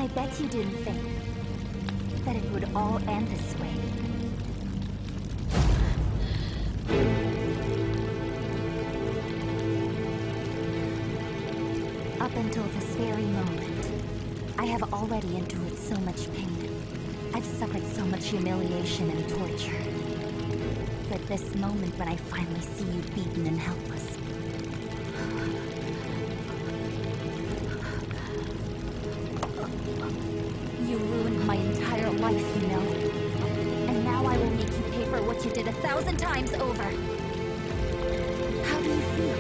I bet you didn't think that it would all end this way. Up until this very moment, I have already endured so much pain. I've suffered so much humiliation and torture. For this moment when I finally see you beaten and helpless. You ruined my entire life, you know. And now I will make you pay for what you did 1,000 times over. How do you feel?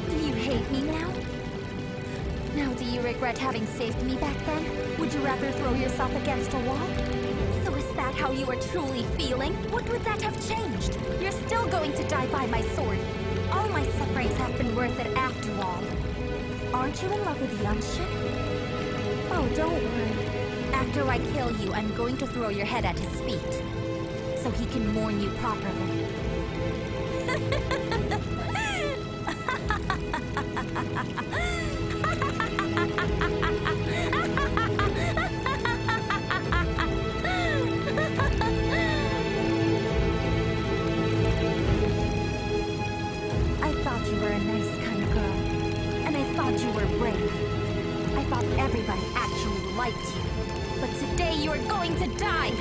Do you hate me now? Now do you regret having saved me back then? Would you rather throw yourself against a wall? So is that how you are truly feeling? What would that have changed? You're still going to die by my sword. All my sufferings have been worth it after all. Aren't you in love with Yanshin? Oh, don't worry. After I kill you, I'm going to throw your head at his feet. So he can mourn you properly. I thought you were a nice kind of girl. And I thought you were brave. I thought everybody actually liked you. But today you are going to die!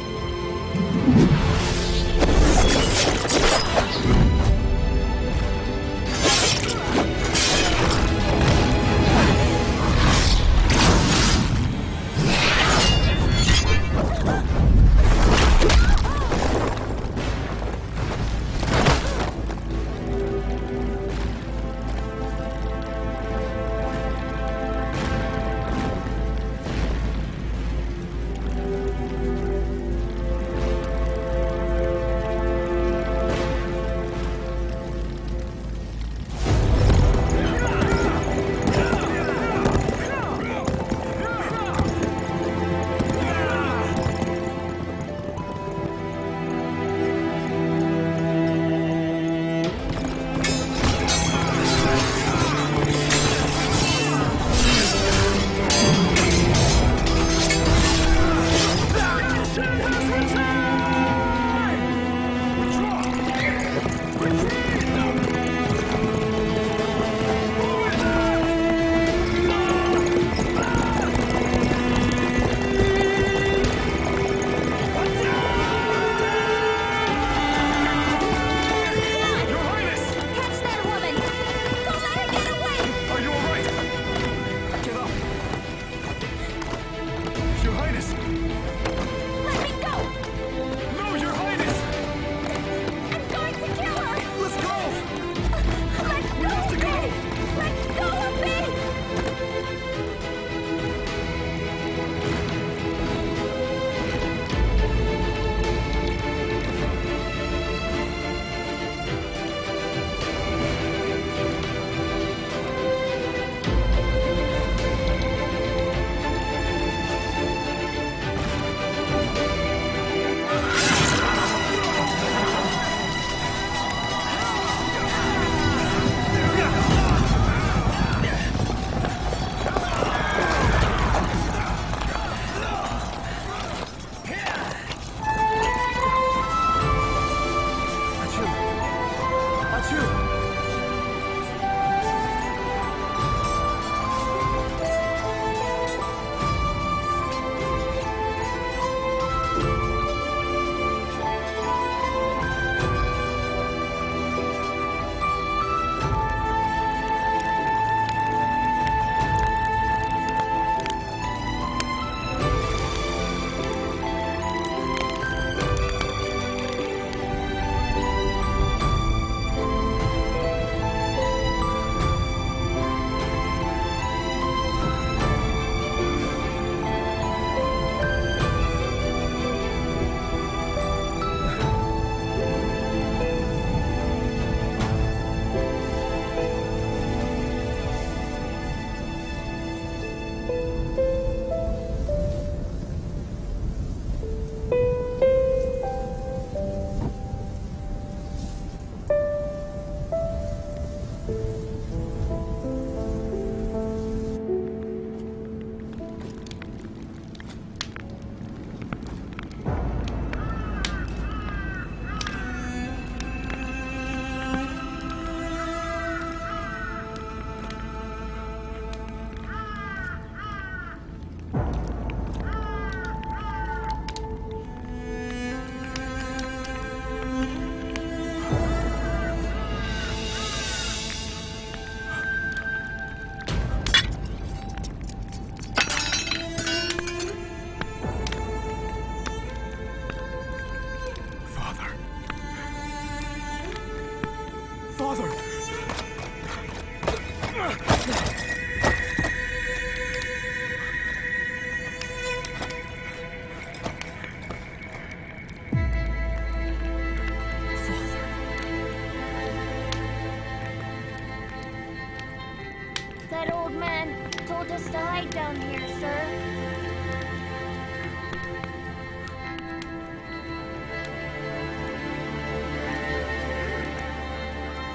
That old man told us to hide down here, sir.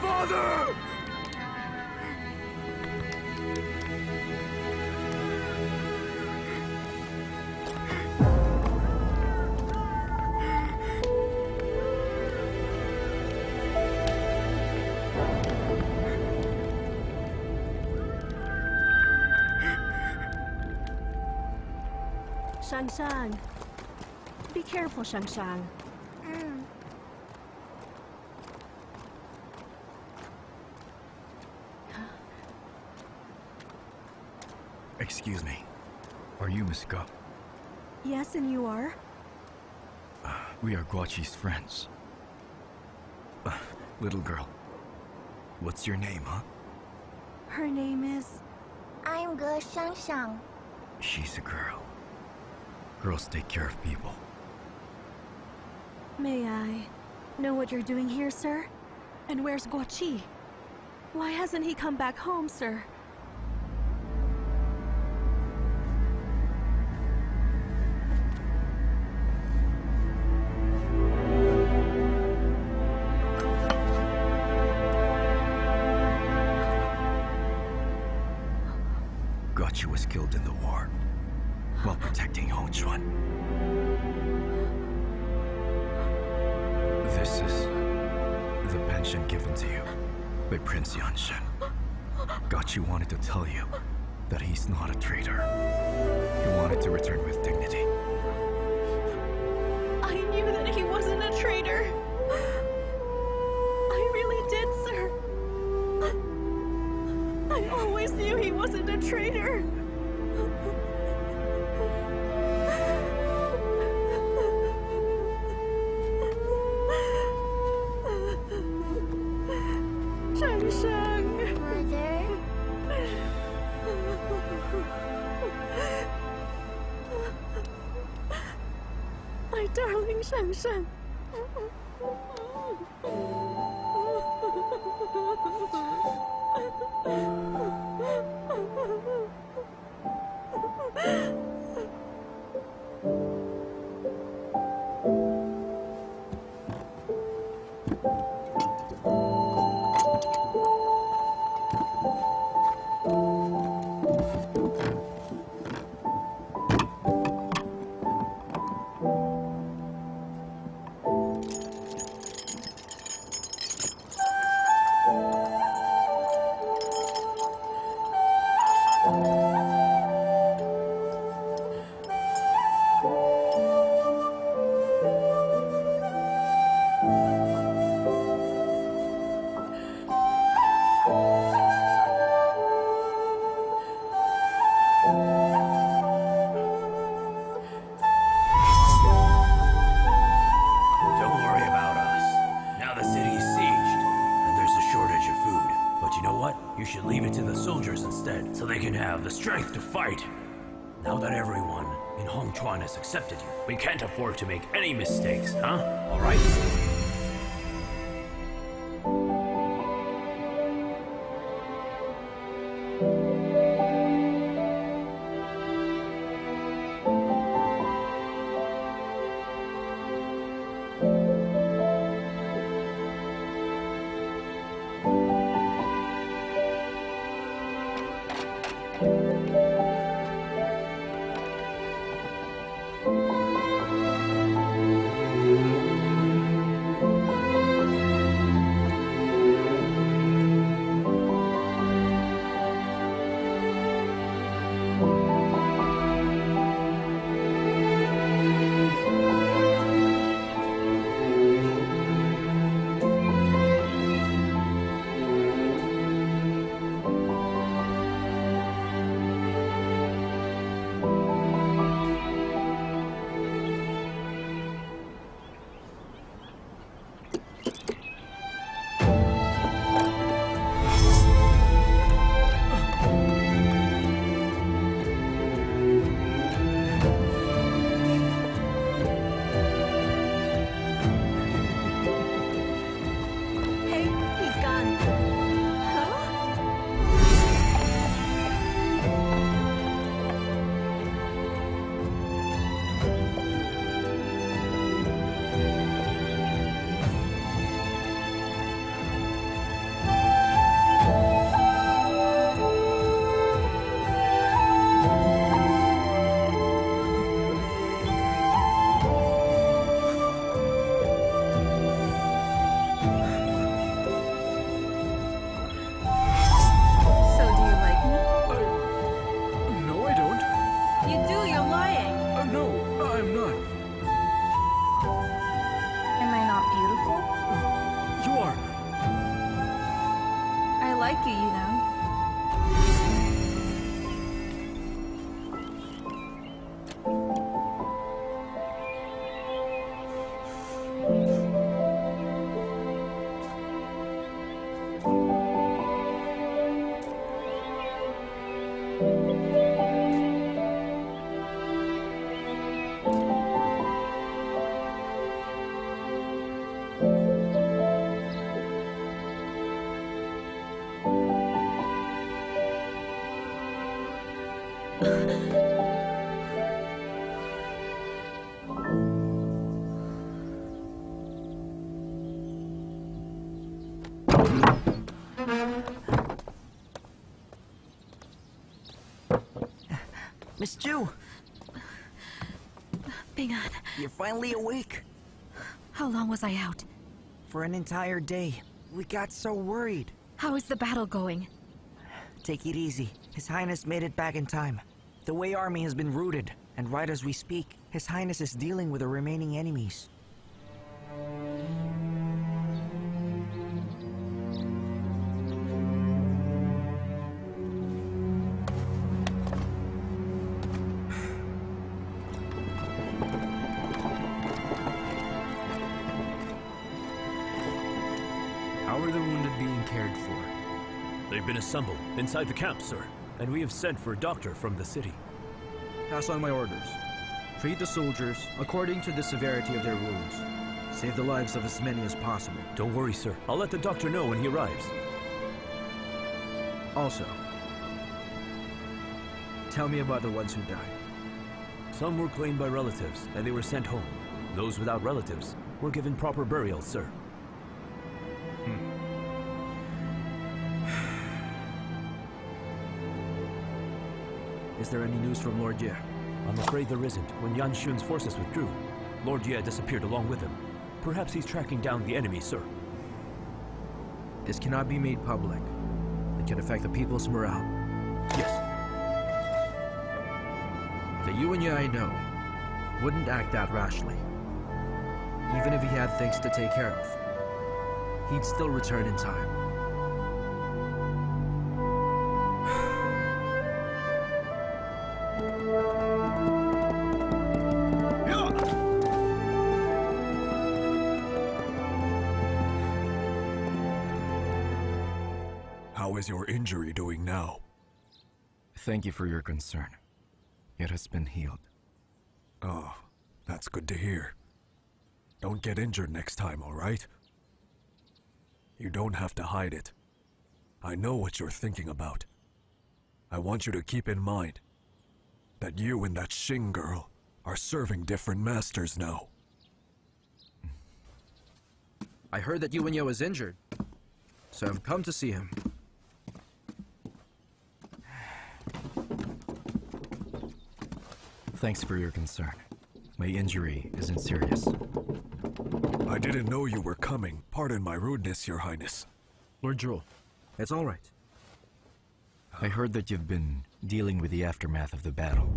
Father! 珊珊 be careful, 珊珊 Excuse me. Are you Miss Ge? Yes, and you are? We are Guaqi's friends. Little girl. What's your name, huh? Her name is... I'm Ge Shangshang. She's a girl. Girls take care of people. May I know what you're doing here, sir? And where's Guaqi? Why hasn't he come back home, sir? Guaqi was killed in the war while protecting Hongchuan. This is the pension given to you by Prince Yanshen. Guaqi wanted to tell you that he's not a traitor. He wanted to return with dignity. I knew that he wasn't a traitor. I really did, sir. I always knew he wasn't a traitor. Shang. Mother? My darling Shang. So they can have the strength to fight. Now that everyone in Hongchuan has accepted you, we can't afford to make any mistakes, huh? All right? Miss Chu, Bingan, you're finally awake. how long was I out? For an entire day. We got so worried. How is the battle going? Take it easy. His Highness made it back in time. The Wei army has been routed, and right as we speak, His Highness is dealing with the remaining enemies. How are the wounded being cared for? They've been assembled inside the camp, sir, and we have sent for a doctor from the city. Pass on my orders. Treat the soldiers according to the severity of their wounds. Save the lives of as many as possible. Don't worry, sir. I'll let the doctor know when he arrives. Also, tell me about the ones who died. Some were claimed by relatives, and they were sent home. Those without relatives were given proper burial, sir. Is there any news from Lord Ye? I'm afraid there isn't. When Yan Xun's forces withdrew, Lord Ye disappeared along with him. Perhaps he's tracking down the enemy, sir. This cannot be made public. It can affect the people's morale. Yes. The Yu Wenyue I know wouldn't act that rashly. Even if he had things to take care of, he'd still return in time. How is your injury doing now? Thank you for your concern. It has been healed. Oh, that's good to hear. Don't get injured next time, all right? You don't have to hide it. I know what you're thinking about. I want you to keep in mind that you and that Xing girl are serving different masters now. I heard that Yu Wenyue was injured, so I've come to see him. Thanks for your concern. My injury isn't serious. I didn't know you were coming. Pardon my rudeness, Your Highness. Lord Zhou, it's all right. I heard that you've been dealing with the aftermath of the battle.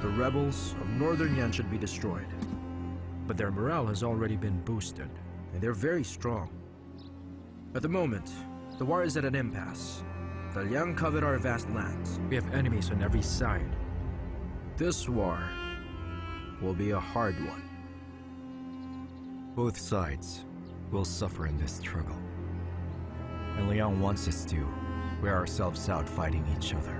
The rebels of Northern Yan should be destroyed. But their morale has already been boosted, and they're very strong. At the moment, the war is at an impasse. The Liang covet our vast lands. We have enemies on every side. This war will be a hard one. Both sides will suffer in this struggle. And Liang wants us to wear ourselves out fighting each other.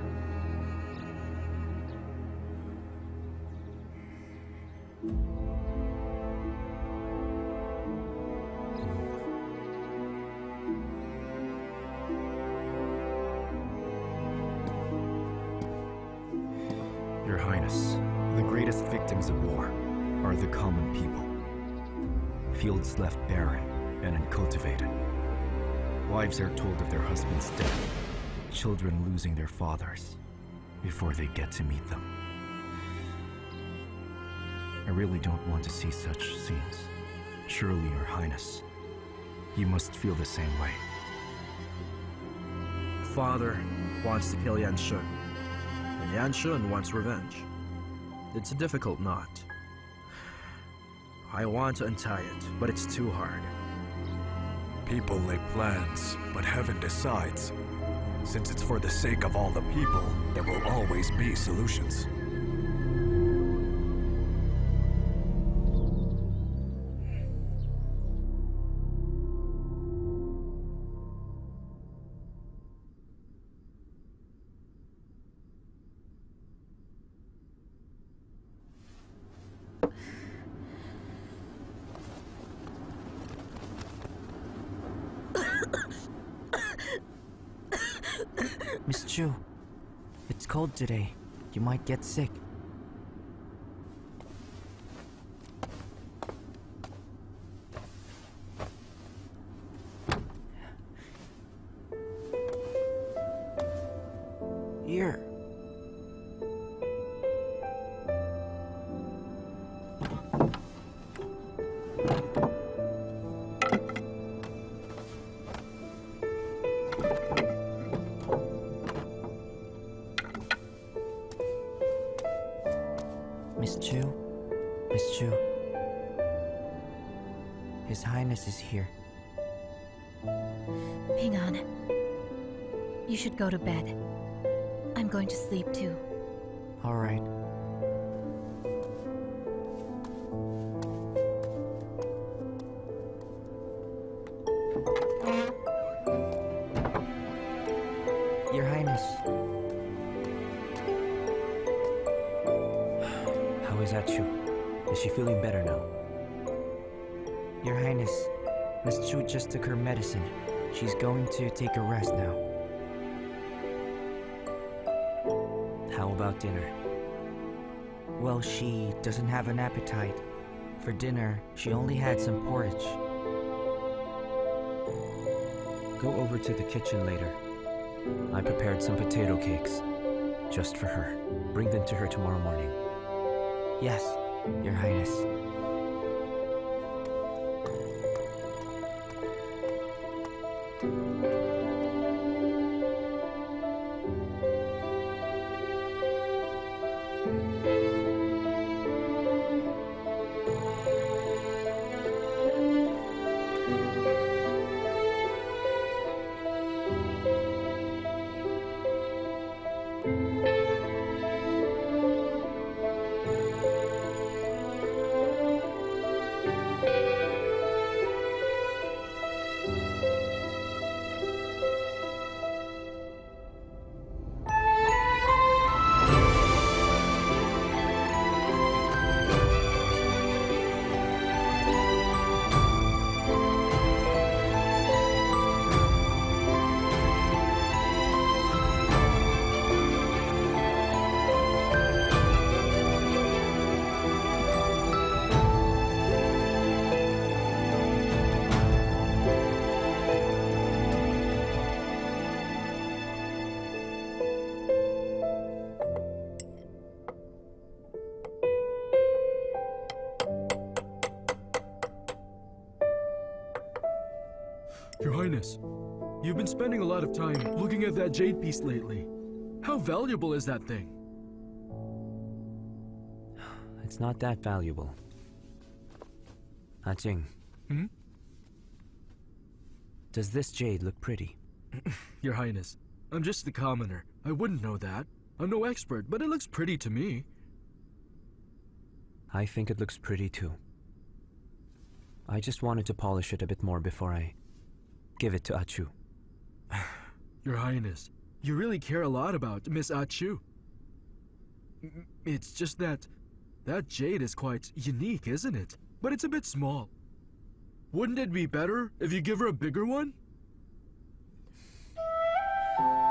Your Highness, the greatest victims of war are the common people. Fields left barren and uncultivated. Wives are told of their husbands' death, children losing their fathers before they get to meet them. I really don't want to see such scenes. Surely, Your Highness, you must feel the same way. Father wants to kill Yan Xun, and Yan Xun wants revenge. It's a difficult knot. I want to untie it, but it's too hard. People make plans, but heaven decides. Since it's for the sake of all the people, there will always be solutions. Miss Chu, it's cold today. You might get sick. Here. Miss Chu? Miss Chu. His Highness is here. Hang on. You should go to bed. I'm going to sleep too. All right. Your Highness. How is that, Chu? Is she feeling better now? Your Highness, Miss Chu just took her medicine. She's going to take a rest now. How about dinner? Well, she doesn't have an appetite. For dinner, she only had some porridge. Go over to the kitchen later. I prepared some potato cakes. Just for her. Bring them to her tomorrow morning. Yes, Your Highness. Your Highness, you've been spending a lot of time looking at that jade piece lately. How valuable is that thing? It's not that valuable. Ah Jing. Does this jade look pretty? Your Highness, I'm just the commoner. I wouldn't know that. I'm no expert, but it looks pretty to me. I think it looks pretty too. I just wanted to polish it a bit more before I give it to Achu. Your Highness, you really care a lot about Miss Achu. It's just that jade is quite unique, isn't it? But it's a bit small. Wouldn't it be better if you give her a bigger one?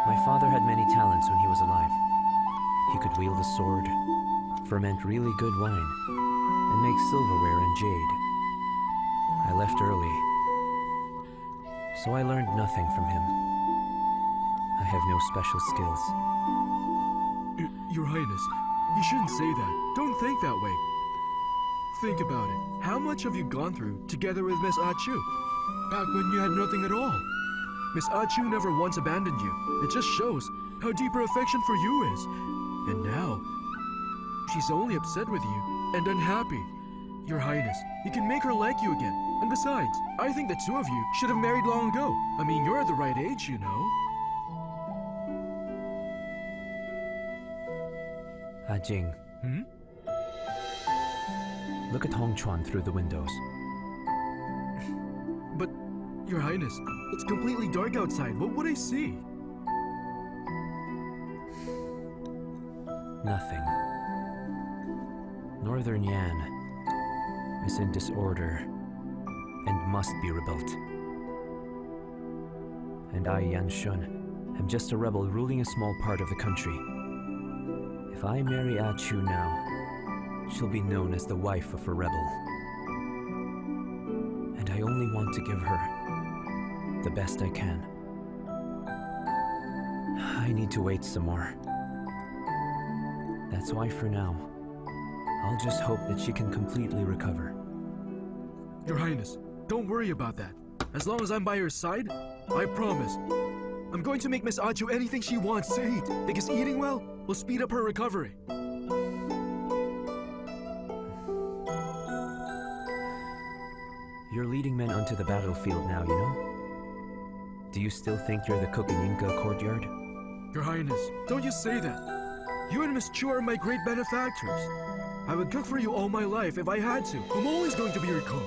My father had many talents when he was alive. He could wield a sword, ferment really good wine, and make silverware and jade. I left early, so I learned nothing from him. I have no special skills. Your Highness, you shouldn't say that. Don't think that way. Think about it. How much have you gone through together with Miss Achu? Back when you had nothing at all. Miss Achu never once abandoned you. It just shows how deep her affection for you is. And now, she's only upset with you and unhappy. Your Highness, you can make her like you again. And besides, I think the two of you should have married long ago. I mean, you're at the right age, you know. Ah Jing. Look at Hongchuan through the windows. But, Your Highness, it's completely dark outside. What would I see? Nothing. Northern Yan is in disorder and must be rebuilt. And I, Yan Xun, am just a rebel ruling a small part of the country. If I marry Ah Chu now, she'll be known as the wife of a rebel. And I only want to give her the best I can. I need to wait some more. That's why for now, I'll just hope that she can completely recover. Your Highness, don't worry about that. As long as I'm by her side, I promise. I'm going to make Miss Ah Chu anything she wants to eat, because eating well will speed up her recovery. You're leading men onto the battlefield now, you know? Do you still think you're the cook in Inca courtyard? Your Highness, don't you say that. You and Miss Chu are my great benefactors. I would cook for you all my life if I had to. I'm always going to be your cook.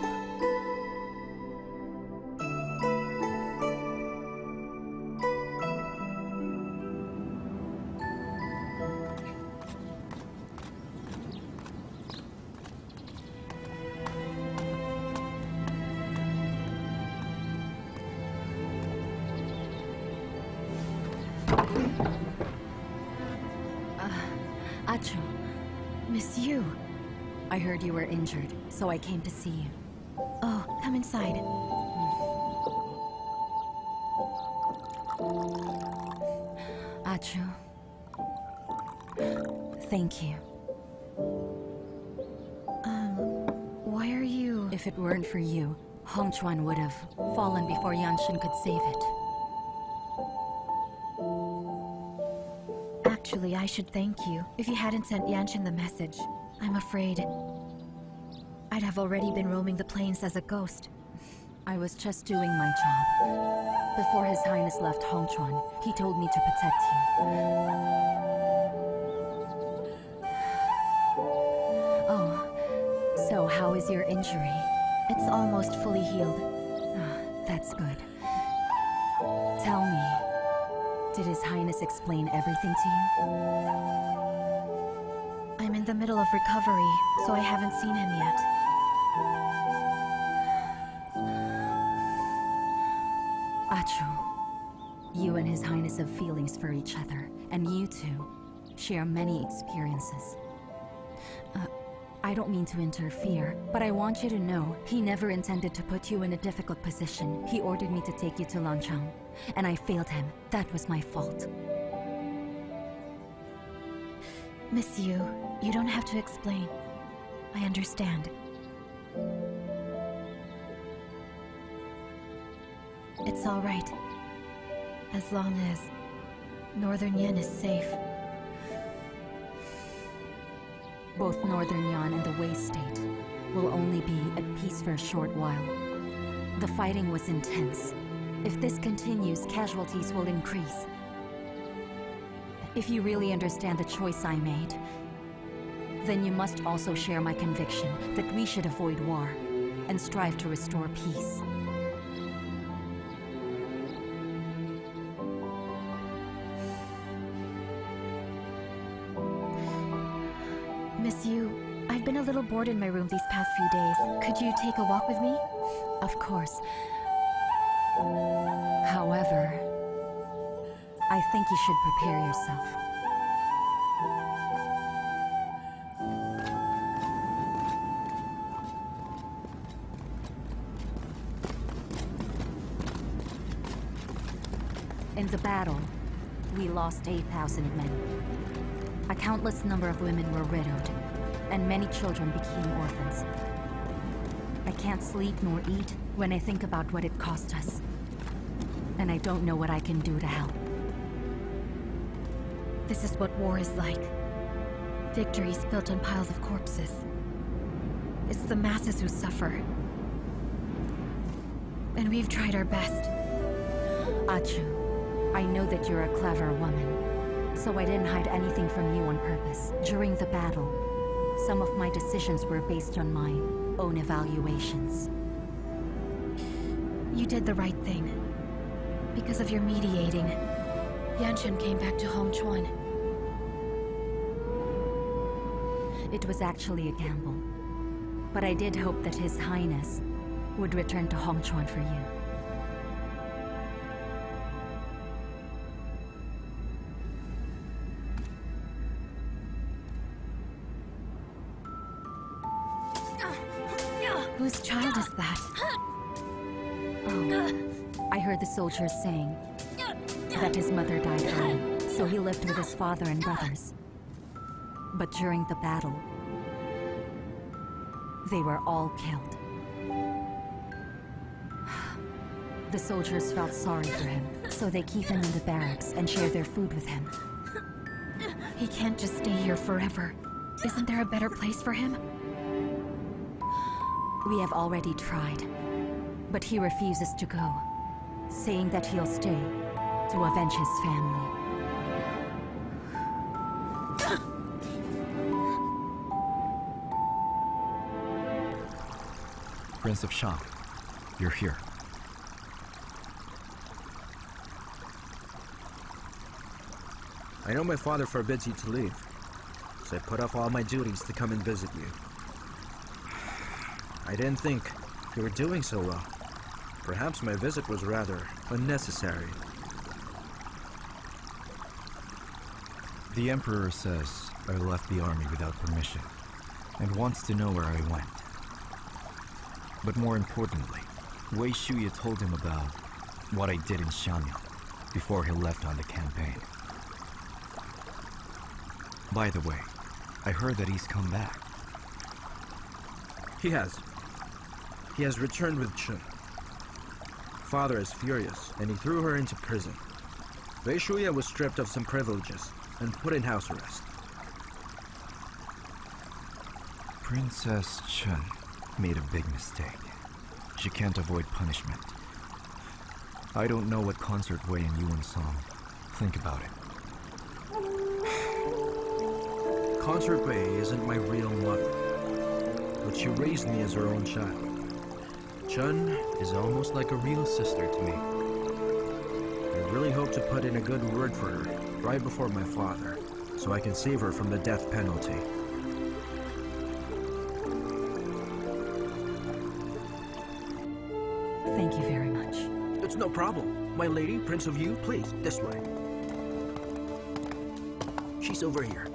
Ah Chu, Miss Yu. I heard you were injured, so I came to see you. Oh, come inside. Ah Chu. Thank you. Why are you... If it weren't for you, Hongchuan would have fallen before Yanxun could save it. Actually, I should thank you. If you hadn't sent Yanxun the message, I'm afraid I'd have already been roaming the plains as a ghost. I was just doing my job. Before His Highness left Hongchuan, he told me to protect you. Oh, so how is your injury? It's almost fully healed. That's good. Tell me, did His Highness explain everything to you? I'm in the middle of recovery, so I haven't seen him yet. Ah Chu, you and His Highness have feelings for each other, and you two share many experiences. I don't mean to interfere, but I want you to know he never intended to put you in a difficult position. He ordered me to take you to Lanchang, and I failed him. That was my fault. Miss Yu, you don't have to explain. I understand. It's all right. As long as Northern Yan is safe. Both Northern Yan and the Wei state will only be at peace for a short while. The fighting was intense. If this continues, casualties will increase. If you really understand the choice I made, then you must also share my conviction that we should avoid war and strive to restore peace. Miss Yu, I've been a little bored in my room these past few days. Could you take a walk with me? Of course. However, I think you should prepare yourself. In the battle, we lost 8,000 men. A countless number of women were widowed, and many children became orphans. I can't sleep nor eat when I think about what it cost us. And I don't know what I can do to help. This is what war is like. Victories built on piles of corpses. It's the masses who suffer. And we've tried our best. Ah Chu, I know that you're a clever woman, so I didn't hide anything from you on purpose. During the battle, some of my decisions were based on my own evaluations. You did the right thing. Because of your mediating, Yanxun came back to Hongchuan. It was actually a gamble. But I did hope that His Highness would return to Hongchuan for you. Whose child is that? Oh, I heard the soldiers saying that his mother died early, so he lived with his father and brothers. But during the battle, they were all killed. The soldiers felt sorry for him, so they keep him in the barracks and share their food with him. He can't just stay here forever. Isn't there a better place for him? We have already tried, but he refuses to go, saying that he'll stay to avenge his family. Prince of Shang, you're here. I know my father forbids you to leave, so I put off all my duties to come and visit you. I didn't think you were doing so well. Perhaps my visit was rather unnecessary. The Emperor says I left the army without permission, and wants to know where I went. But more importantly, Wei Shuya told him about what I did in Xianyang before he left on the campaign. By the way, I heard that he's come back. He has. He has returned with Chun. Father is furious, and he threw her into prison. Wei Shuya was stripped of some privileges and put in house arrest. Princess Chun made a big mistake. She can't avoid punishment. I don't know what Concert Wei and Yuwen Song think about it. Concert Wei isn't my real mother, but she raised me as her own child. Chun is almost like a real sister to me. I really hope to put in a good word for her right before my father, so I can save her from the death penalty. Thank you very much. It's no problem. My lady, Prince of Yu, please, this way. She's over here.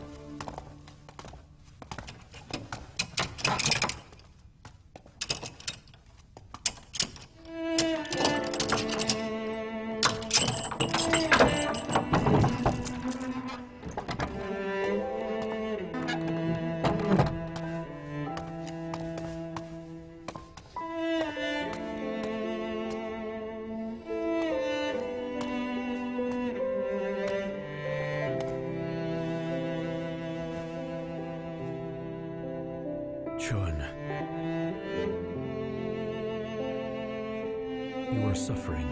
Chun, you are suffering.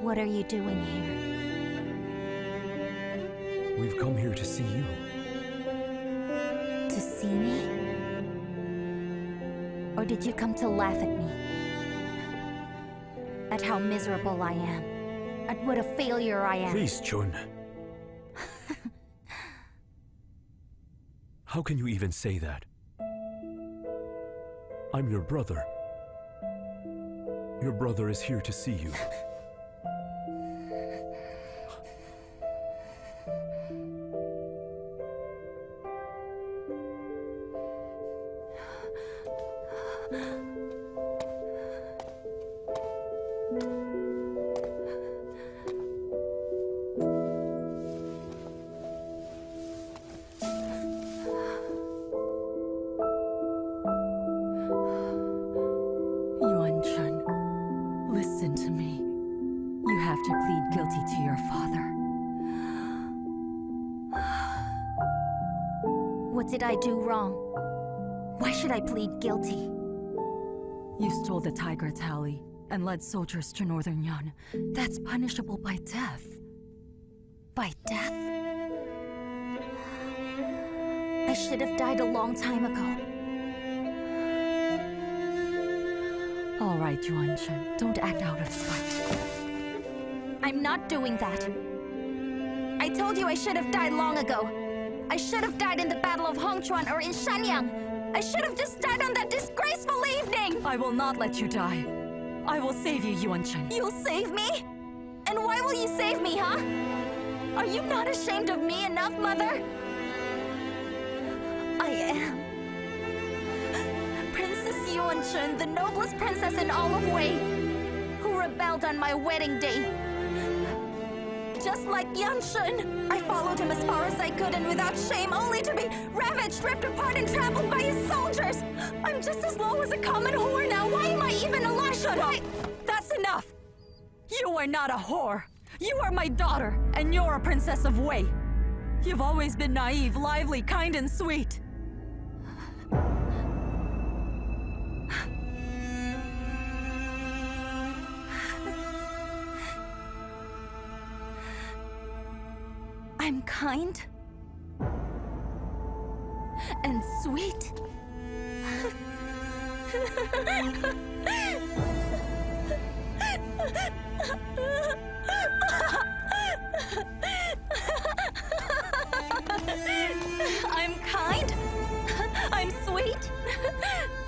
What are you doing here? We've come here to see you. To see me? Or did you come to laugh at me? At how miserable I am? At what a failure I am? Please, Chun. How can you even say that? I'm your brother. Your brother is here to see you. Yuan Chun, listen to me. You have to plead guilty to your father. What did I do wrong? Why should I plead guilty? You stole the tiger tally and led soldiers to Northern Yan. That's punishable by death. By death? I should have died a long time ago. All right, Yuan Chun, don't act out of spite. I'm not doing that. I told you I should have died long ago. I should have died in the Battle of Hongchuan or in Shanyang. I should have just died on that disgraceful evening! I will not let you die. I will save you, Yuwen Mansion. You'll save me? And why will you save me, huh? Are you not ashamed of me enough, Mother? I am. Princess Yuwen Mansion, the noblest princess in all of Wei, who rebelled on my wedding day. Just like Yanshun, I followed him as far as I could and without shame, only to be ravaged, ripped apart, and trampled by his soldiers. I'm just as low as a common whore now. Why am I even alive? Shut up! That's enough! You are not a whore. You are my daughter, and you're a princess of Wei. You've always been naive, lively, kind, and sweet. I'm kind and sweet. I'm kind. I'm sweet.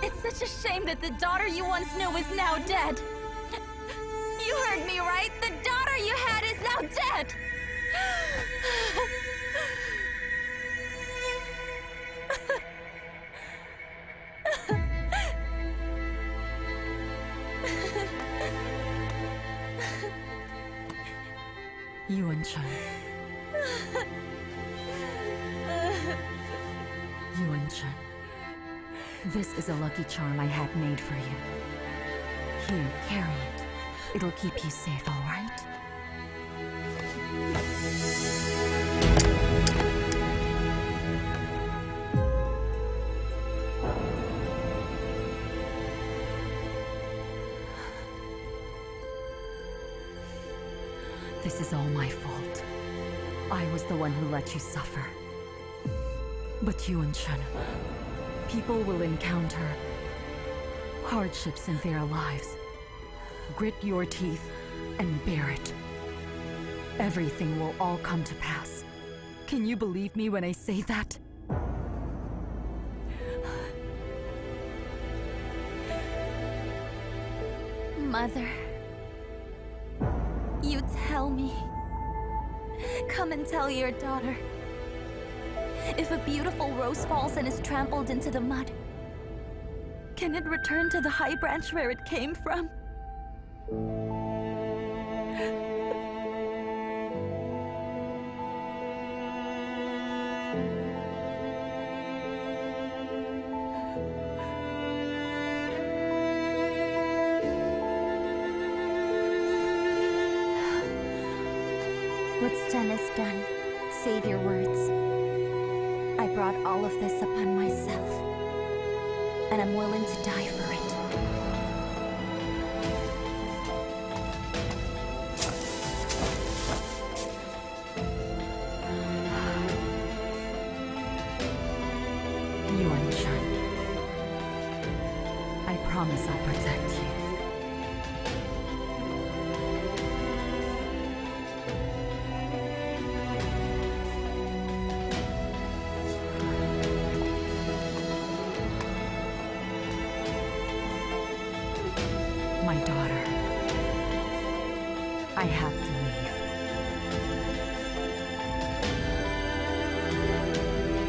It's such a shame that the daughter you once knew is now dead. You heard me right. The daughter you had is now dead. Yuwen Mansion. Yuwen Mansion. This is a lucky charm I had made for you. Here, carry it. It'll keep you safe, all right? This is all my fault. I was the one who let you suffer. But Yuwen Mansion, people will encounter hardships in their lives. Grit your teeth and bear it. Everything will all come to pass. Can you believe me when I say that? Mother, you tell me. Come and tell your daughter. If a beautiful rose falls and is trampled into the mud, can it return to the high branch where it came from? What's done is done. Save your words. I brought all of this upon myself, and I'm willing to die for it. Yuwen Mansion. I promise I'll protect you. My daughter, I have to leave.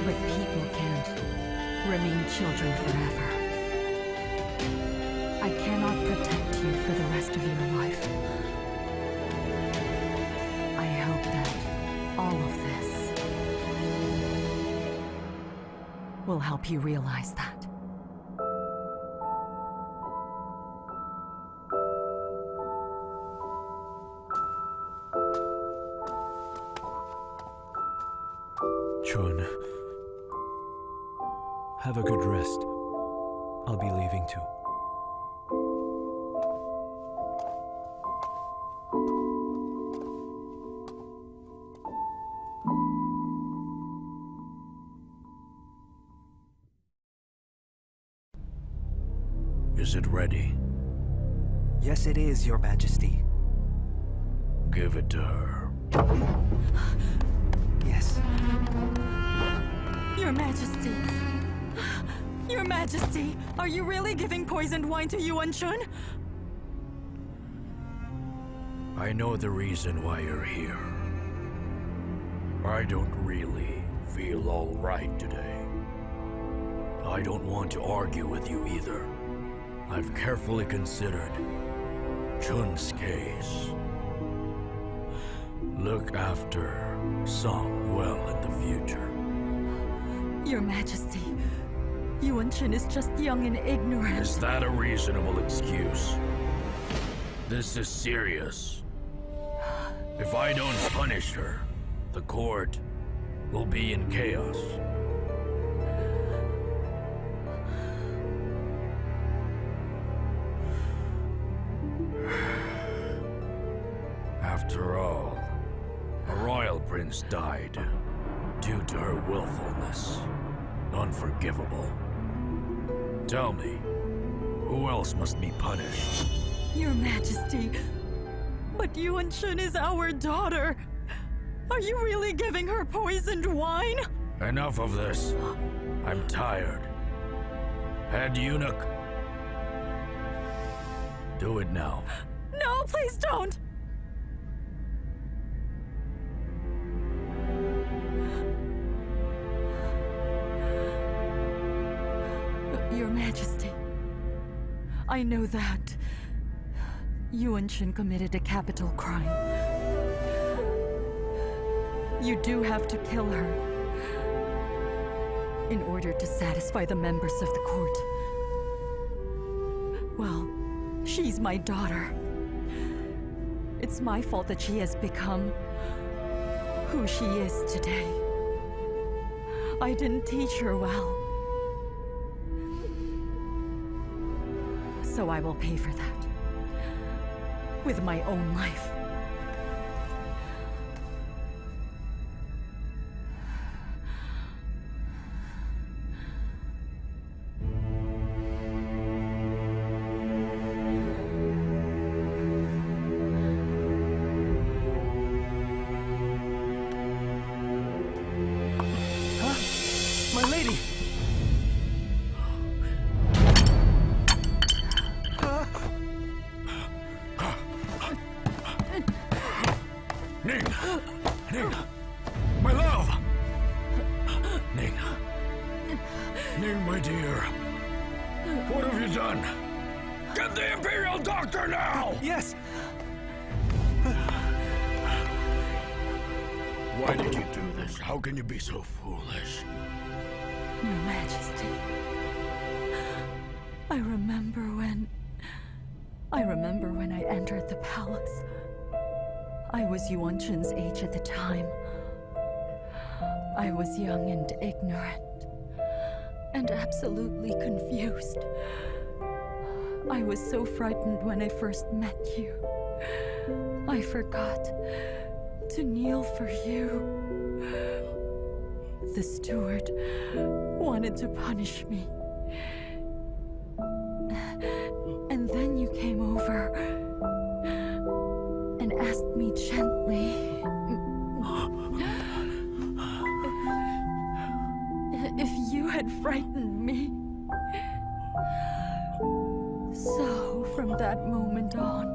But people can't remain children forever. I cannot protect you for the rest of your life. I hope that all of this will help you realize that. Chun, have a good rest. I'll be leaving too. Is it ready? Yes, it is, Your Majesty. Give it to her. Yes. Your Majesty, Your Majesty, are you really giving poisoned wine to Yuwen Mansion? I know the reason why you're here. I don't really feel all right today. I don't want to argue with you either. I've carefully considered Chun's case. Look after Song well in the future. Your Majesty, Yuwen Mansion is just young and ignorant. Is that a reasonable excuse? This is serious. If I don't punish her, the court will be in chaos. After all, a royal prince died due to her willfulness. Unforgivable. Tell me, who else must be punished? Your Majesty, but Yuwen Mansion is our daughter. Are you really giving her poisoned wine? Enough of this. I'm tired. Head eunuch. Do it now. No, please don't! Your Majesty, I know that Yuwen Mansion committed a capital crime. You do have to kill her in order to satisfy the members of the court. Well, she's my daughter. It's my fault that she has become who she is today. I didn't teach her well. So I will pay for that with my own life. My lady! Ning! Ning! My love! Ning! Ning, my dear! What have you done? Get the Imperial Doctor now! Yes! Why did you do this? How can you be so foolish? Your Majesty, I remember when I entered the palace. I was Yuwen Mansion's age at the time. I was young and ignorant, and absolutely confused. I was so frightened when I first met you. I forgot to kneel for you. The steward wanted to punish me. And then you came over and asked me gently if you had frightened me. So from that moment on,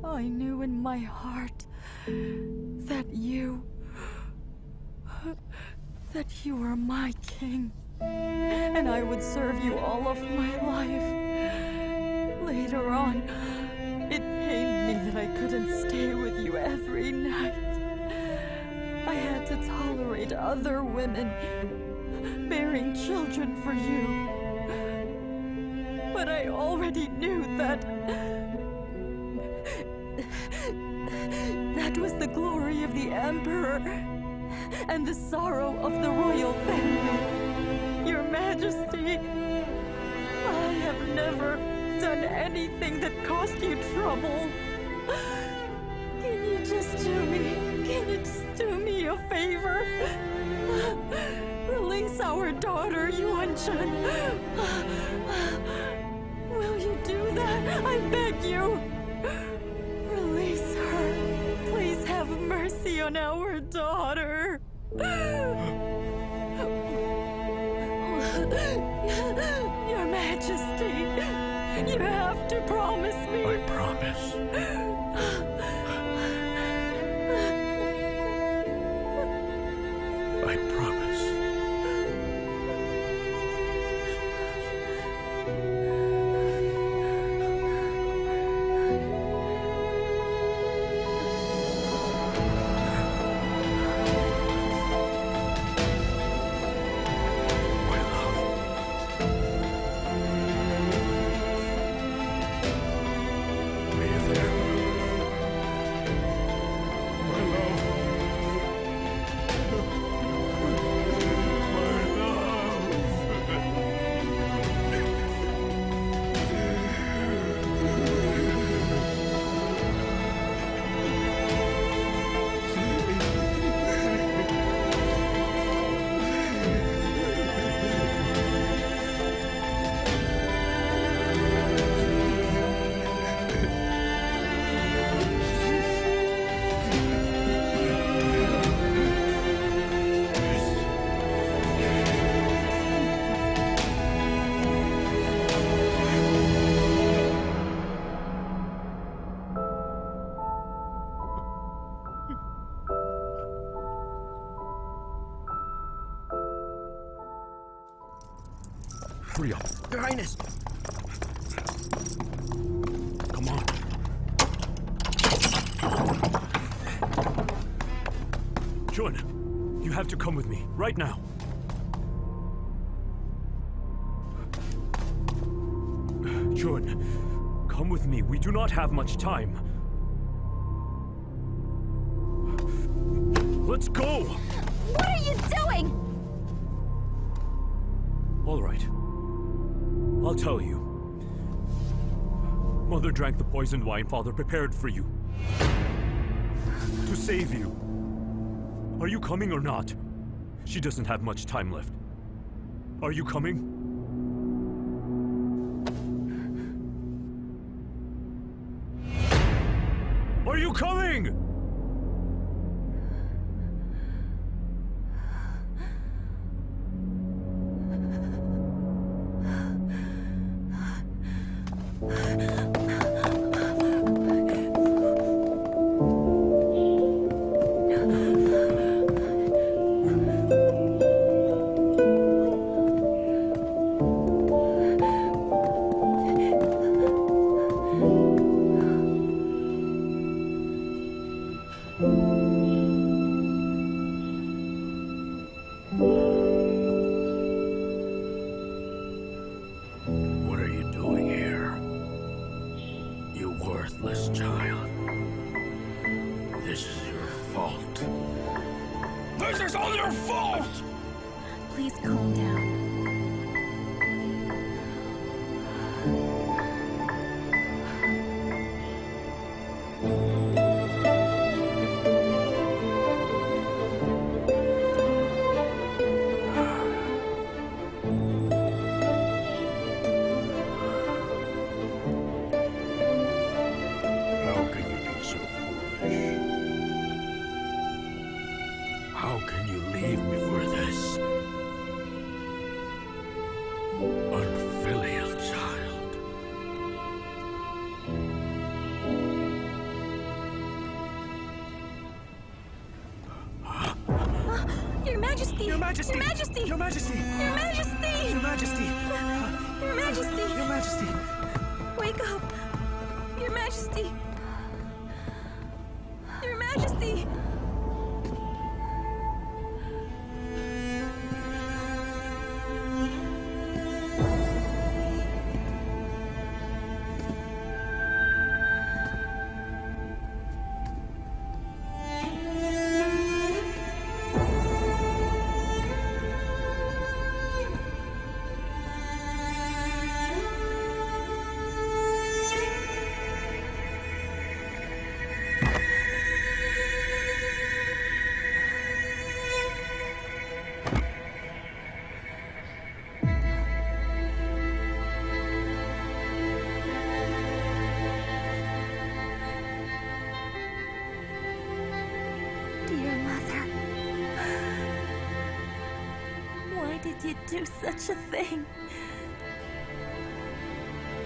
I knew in my heart that you were my king, and I would serve you all of my life. Later on, it pained me that I couldn't stay with you every night. I had to tolerate other women bearing children for you. But I already knew that was the glory of the Emperor and the sorrow of the royal family. Your Majesty, I have never done anything that caused you trouble. Can you just do me a favor? Release our daughter, Yuwen Mansion. Will you do that? I beg you. Release her. Please have mercy on our daughter. promise. I promise. My love. Are you there? My love. Hurry up. Your Highness! Come on. Jun, you have to come with me, right now. Jun, come with me. We do not have much time. Let's go! What are you doing? All right. I'll tell you. Mother drank the poisoned wine Father prepared for you. To save you. Are you coming or not? She doesn't have much time left. Are you coming? Are you coming? What are you doing here? You worthless child. This is your fault. This is all your fault! Please calm down. How can you be so foolish? How can you leave me for this? Unfilial child. Your Majesty! Your Majesty! Your Majesty! Your Majesty! Your Majesty! Your Majesty! Your Majesty! Your Majesty! Wake up! Your Majesty! Your Majesty! Dear Mother, why did you do such a thing?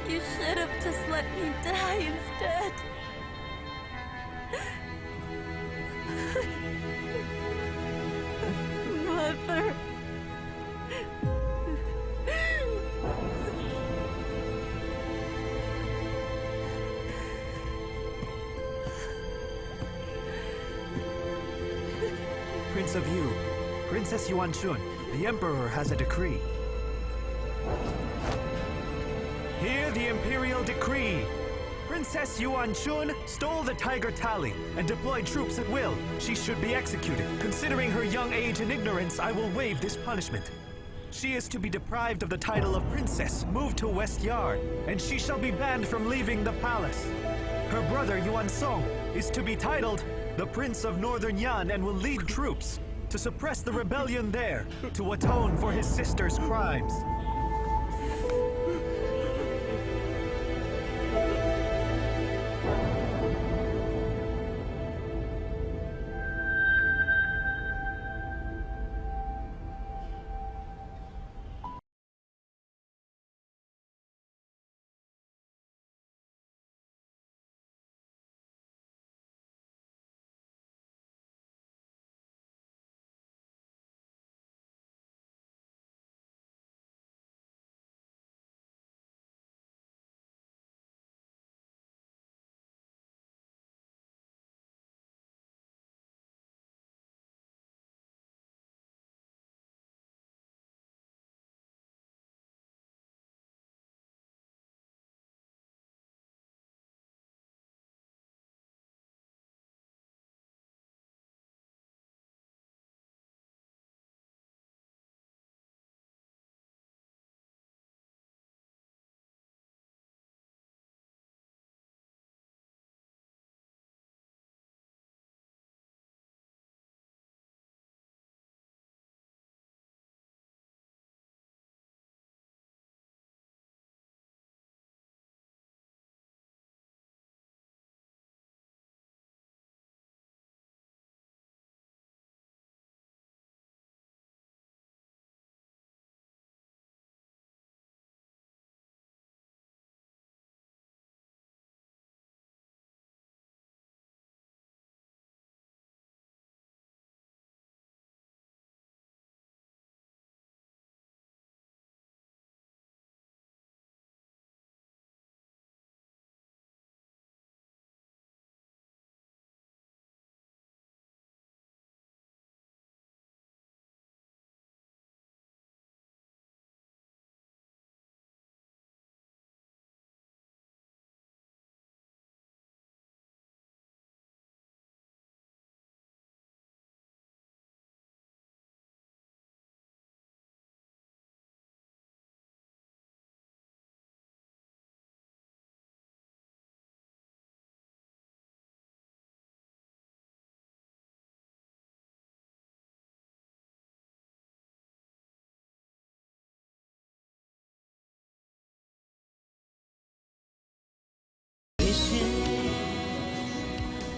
You should have just let me die instead. Mother. Prince of Yu, Princess Yuan Xun, the Emperor has a decree. Hear the Imperial Decree! Princess Yuan Xun stole the Tiger Tally and deployed troops at will. She should be executed. Considering her young age and ignorance, I will waive this punishment. She is to be deprived of the title of princess, moved to West Yard, and she shall be banned from leaving the palace. Her brother Yuan Song is to be titled the Prince of Northern Yan and will lead troops to suppress the rebellion there, to atone for his sister's crimes.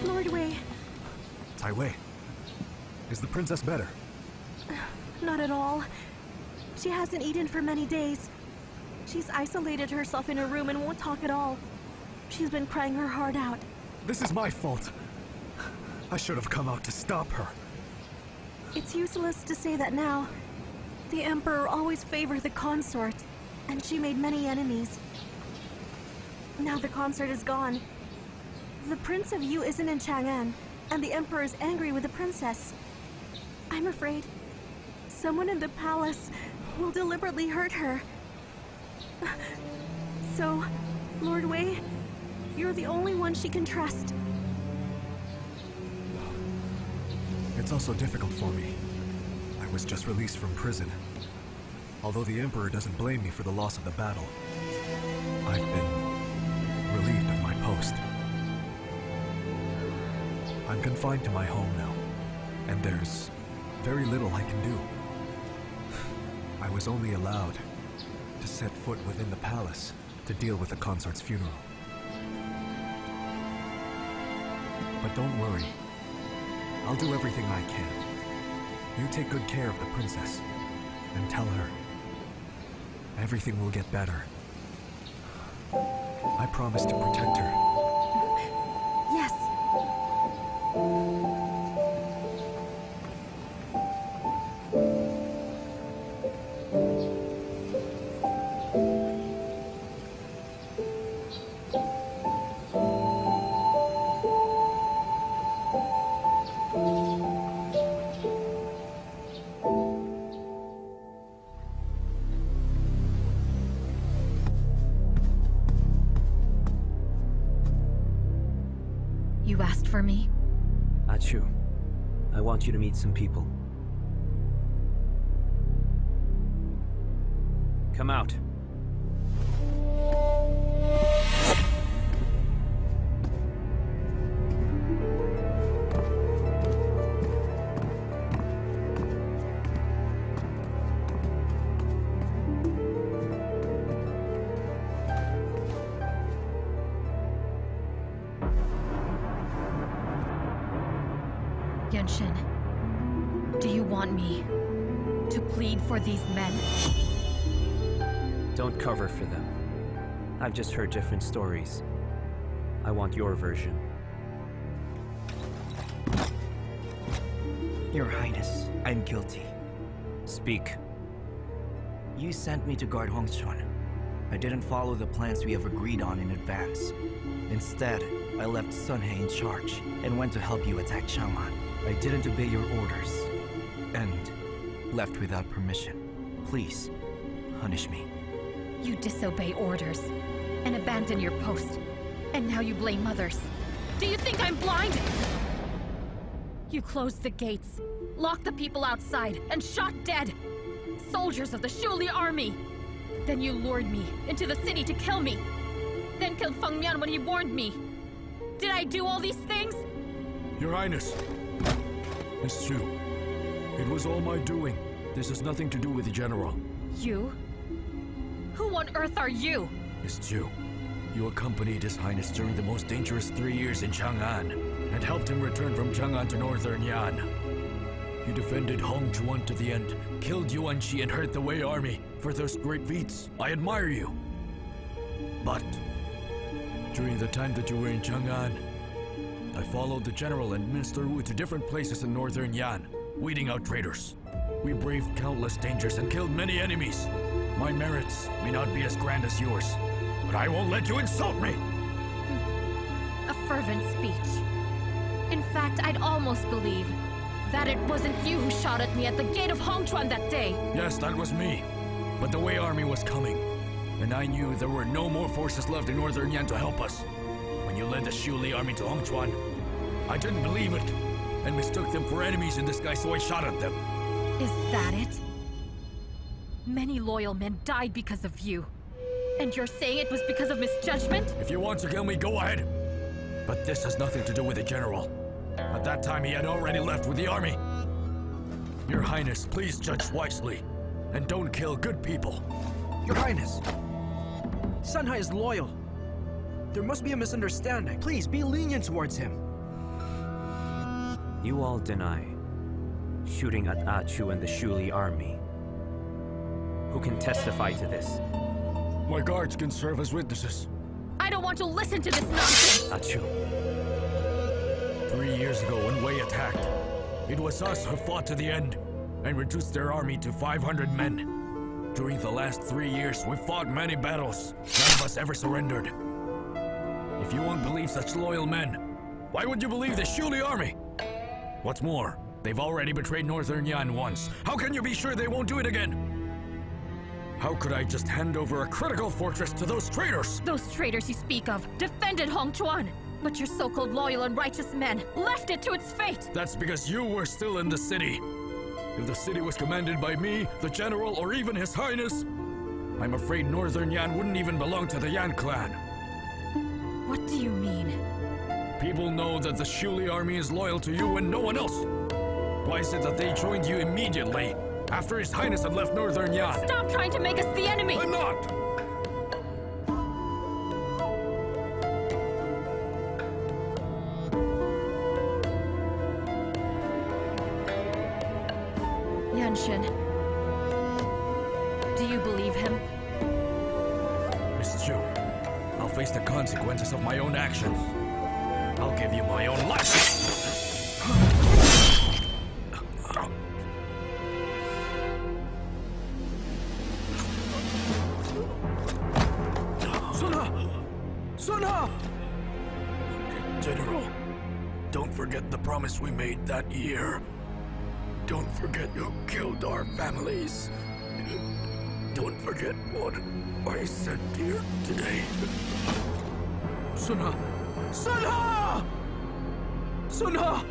Lord Wei, Tai Wei, is the princess better? not at all. She hasn't eaten for many days. She's isolated herself in her room and won't talk at all. She's been crying her heart out. This is my fault. I should have come out to stop her. It's useless to say that now. The Emperor always favored the consort, and she made many enemies. Now the consort is gone. The Prince of Yu isn't in Chang'an, and the Emperor is angry with the princess. I'm afraid someone in the palace will deliberately hurt her. So, Lord Wei, you're the only one she can trust. It's also difficult for me. I was just released from prison. Although the Emperor doesn't blame me for the loss of the battle, I've been relieved of my post. I'm confined to my home now, and there's very little I can do. I was only allowed to set foot within the palace to deal with the consort's funeral. But don't worry. I'll do everything I can. You take good care of the princess, and tell her everything will get better. I promise to protect her. Yes. You asked for me? Chu, I want you to meet some people. Come out. Gengxin, do you want me to plead for these men? Don't cover for them. I've just heard different stories. I want your version. Your Highness, I'm guilty. Speak. You sent me to guard Hongchuan. I didn't follow the plans we have agreed on in advance. Instead, I left Sun He in charge and went to help you attack Chang'an. I didn't obey your orders and left without permission. Please, punish me. You disobey orders and abandon your post. And now you blame others. Do you think I'm blind? You closed the gates, locked the people outside, and shot dead soldiers of the Shuli army. Then you lured me into the city to kill me. Then killed Feng Mian when he warned me. Did I do all these things? Your Highness. Miss Chu, it was all my doing. This has nothing to do with the General. You? Who on earth are you? Miss Chu, you accompanied His Highness during the most dangerous 3 years in Chang'an and helped him return from Chang'an to northern Yan. You defended Hongchuan to the end, killed Yuan Shi and hurt the Wei army. For those great feats, I admire you. But during the time that you were in Chang'an, I followed the General and Minister Wu to different places in northern Yan, weeding out traitors. We braved countless dangers and killed many enemies. My merits may not be as grand as yours, but I won't let you insult me! A fervent speech. In fact, I'd almost believe that it wasn't you who shot at me at the gate of Hongchuan that day. Yes, that was me. But the Wei army was coming, and I knew there were no more forces left in northern Yan to help us. When you led the Shuli army to Hongchuan, I didn't believe it, and mistook them for enemies in disguise, so I shot at them. Is that it? Many loyal men died because of you. And you're saying it was because of misjudgment? If you want to kill me, go ahead. But this has nothing to do with the General. At that time, he had already left with the army. Your Highness, please judge wisely, and don't kill good people. Your Highness, Sun He is loyal. There must be a misunderstanding. Please, be lenient towards him. You all deny shooting at Chu and the Shuli army. Who can testify to this? My guards can serve as witnesses. I don't want to listen to this nonsense! Chu. 3 years ago, when Wei attacked, it was us who fought to the end and reduced their army to 500 men. During the last 3 years, we fought many battles. None of us ever surrendered. If you won't believe such loyal men, why would you believe the Shuli army? What's more, they've already betrayed northern Yan once. How can you be sure they won't do it again? How could I just hand over a critical fortress to those traitors? Those traitors you speak of defended Hongchuan, but your so-called loyal and righteous men left it to its fate. That's because you were still in the city. If the city was commanded by me, the General, or even His Highness, I'm afraid northern Yan wouldn't even belong to the Yan clan. What do you mean? People know that the Shuli army is loyal to you and no one else. Why is it that they joined you immediately, after His Highness had left northern Yan? Stop trying to make us the enemy! I'm not! Gengxin, do you believe him? Miss Chu, I'll face the consequences of my own actions. I'll give you my own life! General, don't forget the promise we made that year. Don't forget who killed our families. Don't forget what I said here today. Sunha! Sunha! Sunha!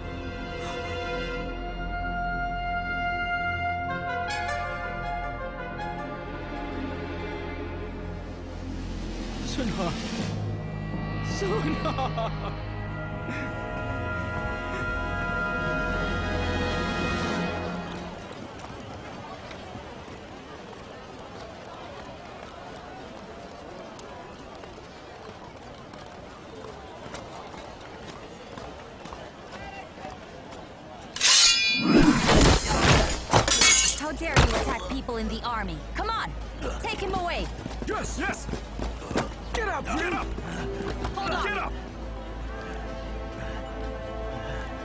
Sunha! Sunha! How dare you attack people in the army? Come on! Take him away! Yes, yes! Get up! Get up! Hold on! Get up!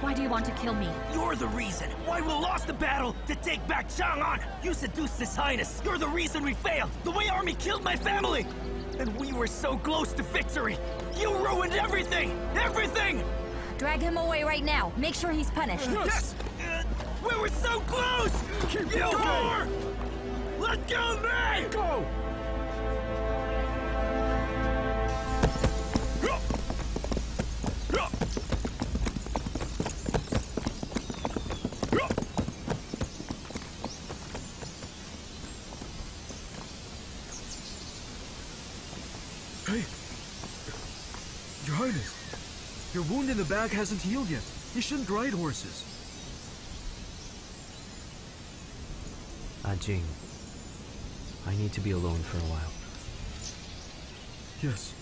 Why do you want to kill me? You're the reason why we lost the battle to take back Chang'an. You seduced His Highness. You're the reason we failed. The Wei army killed my family. And we were so close to victory. You ruined everything! Everything! Drag him away right now. Make sure he's punished. Yes! We were so close! Keep You going! whore! Let go of me! Go! Hey! Your Highness! Your wound in the back hasn't healed yet. You shouldn't ride horses. Jing, I need to be alone for a while. Yes.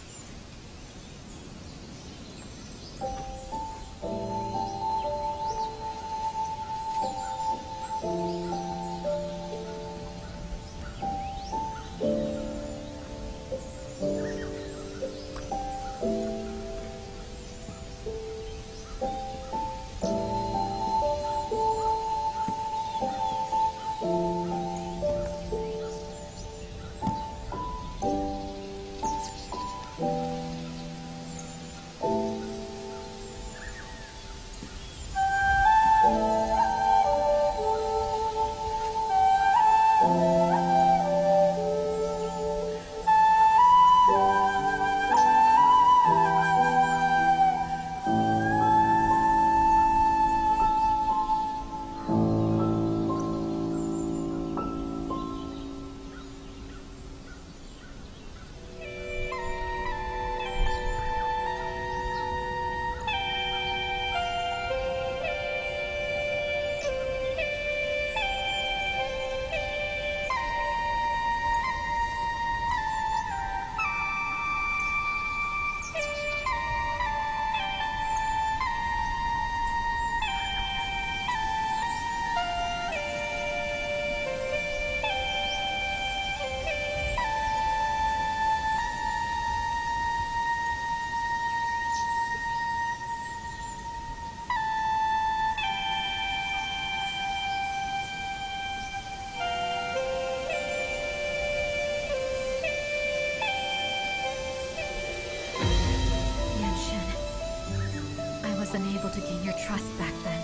Unable to gain your trust back then,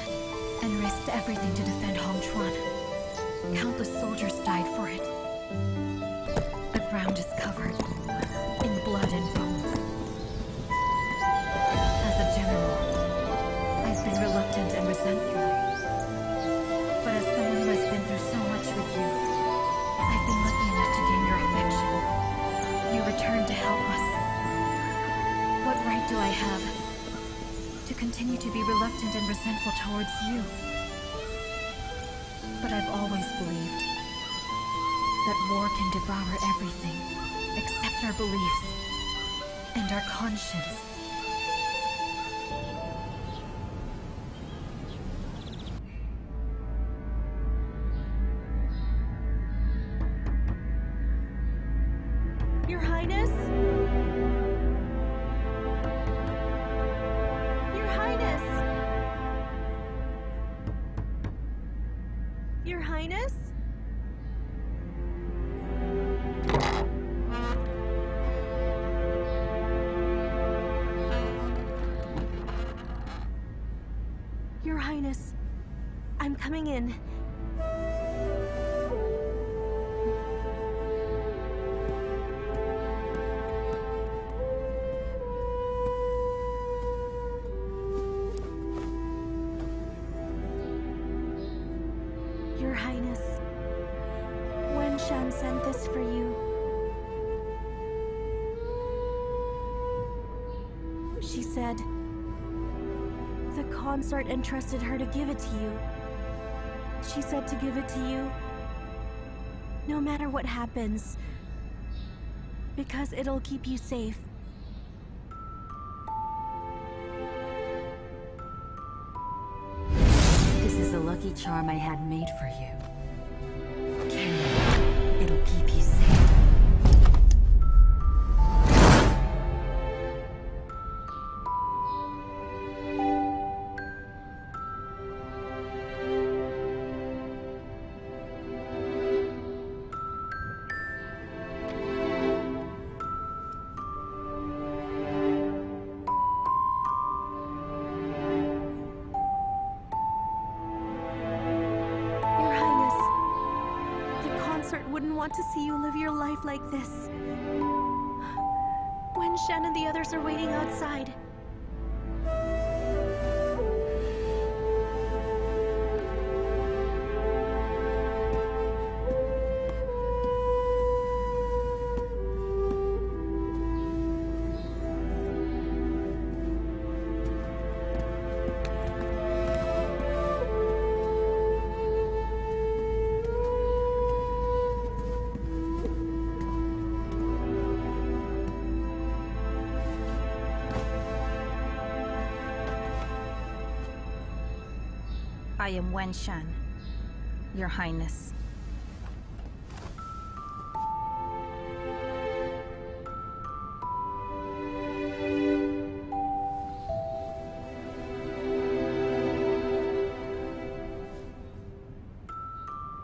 and risked everything to defend Hongchuan. Countless soldiers died for it. The ground is covered in blood and bones. As a general, I've been reluctant and resentful. But as someone who has been through so much with you, I've been lucky enough to gain your affection. You returned to help us. What right do I have to continue to be reluctant and resentful towards you? But I've always believed that war can devour everything except our beliefs and our conscience. Your Highness? Your Highness? Your Highness, I'm coming in. Your Highness, Wen Shan sent this for you. She said the consort entrusted her to give it to you. She said to give it to you no matter what happens, because it'll keep you safe. This is a lucky charm I had made for you. Carry it. It'll keep you safe. Your Highness, the consort wouldn't want to see you live your life like this. Wen Shan and the others are waiting outside. I am Wen Shan, Your Highness.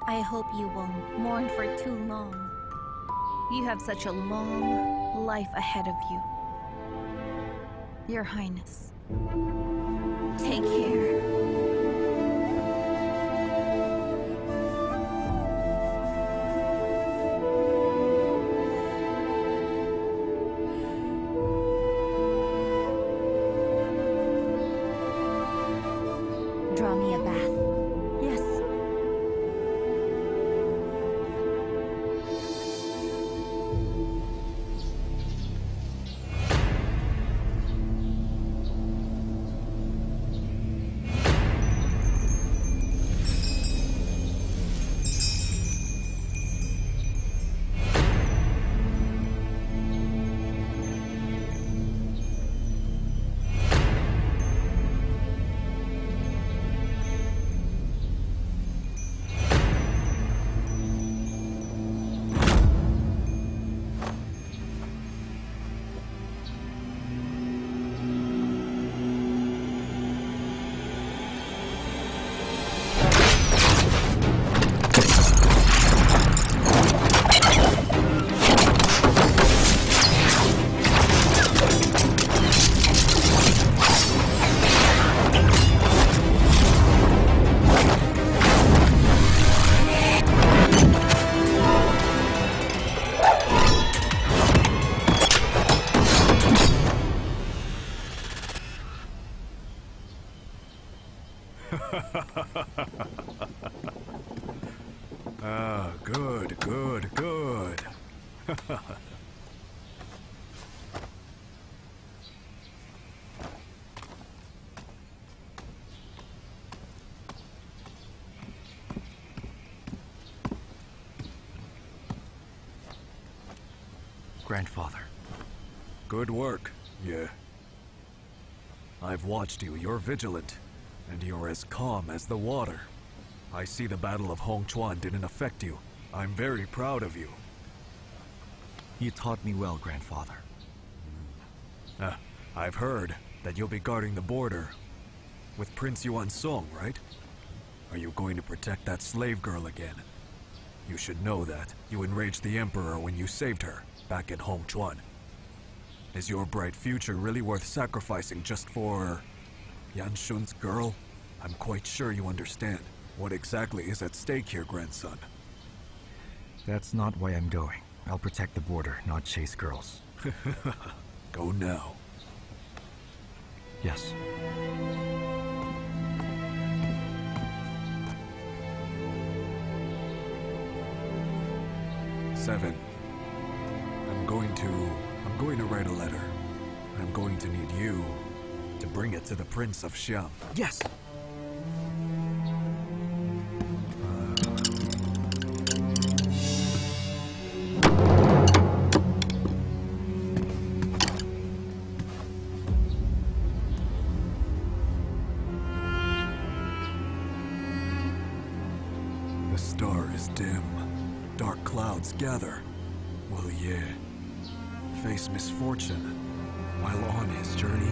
I hope you won't mourn for too long. You have such a long life ahead of you. Your Highness, take care. Draw me a bath. Yes. Good, good, good. Grandfather. Good work. Yeah. I've watched you. You're vigilant. And you're as calm as the water. I see the Battle of Hongchuan didn't affect you. I'm very proud of you. You taught me well, Grandfather. I've heard that you'll be guarding the border with Prince Yuan Song, right? Are you going to protect that slave girl again? You should know that you enraged the Emperor when you saved her, back in Hongchuan. Is your bright future really worth sacrificing just for... Yan Shun's girl? I'm quite sure you understand. What exactly is at stake here, grandson? That's not why I'm going. I'll protect the border, not chase girls. Go now. Yes. Seven. I'm going to write a letter. I'm going to need you to bring it to the Prince of Xiang. Yes! The star is dim. Dark clouds gather. Will Ye face misfortune while on his journey?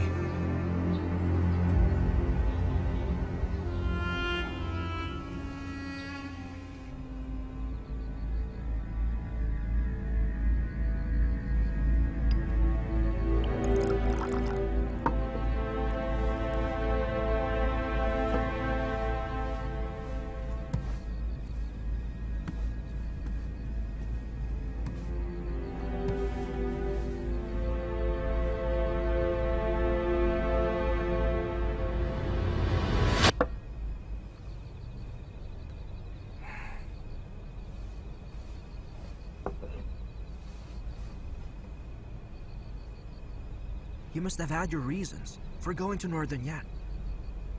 You must have had your reasons for going to Northern Yan.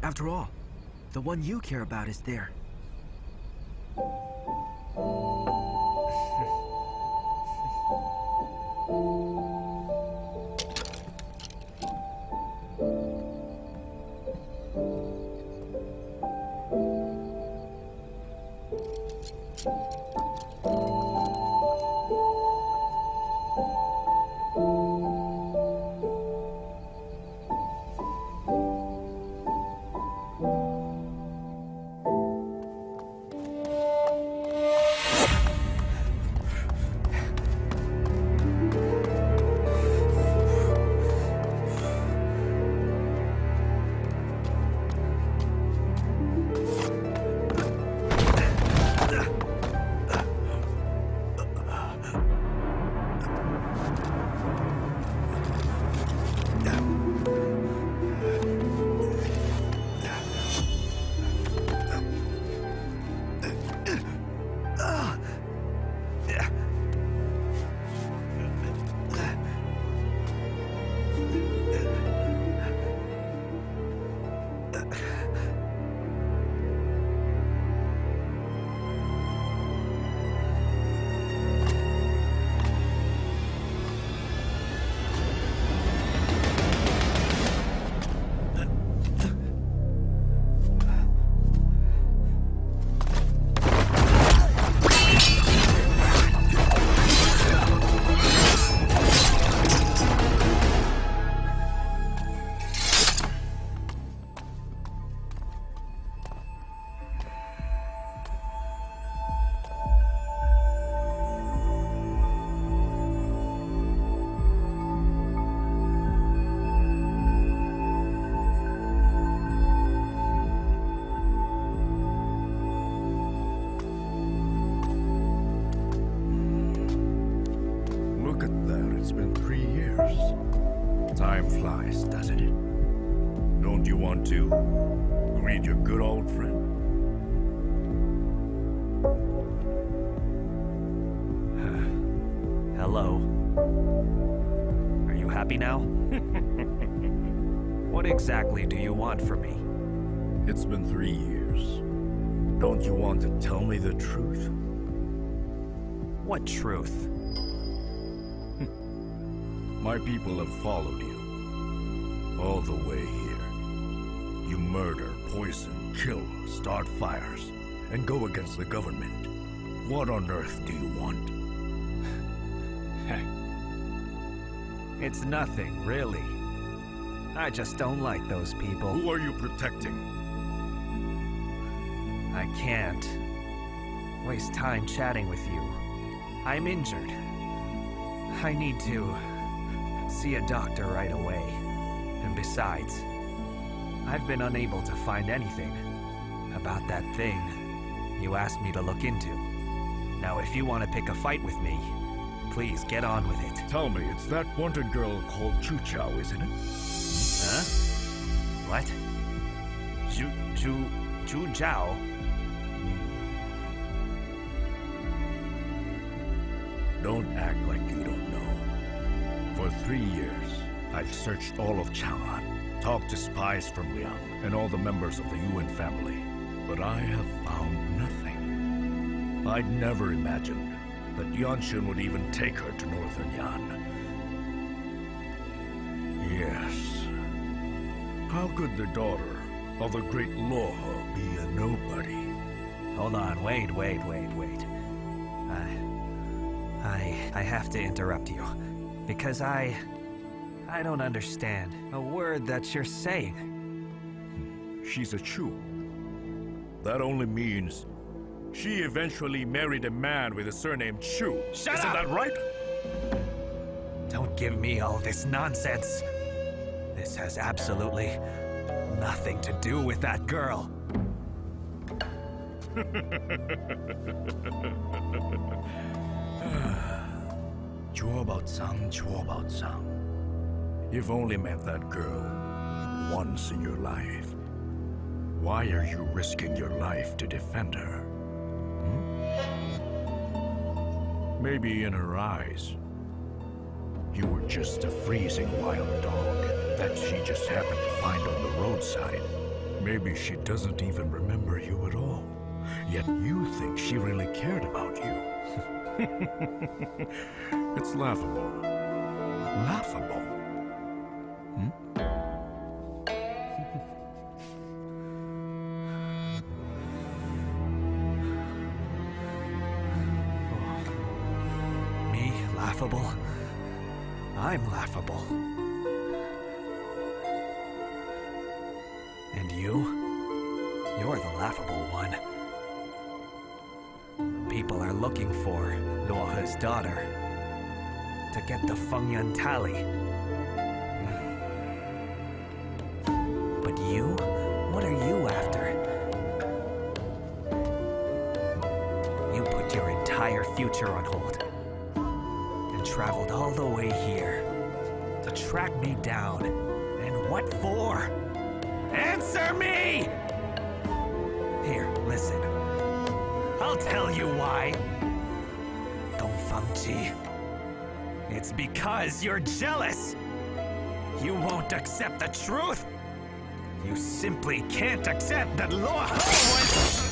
After all, the one you care about is there. It's been 3 years. Time flies, doesn't it? Don't you want to greet your good old friend? Hello. Are you happy now? What exactly do you want from me? It's been 3 years. Don't you want to tell me the truth? What truth? My people have followed you all the way here. You murder, poison, kill, start fires, and go against the government. What on earth do you want? It's nothing, really. I just don't like those people. Who are you protecting? I can't waste time chatting with you. I'm injured. I need to see a doctor right away. And besides, I've been unable to find anything about that thing you asked me to look into. Now, if you want to pick a fight with me, please get on with it. Tell me, it's that wanted girl called Chu Qiao, isn't it? Huh? What? Chu Qiao? Don't act like you don't know. For 3 years, I've searched all of Chang'an, talked to spies from Liang and all the members of the Yuwen family, but I have found nothing. I'd never imagined that Yanxun would even take her to northern Yan. Yes. How could the daughter of the great Luohe be a nobody? Hold on, wait. I have to interrupt you, because I don't understand a word that you're saying. She's a Chu. That only means she eventually married a man with the surname Chu. Shut Isn't up! that right? Don't give me all this nonsense. This has absolutely nothing to do with that girl. Chuo. You've only met that girl once in your life. Why are you risking your life to defend her? Maybe in her eyes, you were just a freezing wild dog that she just happened to find on the roadside. Maybe she doesn't even remember you at all. Yet you think she really cared about you. It's laughable. Laughable. Me laughable? I'm laughable. And you? You're the laughable one. People are looking for Luohe's daughter to get the Fengyun tally. But you? What are you after? You put your entire future on hold and traveled all the way here to track me down. And what for? Answer me! Here, listen. I'll tell you why. Dongfangji. It's because you're jealous. You won't accept the truth. You simply can't accept that Luohe was...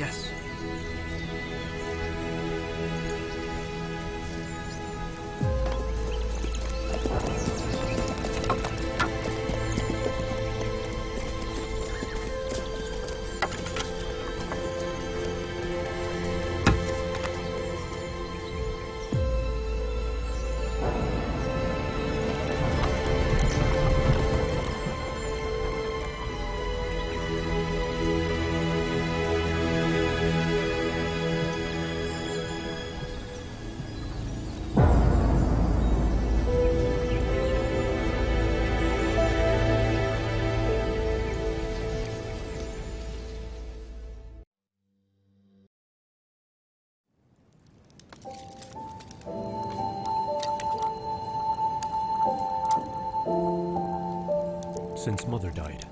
Yes. Since Mother died,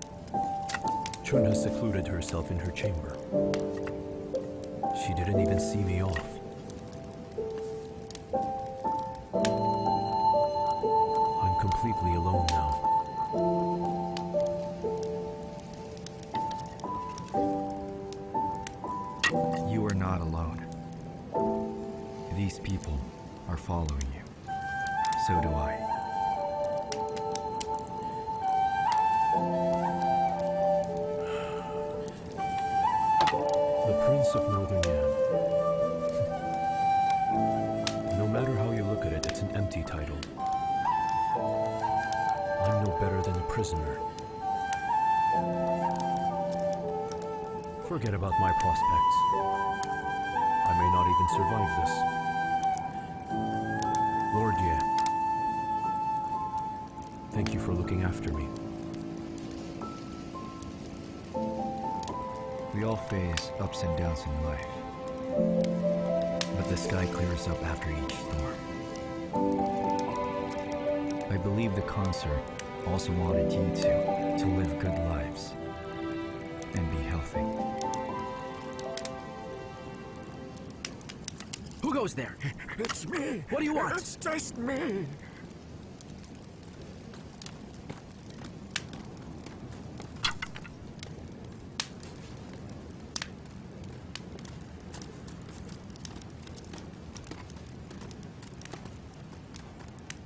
Chun has secluded herself in her chamber. She didn't even see me off. I'm completely alone now. You are not alone. These people are following you. So do I. The Prince of Northern Yan. No matter how you look at it, it's an empty title. I'm no better than a prisoner. Forget about my prospects. I may not even survive this. Lord Ye, thank you for looking after me. We all face ups and downs in life. But the sky clears up after each storm. I believe the concert also wanted you to live good lives and be healthy. Who goes there? It's me! What do you want? It's just me!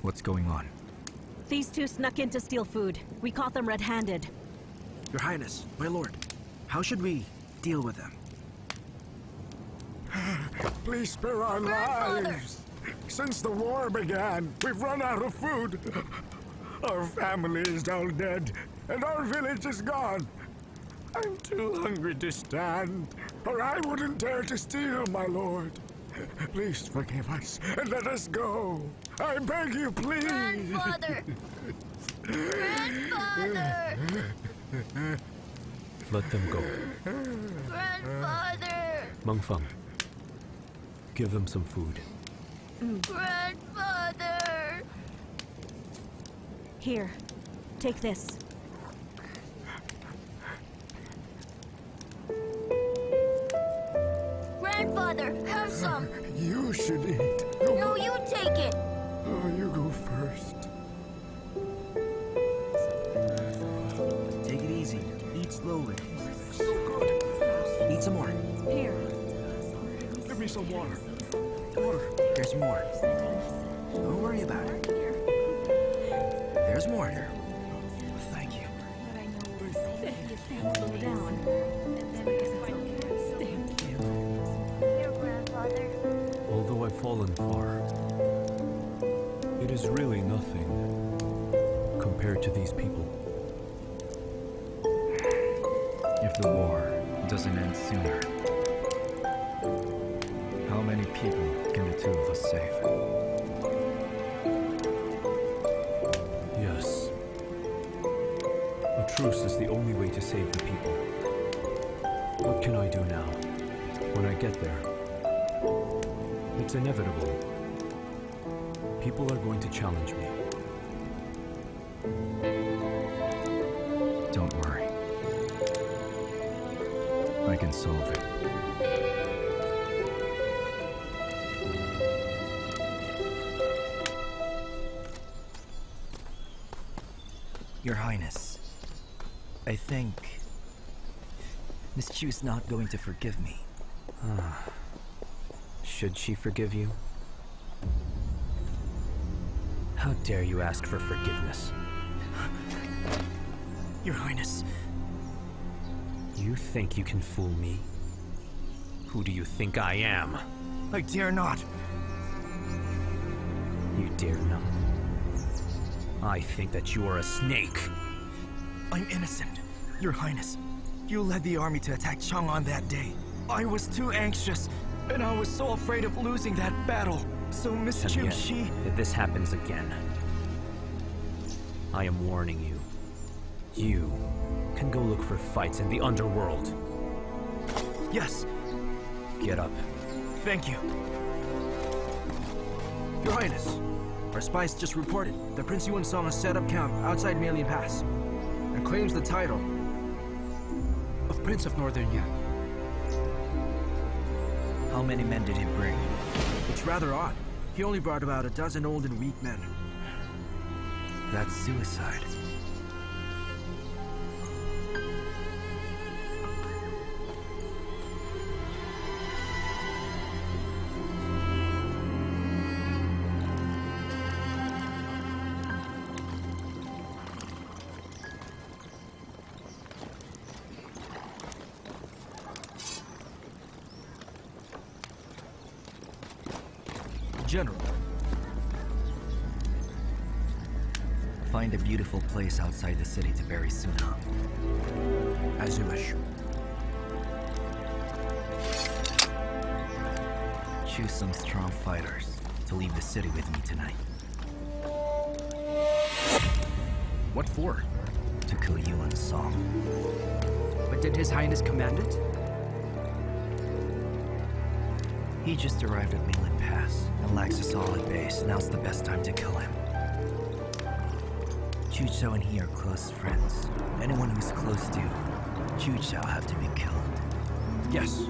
What's going on? These two snuck in to steal food. We caught them red-handed. Your Highness, my lord, how should we deal with them? Please spare our lives! Since the war began, we've run out of food. Our family is all dead, and our village is gone. I'm too hungry to stand, or I wouldn't dare to steal, my lord. Please forgive us and let us go. I beg you, please. Grandfather! Grandfather! Let them go. Grandfather! Mengfeng, give them some food. Grandfather! Here, take this. Grandfather, have some! You should eat. No, you take it! Oh, you go first. Take it easy. Eat slowly. So good. Eat some more. Here. Give me some water. There's more. Don't worry about it. There's more. Thank you. Slow down. Here, Grandfather. Although I've fallen far, it is really nothing compared to these people. If the war doesn't end sooner, how many people can the two of us save? Yes. A truce is the only way to save the people. What can I do now? When I get there, it's inevitable. People are going to challenge me. Don't worry. I can solve it. Your Highness, I think Miss Chu's not going to forgive me. Should she forgive you? How dare you ask for forgiveness? Your Highness. You think you can fool me? Who do you think I am? I dare not. You dare not. I think that you are a snake. I'm innocent. Your Highness, you led the army to attack Chang'an that day. I was too anxious, and I was so afraid of losing that battle. So Miss And Chu yet, Qi... if this happens again, I am warning you. You can go look for fights in the underworld. Yes, Get up. thank you. Your Highness, our spies just reported that Prince Yuwen Song has set up camp outside Malian Pass and claims the title of Prince of Northern Yan. How many men did he bring? It's rather odd. He only brought about a dozen old and weak men. That's suicide. General, Find a beautiful place outside the city to bury Suna. as you wish. Choose some strong fighters to leave the city with me tonight. What for? To kill Yuwen Song. But did His Highness command it? He just arrived at Malian Pass and lacks a solid base. Now's the best time to kill him. Chu Qiao and he are close friends. Anyone who's close to Chu Qiao have to be killed. Yes.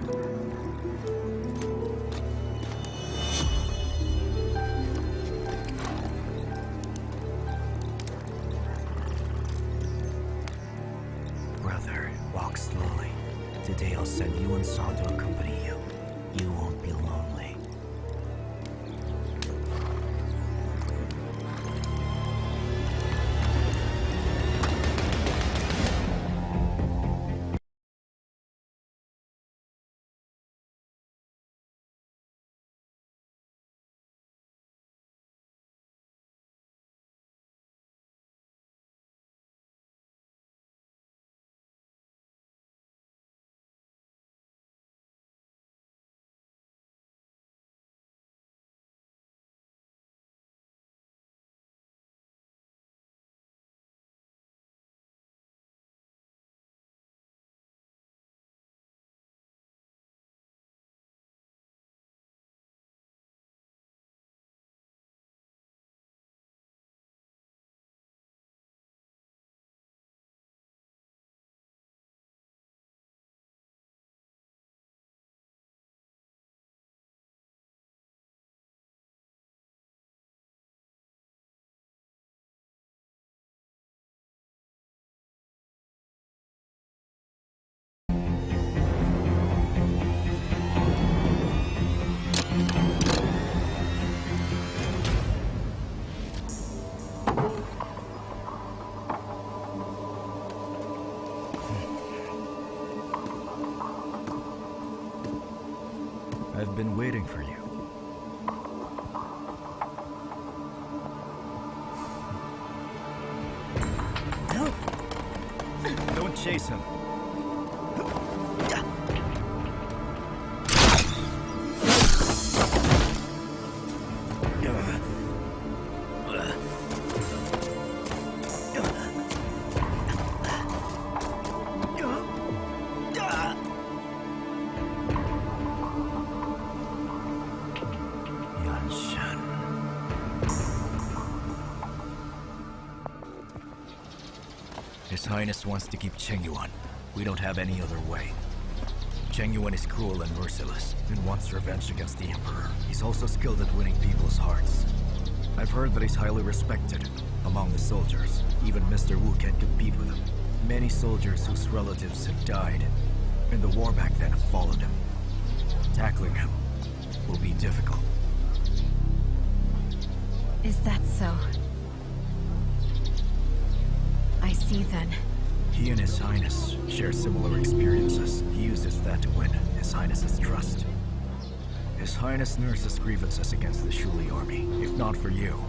Brother, walk slowly. Today I'll send Yuwen Song to accompany you. You won't be lonely. I've been waiting for you. Don't chase him. His Highness wants to keep Chengyuan. We don't have any other way. Chengyuan is cruel and merciless, and wants revenge against the Emperor. He's also skilled at winning people's hearts. I've heard that he's highly respected among the soldiers. Even Mr. Wu can't compete with him. Many soldiers whose relatives have died in the war back then have followed him. Tackling him will be difficult. Is that so? I see then. He and His Highness share similar experiences. He uses that to win His Highness's trust. His Highness nurses grievances against the Shuli army. If not for you,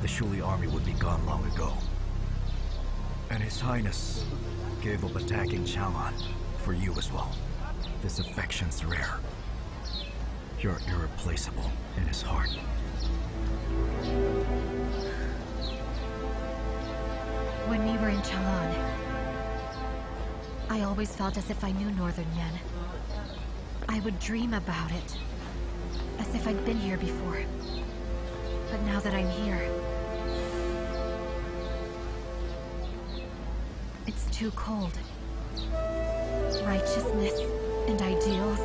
the Shuli army would be gone long ago. And His Highness gave up attacking Chang'an for you as well. This affection's rare. You're irreplaceable in his heart. When we were in Chang'an, I always felt as if I knew Northern Yan. I would dream about it, as if I'd been here before. But now that I'm here, it's too cold. Righteousness and ideals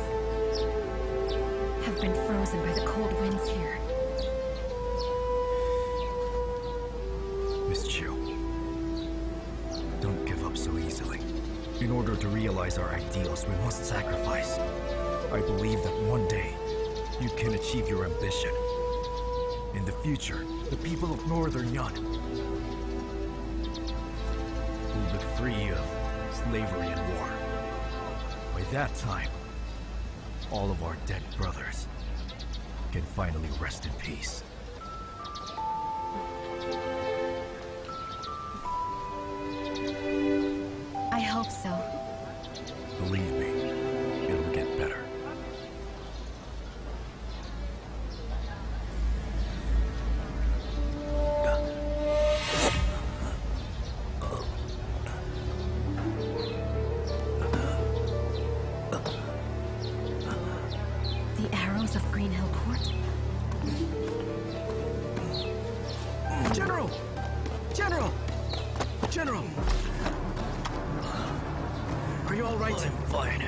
have been frozen by the cold winds here. Miss Chu, don't give up so easily. In order to realize our ideals, we must sacrifice. I believe that one day, you can achieve your ambition. In the future, the people of Northern Yan will be free of slavery and war. By that time, all of our dead brothers can finally rest in peace. I hope so. Believe me, it'll get better. The arrows of Green Hill Court? General! General! General! Are you all right? I'm fine.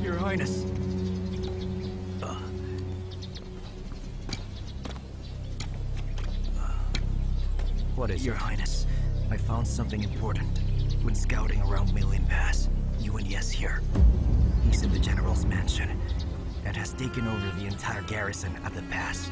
Your Highness. What is Your it? Highness, I found something important. When scouting around Million Pass, Yu Wenyue's here. He's in the General's mansion, and has taken over the entire garrison at the pass.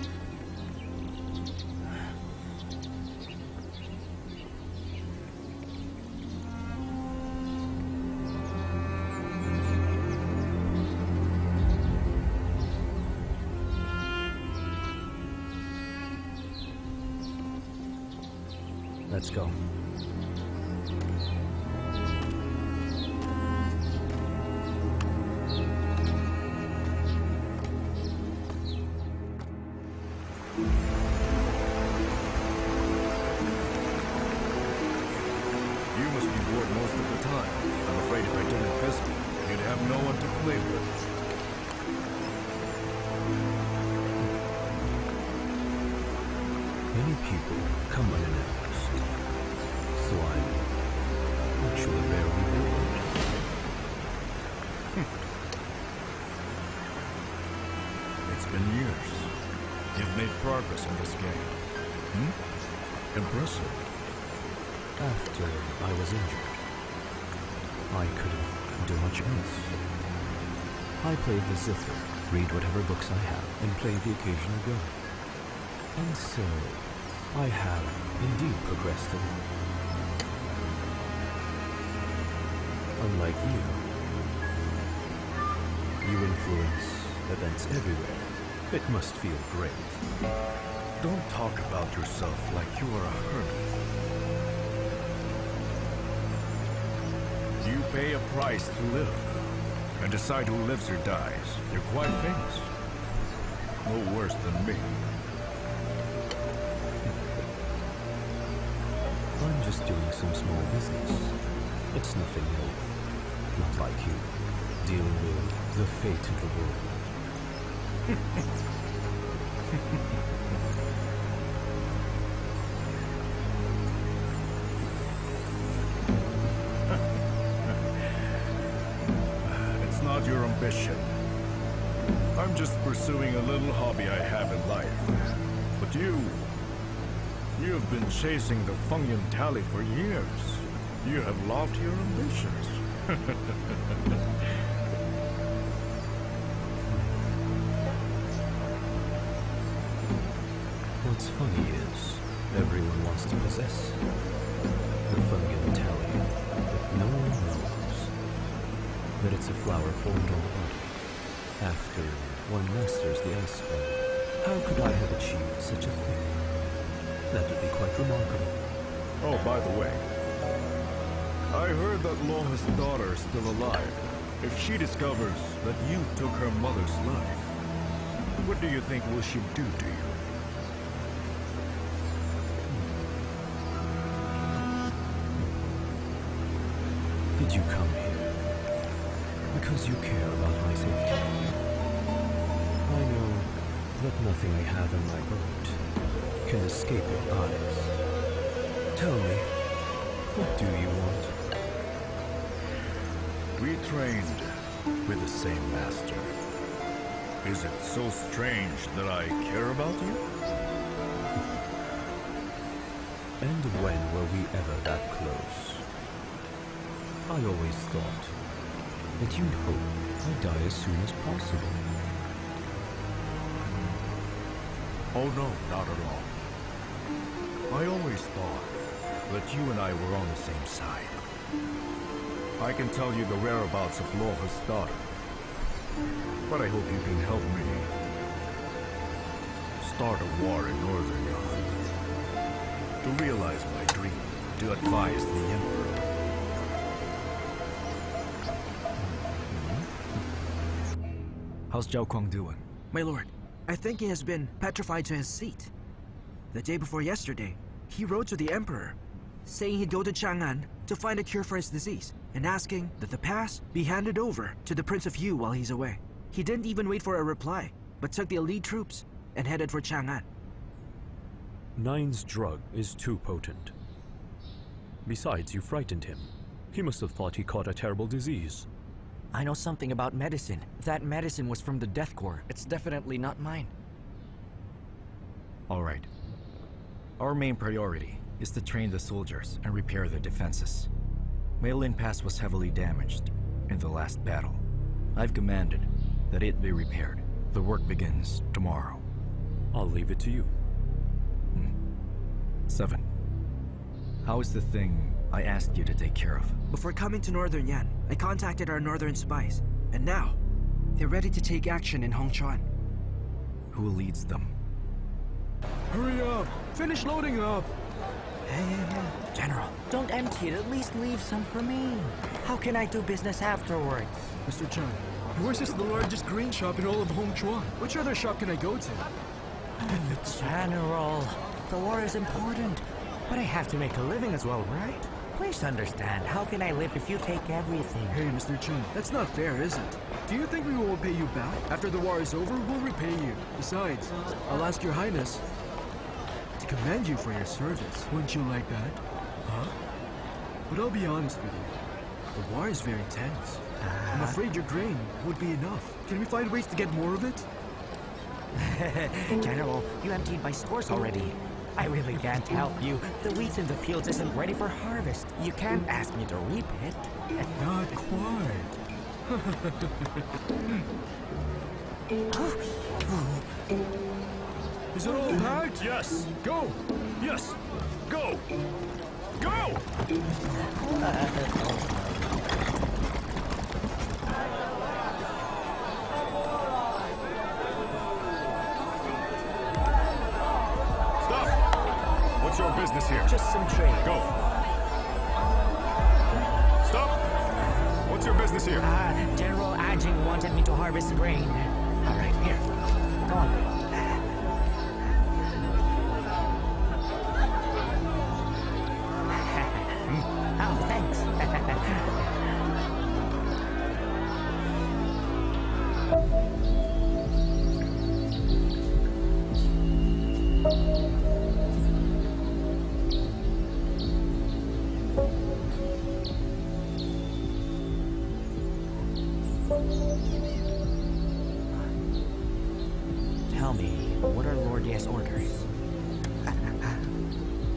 Let's go. You must be bored most of the time. I'm afraid if I didn't visit, you'd have no one to play with. Many people come unannounced, so I'm actually very bored. It's been years. You've made progress in this game. Impressive. After I was injured, I couldn't do much else. I played the zither, read whatever books I have, and play the occasional go. And so, I have indeed progressed a lot. Unlike you influence events everywhere. It must feel great. Don't talk about yourself like you are a hermit. You pay a price to live, and decide who lives or dies. You're quite famous. No worse than me. I'm just doing some small business. It's nothing noble. Not like you, dealing with the fate of the world. about your ambition. I'm just pursuing a little hobby I have in life. But you've been chasing the Fengyun tally for years. You have loved your ambitions. What's funny is, everyone wants to possess the Fengyun tally, but no one knows that it's a flower formed on the body. After one masters the ice spell, how could I have achieved such a thing? That would be quite remarkable. Oh, by the way, I heard that Loha's daughter is still alive. If she discovers that you took her mother's life, what do you think will she do to you? Did you come here because you care about my safety? I know that nothing I have in my boat can escape your eyes. Tell me, what do you want? We trained with the same master. Is it so strange that I care about you? And when were we ever that close? I always thought that you'd hope I'd die as soon as possible. Oh no, not at all. I always thought that you and I were on the same side. I can tell you the whereabouts of Loha's daughter, but I hope you can help me start a war in Northern Yan, to realize my dream, to advise the Emperor. How's Zhao Kuang doing? My lord, I think he has been petrified to his seat. The day before yesterday, he wrote to the Emperor, saying he'd go to Chang'an to find a cure for his disease, and asking that the pass be handed over to the Prince of Yu while he's away. He didn't even wait for a reply, but took the elite troops and headed for Chang'an. Nine's drug is too potent. Besides, you frightened him. He must have thought he caught a terrible disease. I know something about medicine. That medicine was from the Death Corps. It's definitely not mine. All right. Our main priority is to train the soldiers and repair their defenses. Lin Pass was heavily damaged in the last battle. I've commanded that it be repaired. The work begins tomorrow. I'll leave it to you. 7. How is the thing I asked you to take care of? Before coming to Northern Yan, I contacted our northern spies, and now they're ready to take action in Hongchuan. Who leads them? Hurry up! Finish loading up! Hey, General, don't empty it. At least leave some for me. How can I do business afterwards? Mr. Chan, yours is the largest grain shop in all of Hongchuan. Which other shop can I go to? General, the war is important, but I have to make a living as well, right? Please understand, how can I live if you take everything? Hey, Mr. Chen, that's not fair, is it? Do you think we will pay you back? After the war is over, we'll repay you. Besides, I'll ask your highness to commend you for your service. Wouldn't you like that? Huh? But I'll be honest with you. The war is very tense. I'm afraid your grain would be enough. Can we find ways to get more of it? General, you emptied my stores already. I really can't help you. The wheat in the fields isn't ready for harvest. You can't ask me to reap it. Not quite. Is it all packed? Yes! Go! Yes! Go! Go! Stop! What's your business here? Just some trade. Go! Stop! What's your business here? General Ajing wanted me to harvest grain. All right, here. Go on. Oh, thanks. Tell me, what are Lord Ye's orders?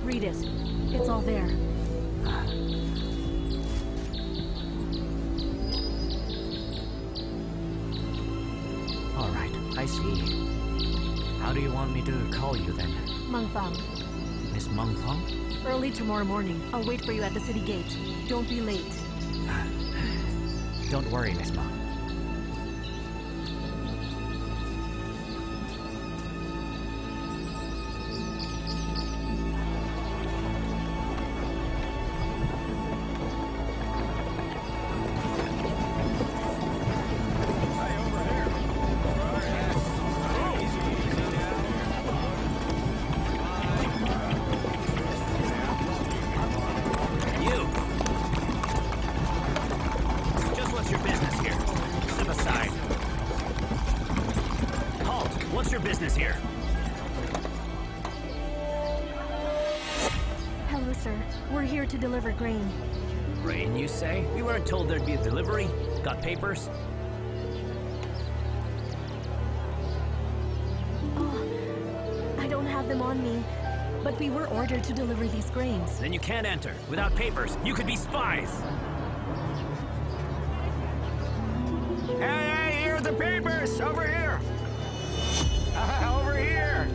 Read it. It's all there. All right, I see. How do you want me to call you then? Mengfang. Miss Mengfang? Early tomorrow morning, I'll wait for you at the city gate. Don't be late. Don't worry, Miss Meng. Hello, sir. We're here to deliver grain. Rain, you say? We weren't told there'd be a delivery. Got papers? Oh, I don't have them on me, but we were ordered to deliver these grains. Then you can't enter. Without papers, you could be spies. Hey, here are the papers! Over here! Over here!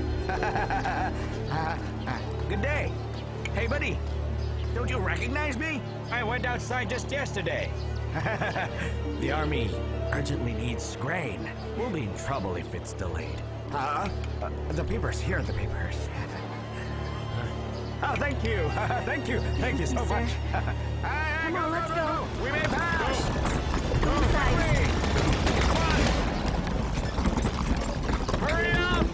Good day. Hey, buddy. Don't you recognize me? I went outside just yesterday. The army urgently needs grain. We'll be in trouble if it's delayed. The papers. Here are the papers. Oh, thank you. Thank you. Thank you so Thank you, much. sir. Come on, let's go. We may pass. Inside. Hurry up!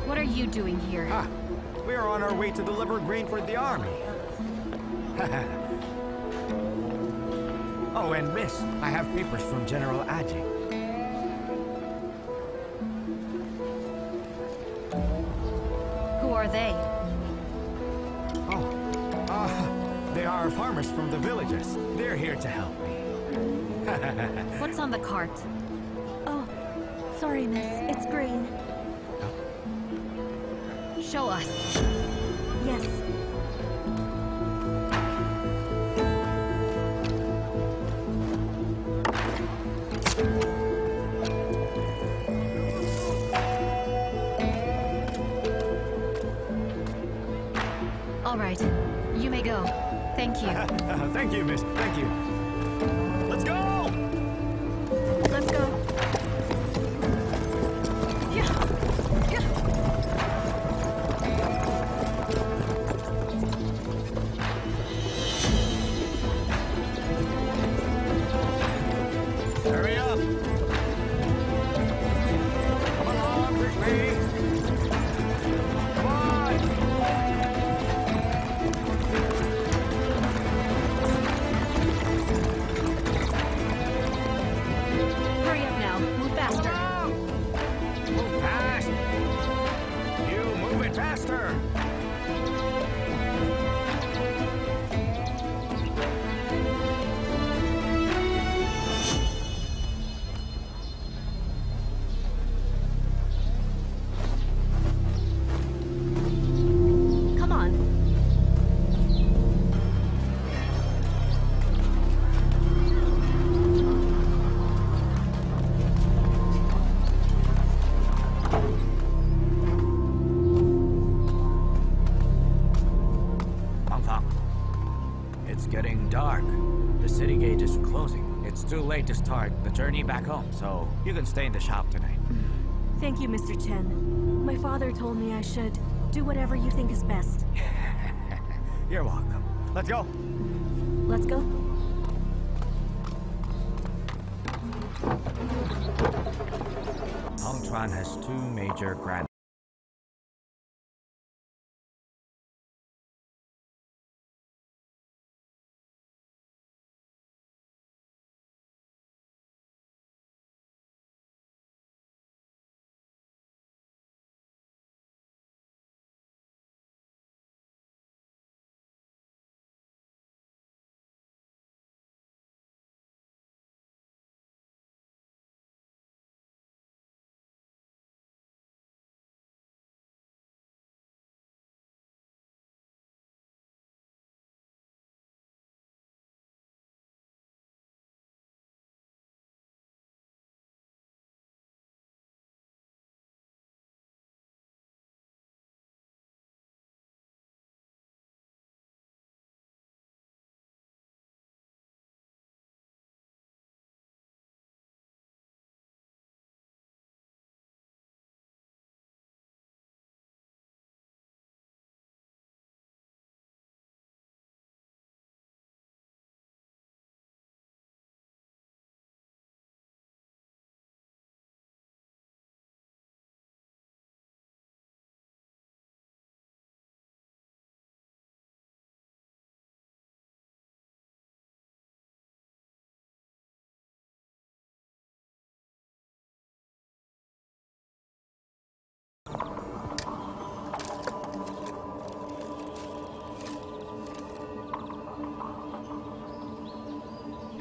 What are you doing here? We are on our way to deliver grain for the army. Oh, and miss, I have papers from General Aji. Who are they? They are farmers from the villages. They're here to help me. What's on the cart? Oh, sorry, miss. It's grain. Show us. Yes. All right. You may go. Thank you. Thank you, miss. Thank you. Let's go! Let's go. Hurry up! Come along quickly! Come on! Hurry up now. Move faster. Move fast! You move it faster! Come on. Mengfang, it's getting dark. The city gate is closing. It's too late to start the journey back home, so you can stay in the shop tonight. Thank you, Mr. Chen. My father told me I should do whatever you think is best. You're welcome. Let's go. Let's go. Hongchuan has two major grand.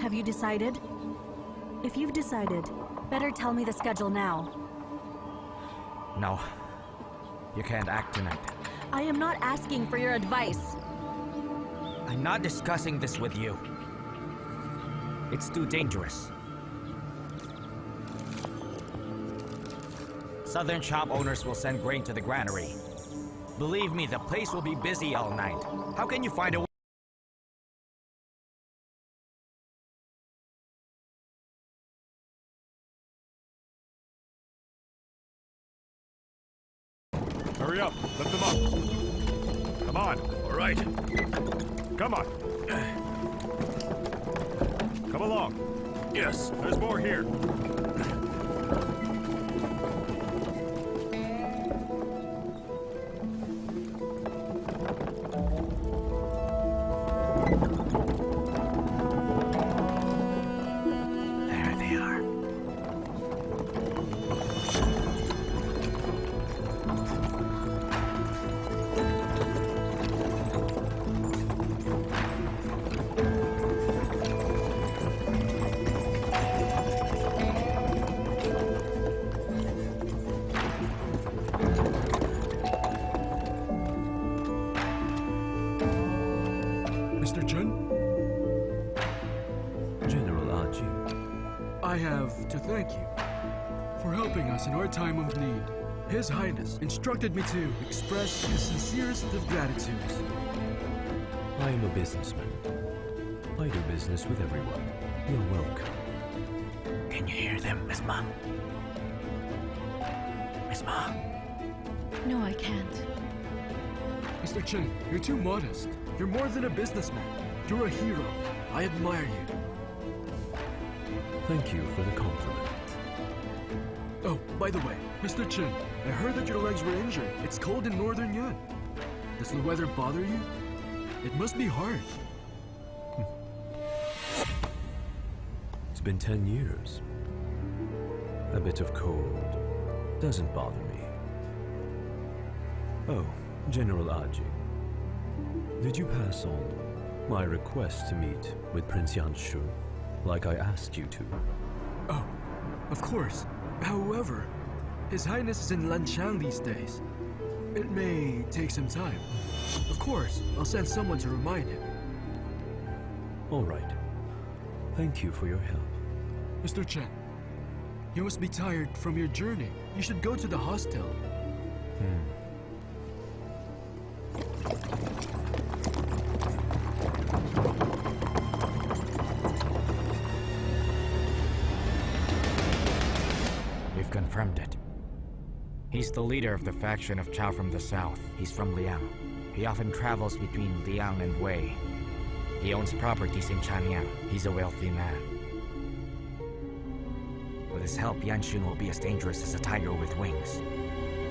Have you decided? If you've decided, better tell me the schedule now. No. You can't act tonight. I am not asking for your advice. I'm not discussing this with you. It's too dangerous. Southern shop owners will send grain to the granary. Believe me, the place will be busy all night. How can you find a way? Hurry up! Lift them up! Come on! All right. Come on! Come along! Yes, there's more here. There they are. Mr. Chen? General Aji. I have to thank you for helping us in our time of need. His Highness instructed me to express his sincerest of gratitudes. I am a businessman. I do business with everyone. You're welcome. Can you hear them, Miss Ma? Miss Ma? No, I can't. Mr. Chen, you're too modest. You're more than a businessman. You're a hero. I admire you. Thank you for the compliment. Oh, by the way, Mr. Chen, I heard that your legs were injured. It's cold in northern Yan. Does the weather bother you? It must be hard. It's been 10 years. A bit of cold doesn't bother me. Oh, General Aji. Did you pass on my request to meet with Prince Yanshu, like I asked you to? Oh, of course. However, His Highness is in Lanchang these days. It may take some time. Of course, I'll send someone to remind him. All right. Thank you for your help. Mr. Chen, you must be tired from your journey. You should go to the hostel. We've confirmed it. He's the leader of the faction of Chao from the south. He's from Liang. He often travels between Liang and Wei. He owns properties in Chanyang. He's a wealthy man. With his help, Yan Xun will be as dangerous as a tiger with wings.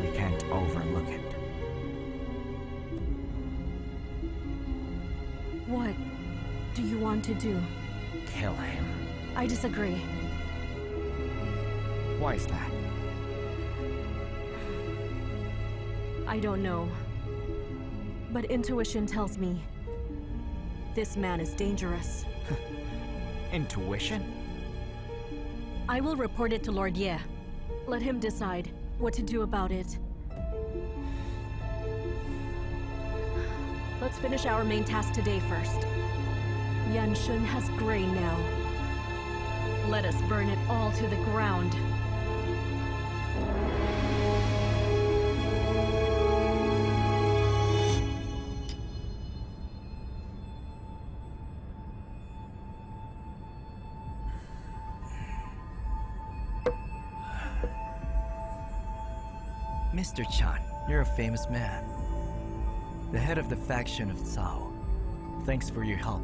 We can't overlook it. What do you want to do? Kill him. I disagree. Why is that? I don't know. But intuition tells me this man is dangerous. Intuition? I will report it to Lord Ye. Let him decide what to do about it. Let's finish our main task today first. Yan Xun has grain now. Let us burn it all to the ground. Mr. Chan, you're a famous man. The head of the faction of Cao. Thanks for your help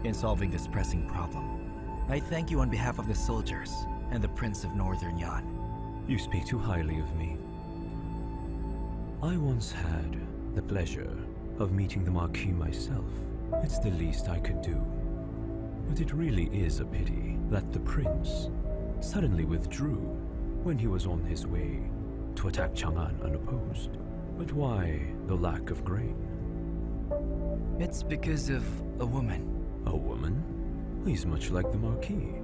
in solving this pressing problem. I thank you on behalf of the soldiers and the Prince of Northern Yan. You speak too highly of me. I once had the pleasure of meeting the Marquis myself. It's the least I could do. But it really is a pity that the Prince suddenly withdrew when he was on his way to attack Chang'an unopposed. But why the lack of grain? It's because of a woman. A woman? He's much like the Marquis.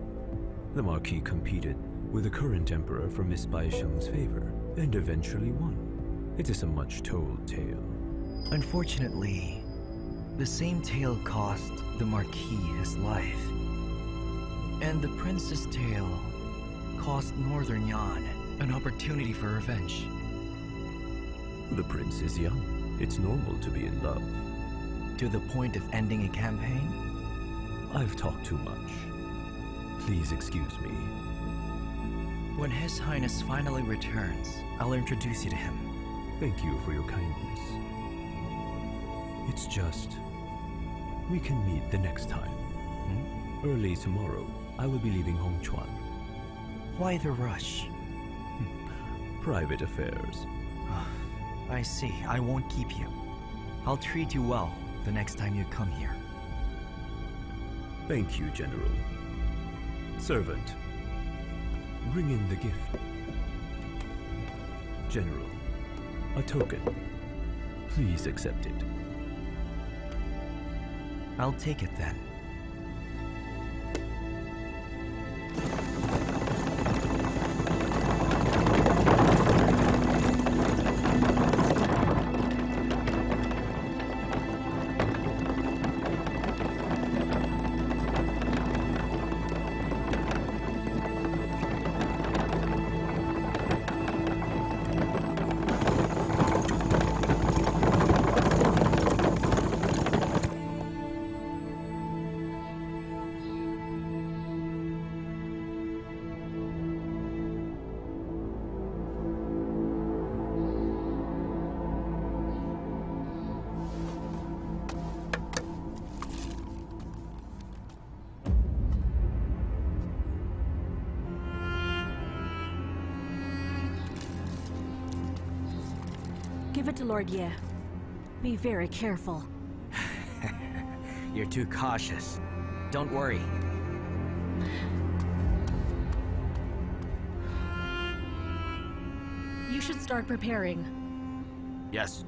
The Marquis competed with the current emperor for Miss Baisheng's favor, and eventually won. It is a much-told tale. Unfortunately, the same tale cost the Marquis his life. And the Prince's tale cost Northern Yan an opportunity for revenge. The Prince is young. It's normal to be in love. To the point of ending a campaign? I've talked too much. Please excuse me. When His Highness finally returns, I'll introduce you to him. Thank you for your kindness. It's just... we can meet the next time. Early tomorrow, I will be leaving Hongchuan. Why the rush? Private affairs. I see. I won't keep you. I'll treat you well the next time you come here. Thank you, General. Servant, bring in the gift. General, a token. Please accept it. I'll take it then. Give it to Lord Ye. Be very careful. You're too cautious. Don't worry. You should start preparing. Yes.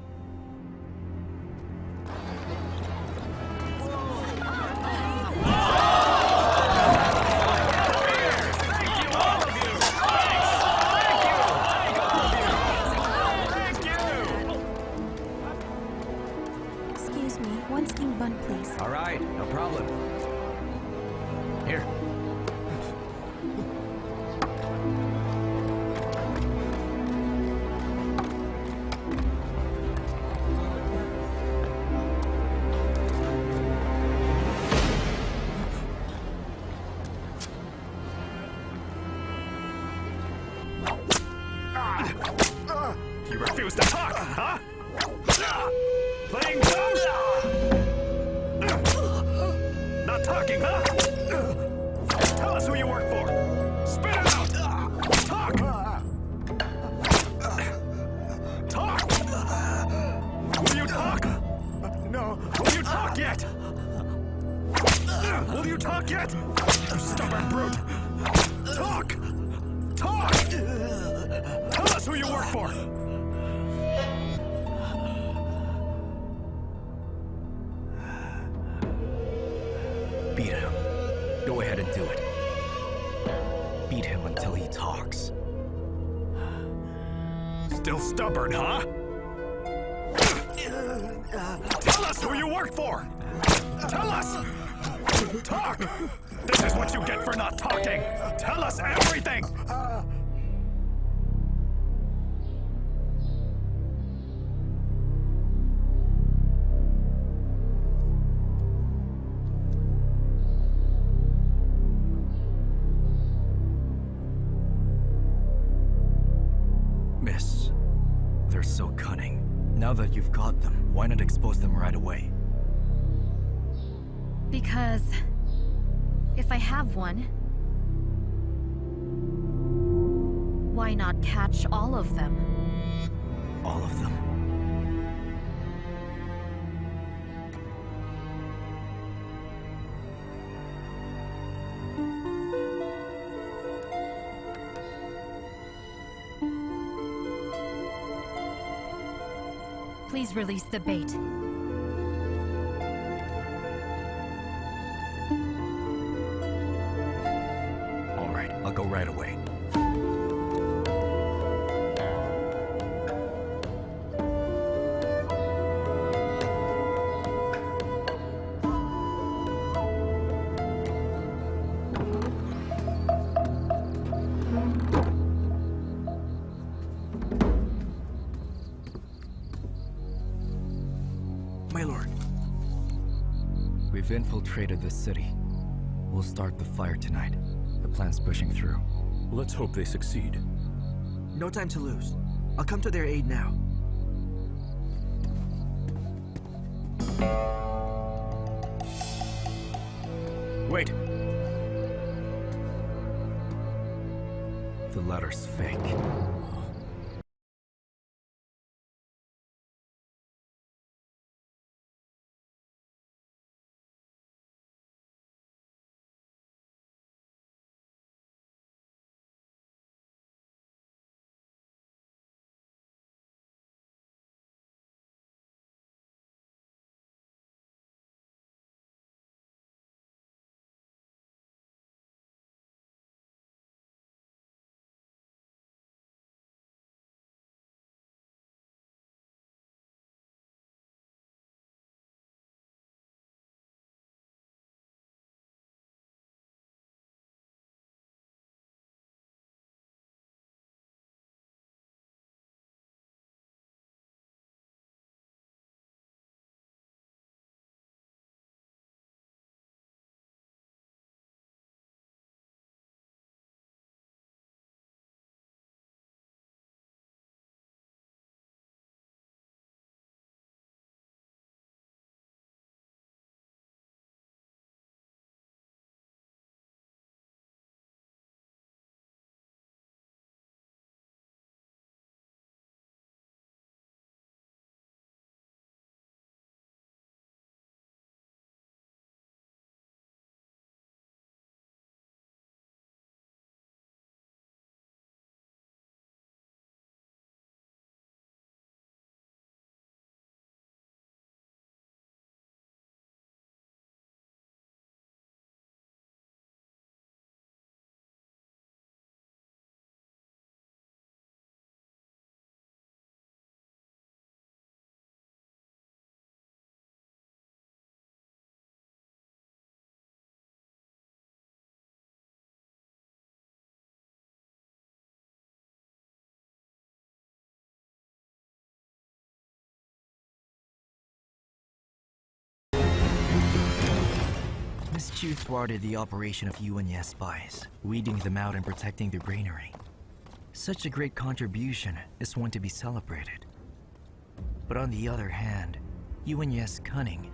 Excuse me, one steamed bun, please. All right, no problem. Here. You refuse to talk, huh? Playing dumb? Not talking, huh? Tell us who you work for. Spit it out! you talk yet? You stubborn brute! Talk! Talk! Tell us who you work for! Beat him. Go ahead and do it. Beat him until he talks. Still stubborn, huh? Tell us who you work for! Tell us! Talk! This is what you get for not talking! Tell us everything! Miss, they're so cunning. Now that you've got them, why not expose them right away? Because if I have one, why not catch all of them? All of them? Please release the bait. All right, I'll go right away. My lord. We've infiltrated the city. We'll start the fire tonight. The plan's pushing through. Let's hope they succeed. No time to lose. I'll come to their aid now. Wait! The letter's fake. Miss Chu thwarted the operation of Yu Wenyue spies, weeding them out and protecting the granary. Such a great contribution is one to be celebrated. But on the other hand, Yu Wenyue's cunning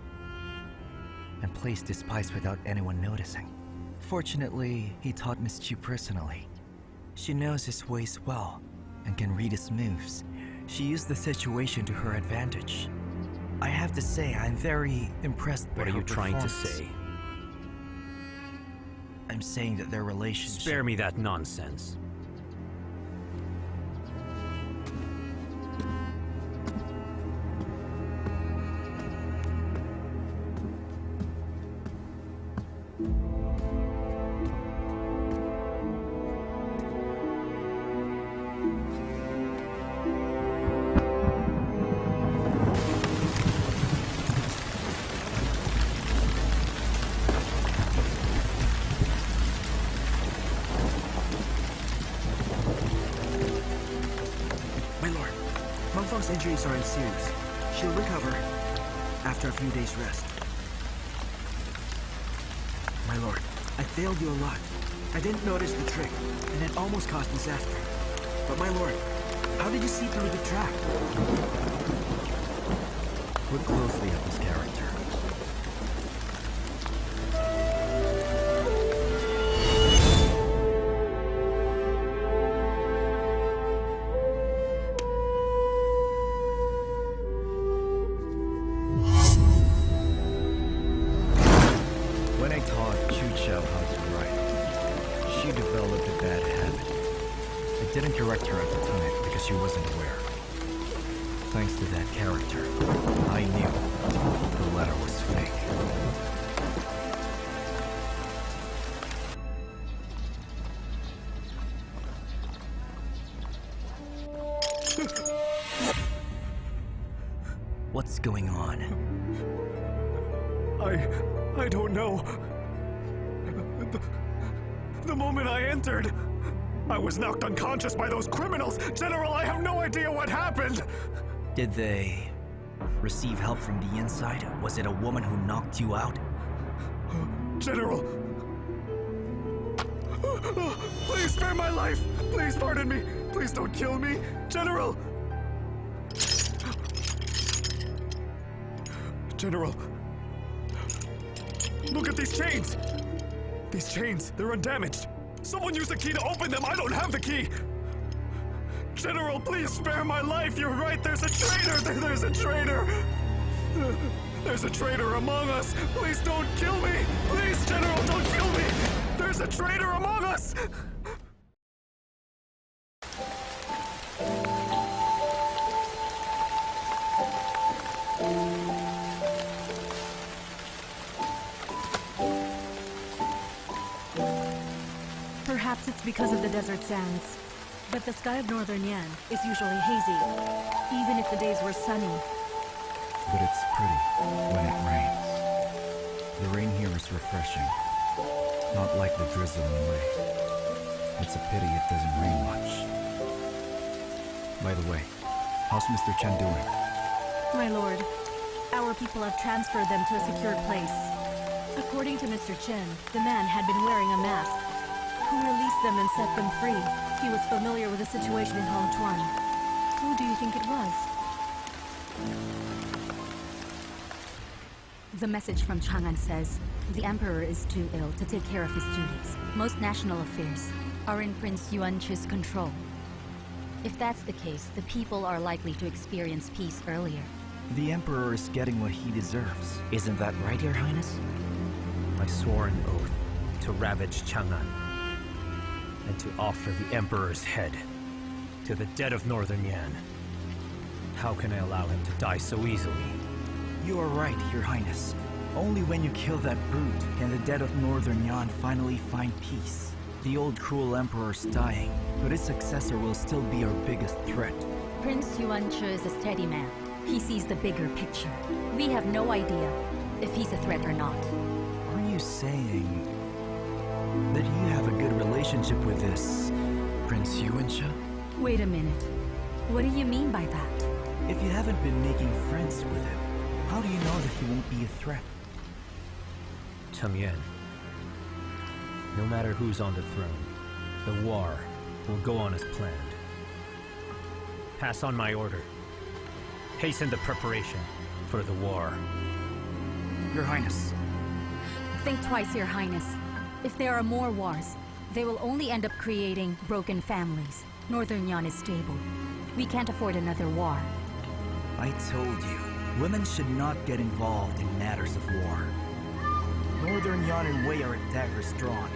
and placed his spies without anyone noticing. Fortunately, he taught Miss Chu personally. She knows his ways well and can read his moves. She used the situation to her advantage. I have to say, I'm very impressed by What are her you trying to performance. say? I'm saying that their relationship... Spare me that nonsense. Injuries aren't serious. She'll recover after a few days' rest. My lord, I failed you a lot. I didn't notice the trick, and it almost caused disaster. But my lord, how did you see through the trap? Look closely at this character. Chu Qiao how to write. She developed a bad habit. I didn't correct her at the time because she wasn't aware. Thanks to that character, I knew the letter was fake. What's going on? I don't know. The moment I entered, I was knocked unconscious by those criminals. General, I have no idea what happened. Did they receive help from the inside? Was it a woman who knocked you out? General! Please spare my life! Please pardon me! Please don't kill me! General! General! Look at these chains! These chains, they're undamaged. Someone used the key to open them. I don't have the key. General, please spare my life. You're right. There's a traitor. There's a traitor. There's a traitor among us. Please don't kill me. Please, General, don't kill me. There's a traitor among us. Perhaps it's because of the desert sands. But the sky of northern Yan is usually hazy, even if the days were sunny. But it's pretty when it rains. The rain here is refreshing. Not like the drizzle in Wei. It's a pity it doesn't rain much. By the way, how's Mr. Chen doing? My lord, our people have transferred them to a secure place. According to Mr. Chen, the man had been wearing a mask. Who released them and set them free? He was familiar with the situation in Hongchuan. Who do you think it was? The message from Chang'an says, the Emperor is too ill to take care of his duties. Most national affairs are in Prince Yuanche's control. If that's the case, the people are likely to experience peace earlier. The Emperor is getting what he deserves. Isn't that right, Your Highness? I swore an oath to ravage Chang'an and to offer the Emperor's head to the dead of Northern Yan. How can I allow him to die so easily? You are right, Your Highness. Only when you kill that brute can the dead of Northern Yan finally find peace. The old cruel Emperor's dying, but his successor will still be our biggest threat. Prince Yuanche is a steady man. He sees the bigger picture. We have no idea if he's a threat or not. Are you saying that you have a good relationship with this Prince Yuanche? Wait a minute. What do you mean by that? If you haven't been making friends with him, how do you know that he won't be a threat? Tung Yan, no matter who's on the throne, the war will go on as planned. Pass on my order. Hasten the preparation for the war. Your Highness. Think twice, Your Highness. If there are more wars, they will only end up creating broken families. Northern Yan is stable. We can't afford another war. I told you, women should not get involved in matters of war. Northern Yan and Wei are at daggers drawn.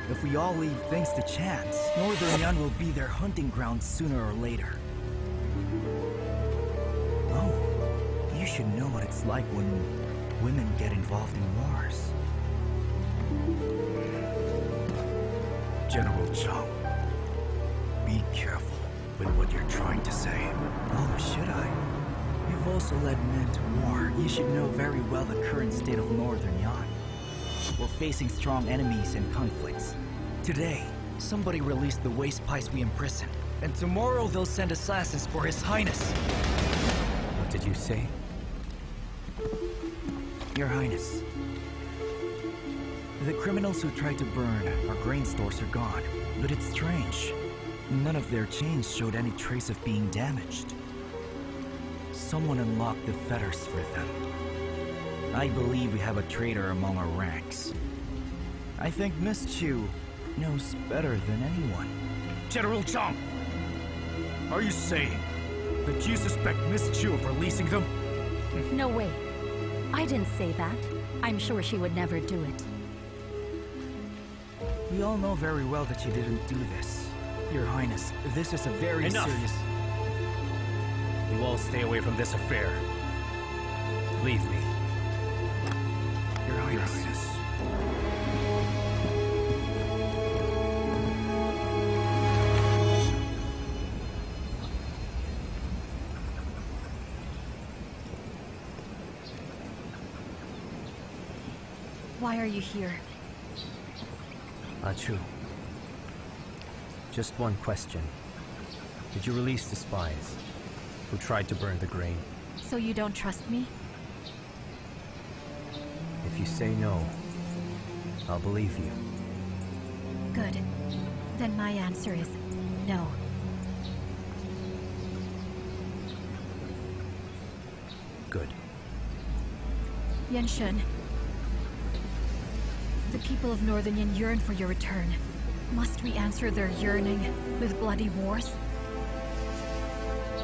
If we all leave things to chance, Northern Yan will be their hunting ground sooner or later. Oh, you should know what it's like when women get involved in wars. General Zhao, be careful with what you're trying to say. Oh, should I? You've also led men to war. You should know very well the current state of Northern Yan. We're facing strong enemies and conflicts. Today, somebody released the Wei spies we imprisoned. And tomorrow they'll send assassins for His Highness. What did you say? Your Highness. The criminals who tried to burn our grain stores are gone. But it's strange. None of their chains showed any trace of being damaged. Someone unlocked the fetters for them. I believe we have a traitor among our ranks. I think Miss Chu knows better than anyone. General Zhang, are you saying that you suspect Miss Chu of releasing them? No way. I didn't say that. I'm sure she would never do it. We all know very well that you didn't do this. Your Highness, this is a very Enough. serious... You all stay away from this affair. Leave me. Your Highness. Why are you here? Chu. Just one question. Did you release the spies who tried to burn the grain? So you don't trust me? If you say no, I'll believe you. Good. Then my answer is no. Good. Yan Xun. The people of Northern Yan yearn for your return. Must we answer their yearning with bloody wars?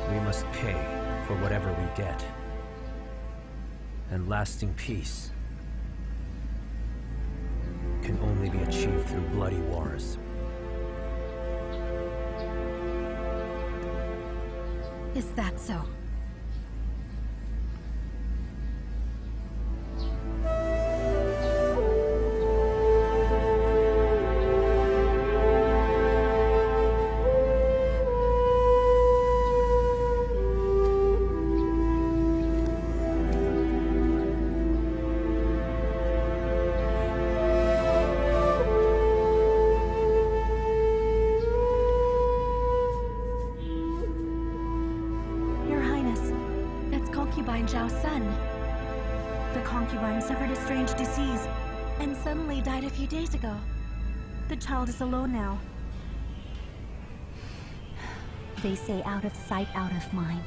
We must pay for whatever we get. And lasting peace can only be achieved through bloody wars. Is that so? Zhao's son. The concubine suffered a strange disease and suddenly died a few days ago. The child is alone now. They say out of sight, out of mind.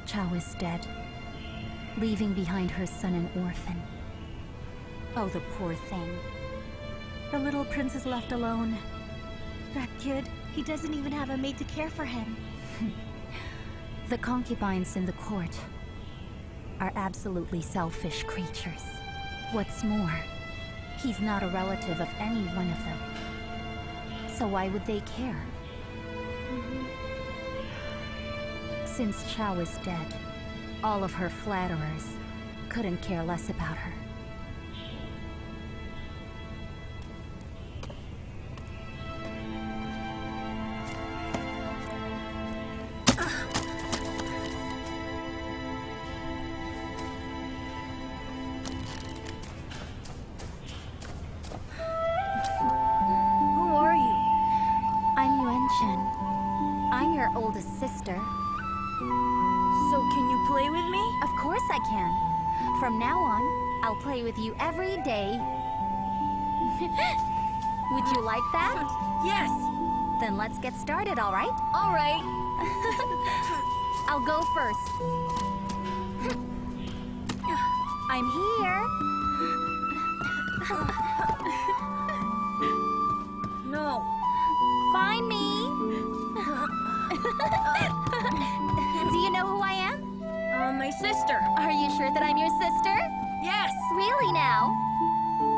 Chao is dead, leaving behind her son an orphan. Oh, the poor thing. The little prince is left alone. That kid, he doesn't even have a maid to care for him. The concubines in the court are absolutely selfish creatures. What's more, he's not a relative of any one of them. So why would they care? Since Chao is dead, all of her flatterers couldn't care less about her. Sister. So can you play with me? Of course I can. From now on, I'll play with you every day. Would you like that? Yes. Then let's get started, all right? All right. I'll go first. I'm here. No. Find me. Do you know who I am? My sister. Are you sure that I'm your sister? Yes. Really now?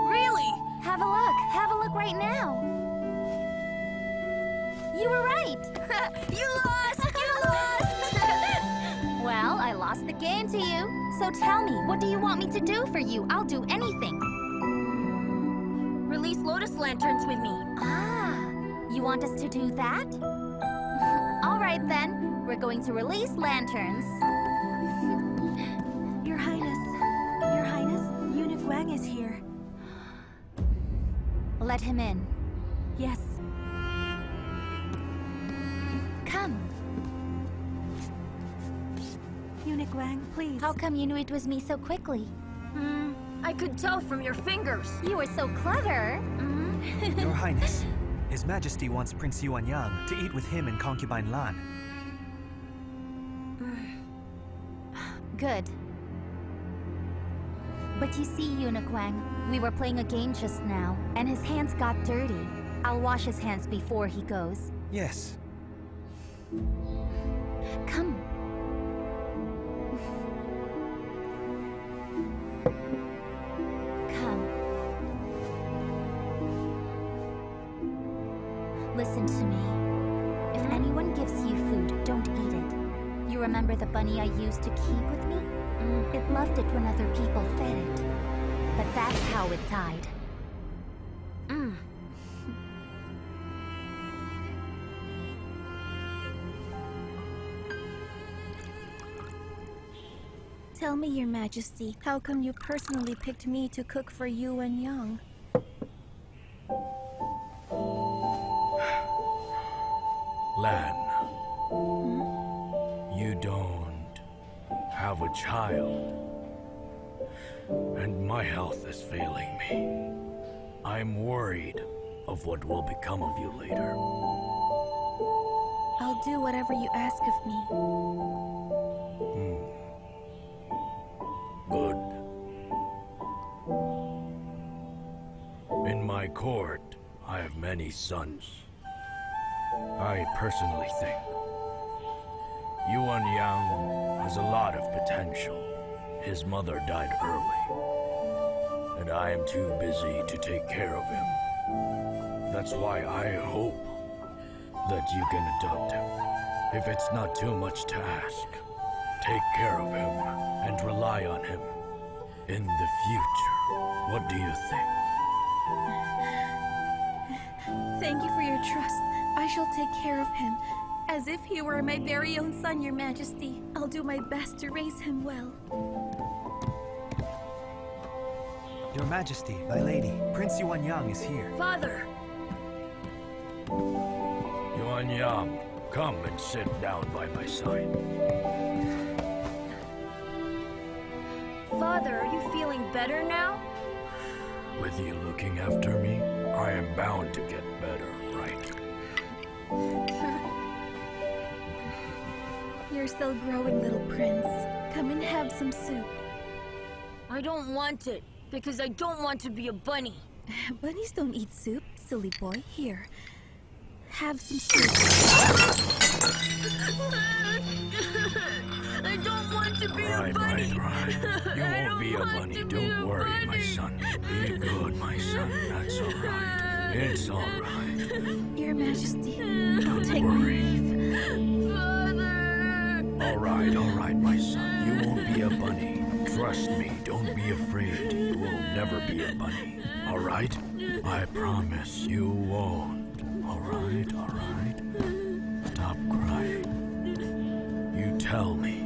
Really? Have Have a look. Have a look right now. You were right. You lost. You lost. Well, I lost the game to you. So tell me, what do you want me to do for you? I'll do anything. Release lotus lanterns with me. Ah, you want us to do that? All right then. We're going to release lanterns. Your Highness, Eunuch Wang is here. Let him in. Yes. Come. Eunuch Wang, please. How come you knew it was me so quickly? I could tell from your fingers. You were so clever. Your Highness, His Majesty wants Prince Yuanyang to eat with him and concubine Lan. Good. But you see, Eunuch Wang, we were playing a game just now, and his hands got dirty. I'll wash his hands before he goes. Yes. Come. Come. Listen to me. If anyone gives you food, don't eat it. You remember the bunny I used to keep with me? It loved it when other people fed it. But that's how it died. Tell me, Your Majesty, how come you personally picked me to cook for Yuanyang? Lan, you don't have a child, and my health is failing me. I'm worried of what will become of you later. I'll do whatever you ask of me. Good. In my court, I have many sons. I personally think Yuanyang has a lot of potential. His mother died early, and I am too busy to take care of him. That's why I hope that you can adopt him. If it's not too much to ask, take care of him and rely on him in the future. What do you think? Thank you for your trust. I shall take care of him, as if he were my very own son, Your Majesty. I'll do my best to raise him well. Your Majesty, my lady, Prince Yuanyang is here. Father! Yuanyang, come and sit down by my side. Father, are you feeling better now? With you looking after me, I am bound to get better, right? You're still growing, little prince. Come and have some soup. I don't want it, because I don't want to be a bunny. Bunnies don't eat soup, silly boy. Here, have some soup. I don't want to be a bunny. Right. You won't be a bunny. Don't worry, my son. Be good, my son. That's all right. It's all right. Your Majesty, I'll take Don't my worry. leave. Father! All right, my son. You won't be a bunny. Trust me. Don't be afraid. You will never be a bunny. All right? I promise you won't. All right? Stop crying. You tell me.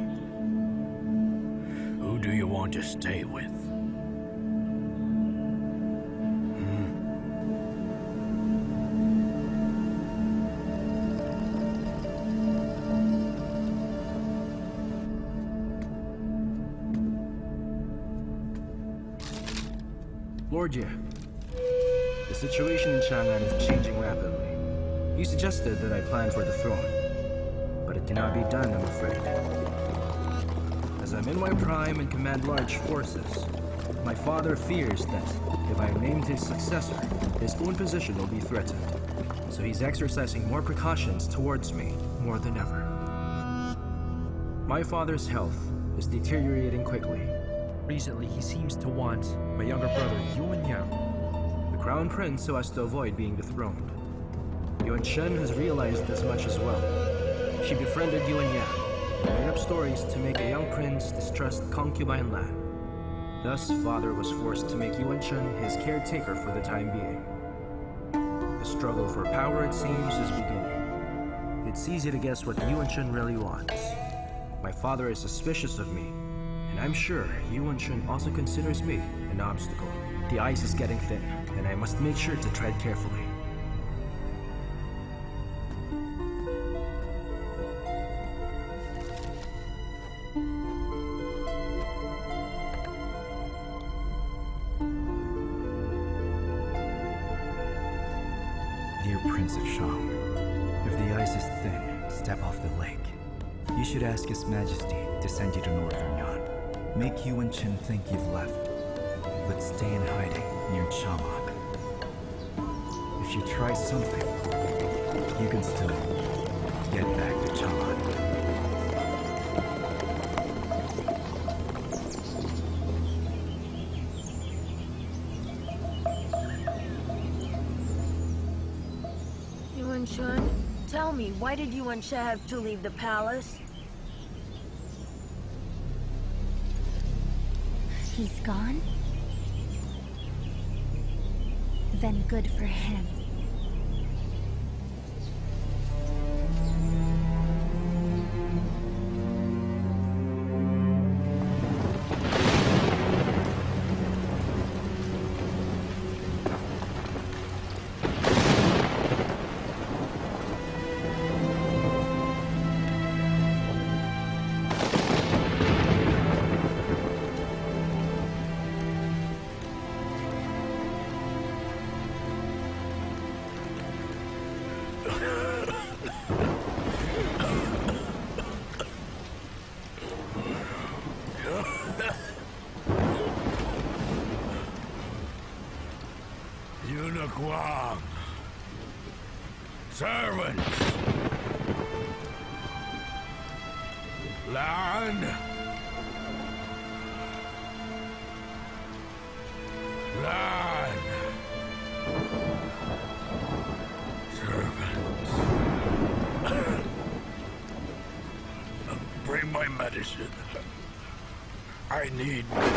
Who do you want to stay with? Lord Ye, the situation in Chang'an is changing rapidly. You suggested that I plan for the throne, but it cannot be done, I'm afraid. As I'm in my prime and command large forces, my father fears that if I am named his successor, his own position will be threatened. So he's exercising more precautions towards me more than ever. My father's health is deteriorating quickly. Recently, he seems to want my younger brother, Yuanyang, the crown prince so as to avoid being dethroned. Yuwen Shen has realized as much as well. She befriended Yu Wenyue, made up stories to make a young prince distrust concubine Lan. Thus, father was forced to make Yuwen Shen his caretaker for the time being. The struggle for power, it seems, is beginning. It's easy to guess what Yuwen Shen really wants. My father is suspicious of me, and I'm sure Yuwen Shen also considers me an obstacle. The ice is getting thin, and I must make sure to tread carefully. Dear Prince of Shao, if the ice is thin, step off the lake. You should ask His Majesty to send you to Northern Yan. Make Yuwen Shen think you've left, but stay in hiding near Chaman. If you try something, you can still get back to Chaman. Yuwen Shen, tell me, why did Yuwen Shen have to leave the palace? He's gone? Then good for him. Guang. Servants. Land. Land. Servants. Bring my medicine. I need medicine.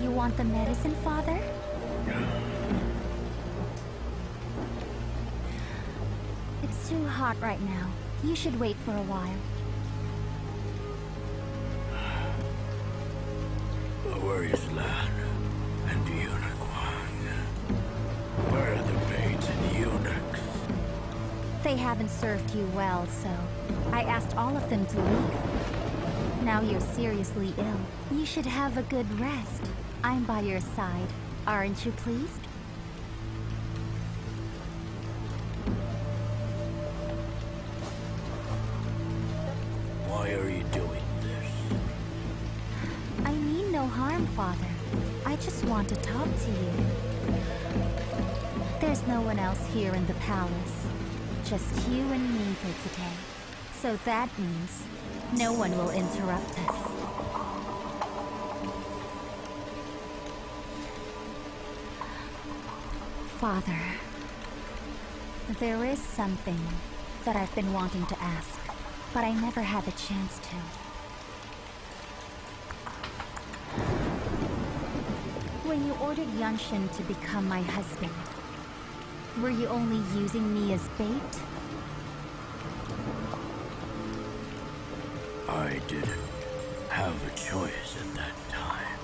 Want the medicine, Father? It's too hot right now. You should wait for a while. Where is Lan and Eunuch Wang? Where are the maids and eunuchs? They haven't served you well, so I asked all of them to leave. Now you're seriously ill. You should have a good rest. I'm by your side. Aren't you pleased? Why are you doing this? I mean no harm, Father. I just want to talk to you. There's no one else here in the palace. Just you and me for today. So that means no one will interrupt us. Father, there is something that I've been wanting to ask, but I never had the chance to. When you ordered Yanxun to become my husband, were you only using me as bait? I didn't have a choice at that time.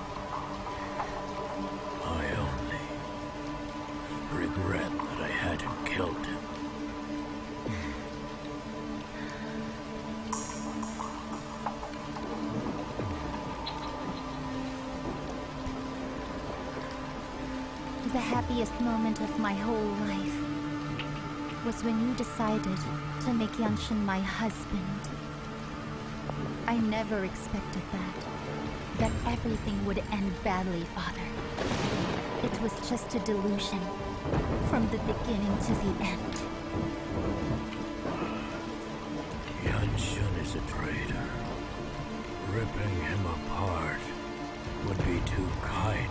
I only regret that I hadn't killed him. The happiest moment of my whole life was when you decided to make Yanxun my husband. I never expected that everything would end badly, Father. It was just a delusion, from the beginning to the end. Yanxun is a traitor. Ripping him apart would be too kind.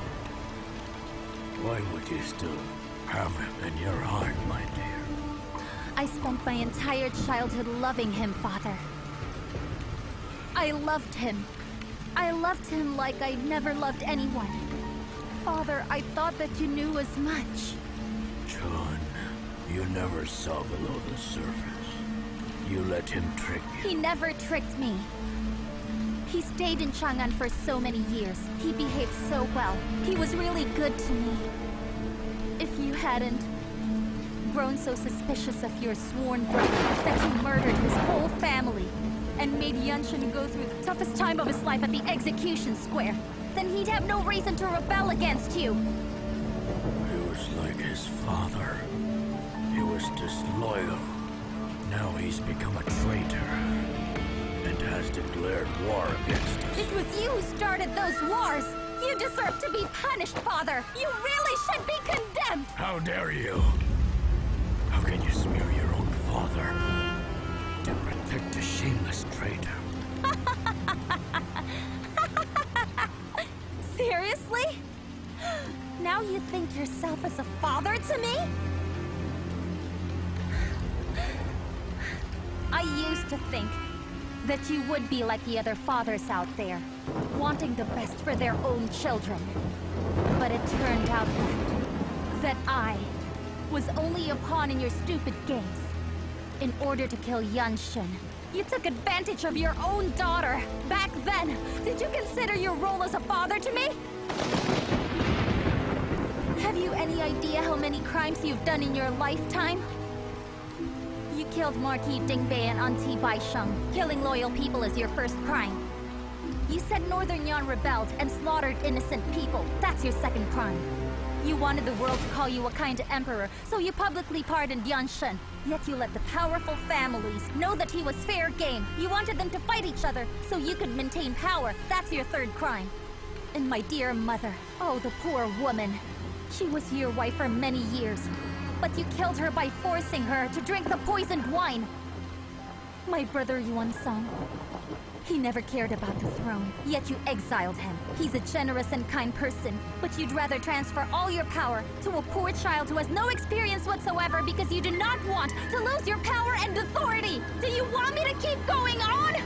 Why would you still have him in your heart, my dear? I spent my entire childhood loving him, Father. I loved him. I loved him like I never loved anyone. Father, I thought that you knew as much. Chun, you never saw below the surface. You let him trick you. He never tricked me. He stayed in Chang'an for so many years. He behaved so well. He was really good to me. If you hadn't grown so suspicious of your sworn brother that you murdered his whole family and made Yanxun go through the toughest time of his life at the execution square, then he'd have no reason to rebel against you. He was like his father. He was disloyal. Now he's become a traitor and has declared war against us. It was you who started those wars! You deserve to be punished, Father! You really should be condemned! How dare you? How can you smear your own father to protect a shameless traitor? Seriously? Now you think yourself as a father to me? I used to think that you would be like the other fathers out there, wanting the best for their own children. But it turned out that I was only a pawn in your stupid games. In order to kill Yanxun, you took advantage of your own daughter. Back then, did you consider your role as a father to me? Have you any idea how many crimes you've done in your lifetime? You killed Marquis Dingbei and Auntie Baisheng. Killing loyal people is your first crime. You said Northern Yan rebelled and slaughtered innocent people. That's your second crime. You wanted the world to call you a kind emperor, so you publicly pardoned Yanxun. Yet you let the powerful families know that he was fair game. You wanted them to fight each other, so you could maintain power. That's your third crime. And my dear mother, oh, the poor woman. She was your wife for many years. But you killed her by forcing her to drink the poisoned wine. My brother Yuan-sung, he never cared about the throne, yet you exiled him. He's a generous and kind person, but you'd rather transfer all your power to a poor child who has no experience whatsoever because you do not want to lose your power and authority. Do you want me to keep going on?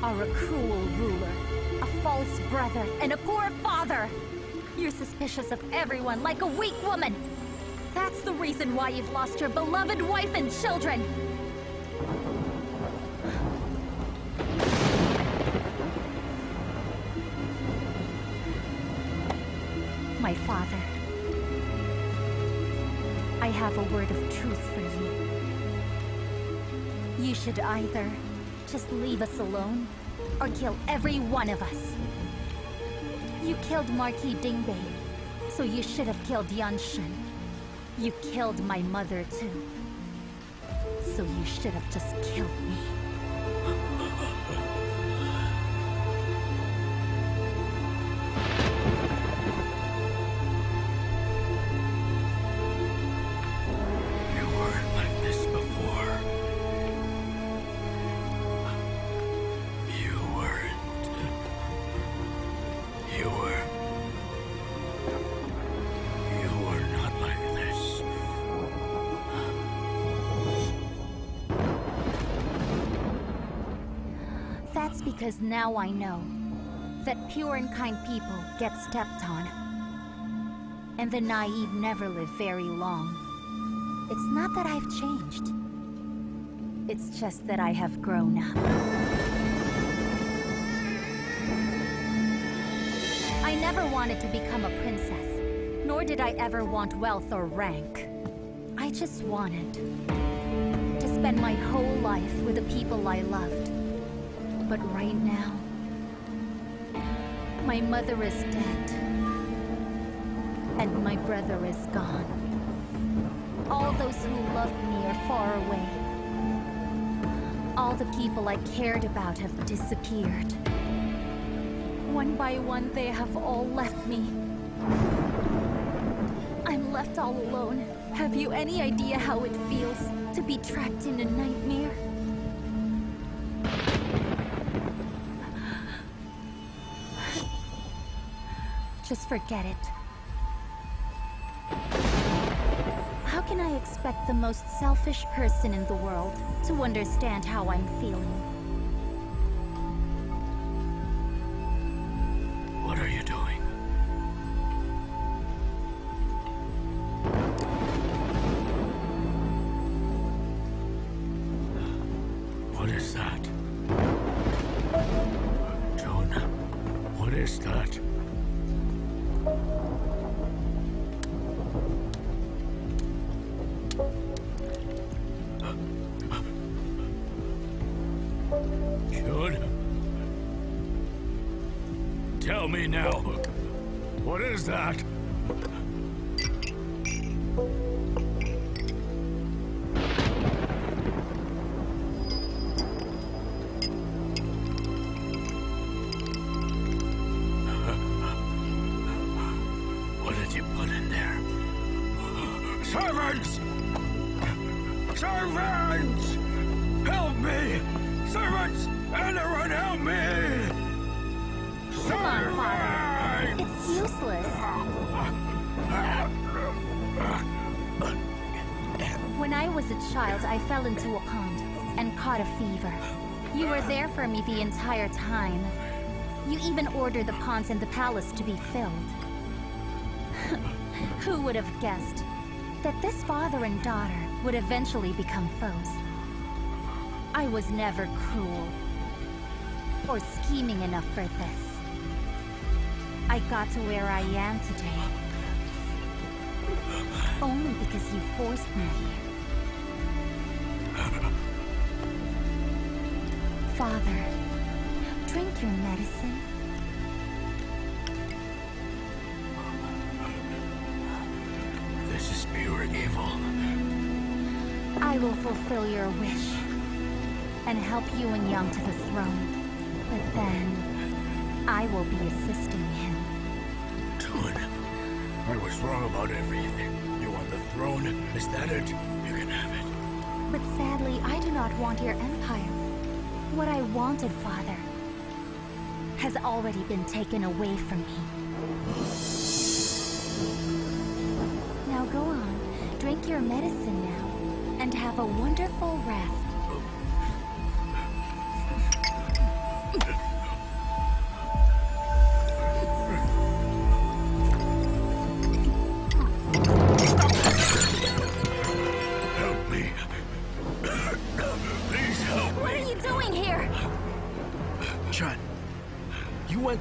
Are a cruel ruler, a false brother, and a poor father. You're suspicious of everyone like a weak woman. That's the reason why you've lost your beloved wife and children. My father, I have a word of truth for you. You should either just leave us alone, or kill every one of us. You killed Marquis Dingbei, so you should have killed Yanxun. You killed my mother too, so you should have just killed me. Because now I know that pure and kind people get stepped on. And the naive never live very long. It's not that I've changed. It's just that I have grown up. I never wanted to become a princess, nor did I ever want wealth or rank. I just wanted to spend my whole life with the people I loved. But right now, my mother is dead, and my brother is gone. All those who loved me are far away. All the people I cared about have disappeared. One by one, they have all left me. I'm left all alone. Have you any idea how it feels to be trapped in a nightmare? Just forget it. How can I expect the most selfish person in the world to understand how I'm feeling? What are you doing? What is that? Jonah, what is that? Tell me now. What is that? What did you put in there? Servants! Servants! Help me! Servants! Anyone help me! Come on, Father. It's useless. When I was a child, I fell into a pond and caught a fever. You were there for me the entire time. You even ordered the ponds in the palace to be filled. Who would have guessed that this father and daughter would eventually become foes? I was never cruel or scheming enough for this. I got to where I am today only because you forced me here. Father, drink your medicine. This is pure evil. I will fulfill your wish and help Yuwen Yang to the throne. But then, I will be assisting him. Good. I was wrong about everything. You want the throne? Is that it? You can have it. But sadly, I do not want your empire. What I wanted, Father, has already been taken away from me. Now go on, drink your medicine now, and have a wonderful rest.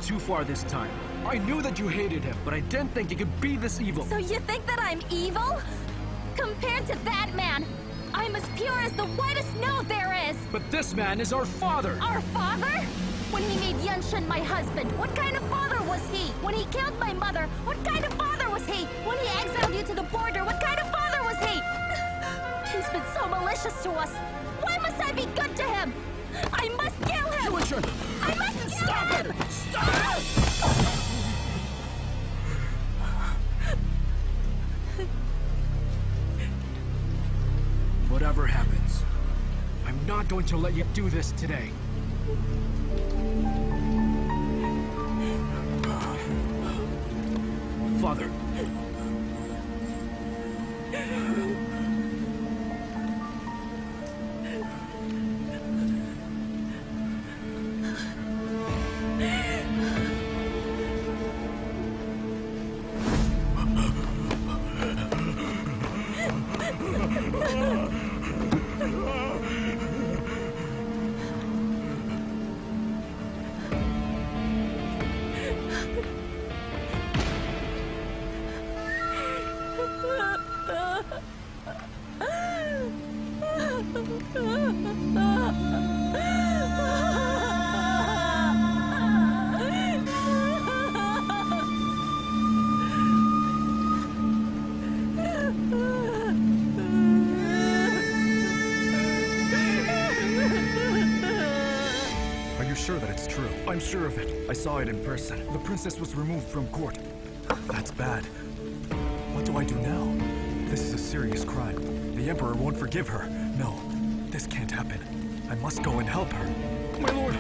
Too far this time. I knew that you hated him, but I didn't think he could be this evil. So you think that I'm evil? Compared to that man, I'm as pure as the whitest snow there is! But this man is our father! Our father? When he made Yanxun my husband, what kind of father was he? When he killed my mother, what kind of father was he? When he exiled you to the border, what kind of father was he? He's been so malicious to us. Why must I be good to him? I must kill him! I must kill Stop him! it! Stop! Whatever happens, I'm not going to let you do this today. Father. I'm sure of it. I saw it in person. The princess was removed from court. That's bad. What do I do now? This is a serious crime. The Emperor won't forgive her. No, this can't happen. I must go and help her. My lord,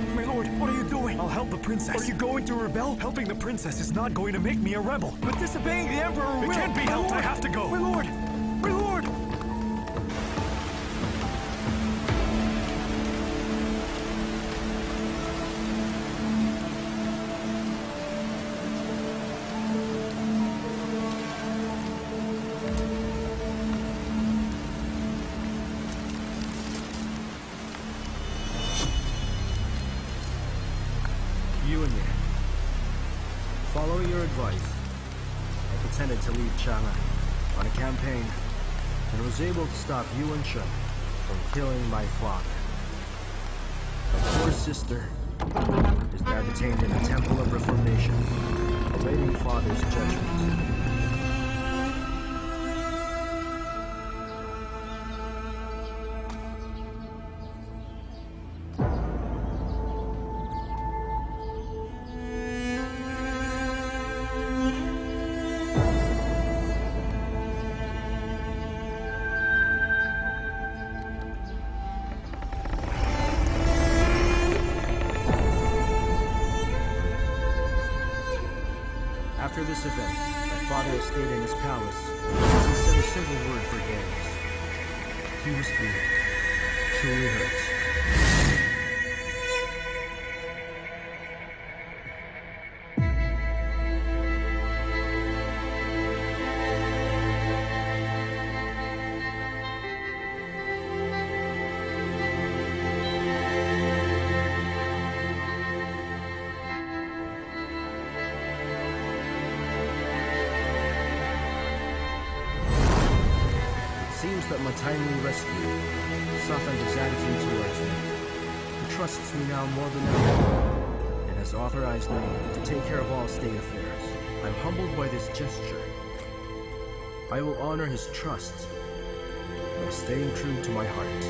what are you doing? I'll help the princess. Are you going to rebel? Helping the princess is not going to make me a rebel. But disobeying the Emperor will. It can't be helped. I have to go. My lord! My lord! Yu Wenyue, following your advice, I pretended to lead Chang'an on a campaign and was able to stop Yu Wenyue from killing my father. My poor sister is now detained in the Temple of Reformation, awaiting father's judgment. After this event, my father has stayed in his palace and hasn't said a single word for years. He must be truly hurt. Seems that my timely rescue softened his attitude towards me. He trusts me now more than ever, and has authorized me to take care of all state affairs. I'm humbled by this gesture. I will honor his trust by staying true to my heart.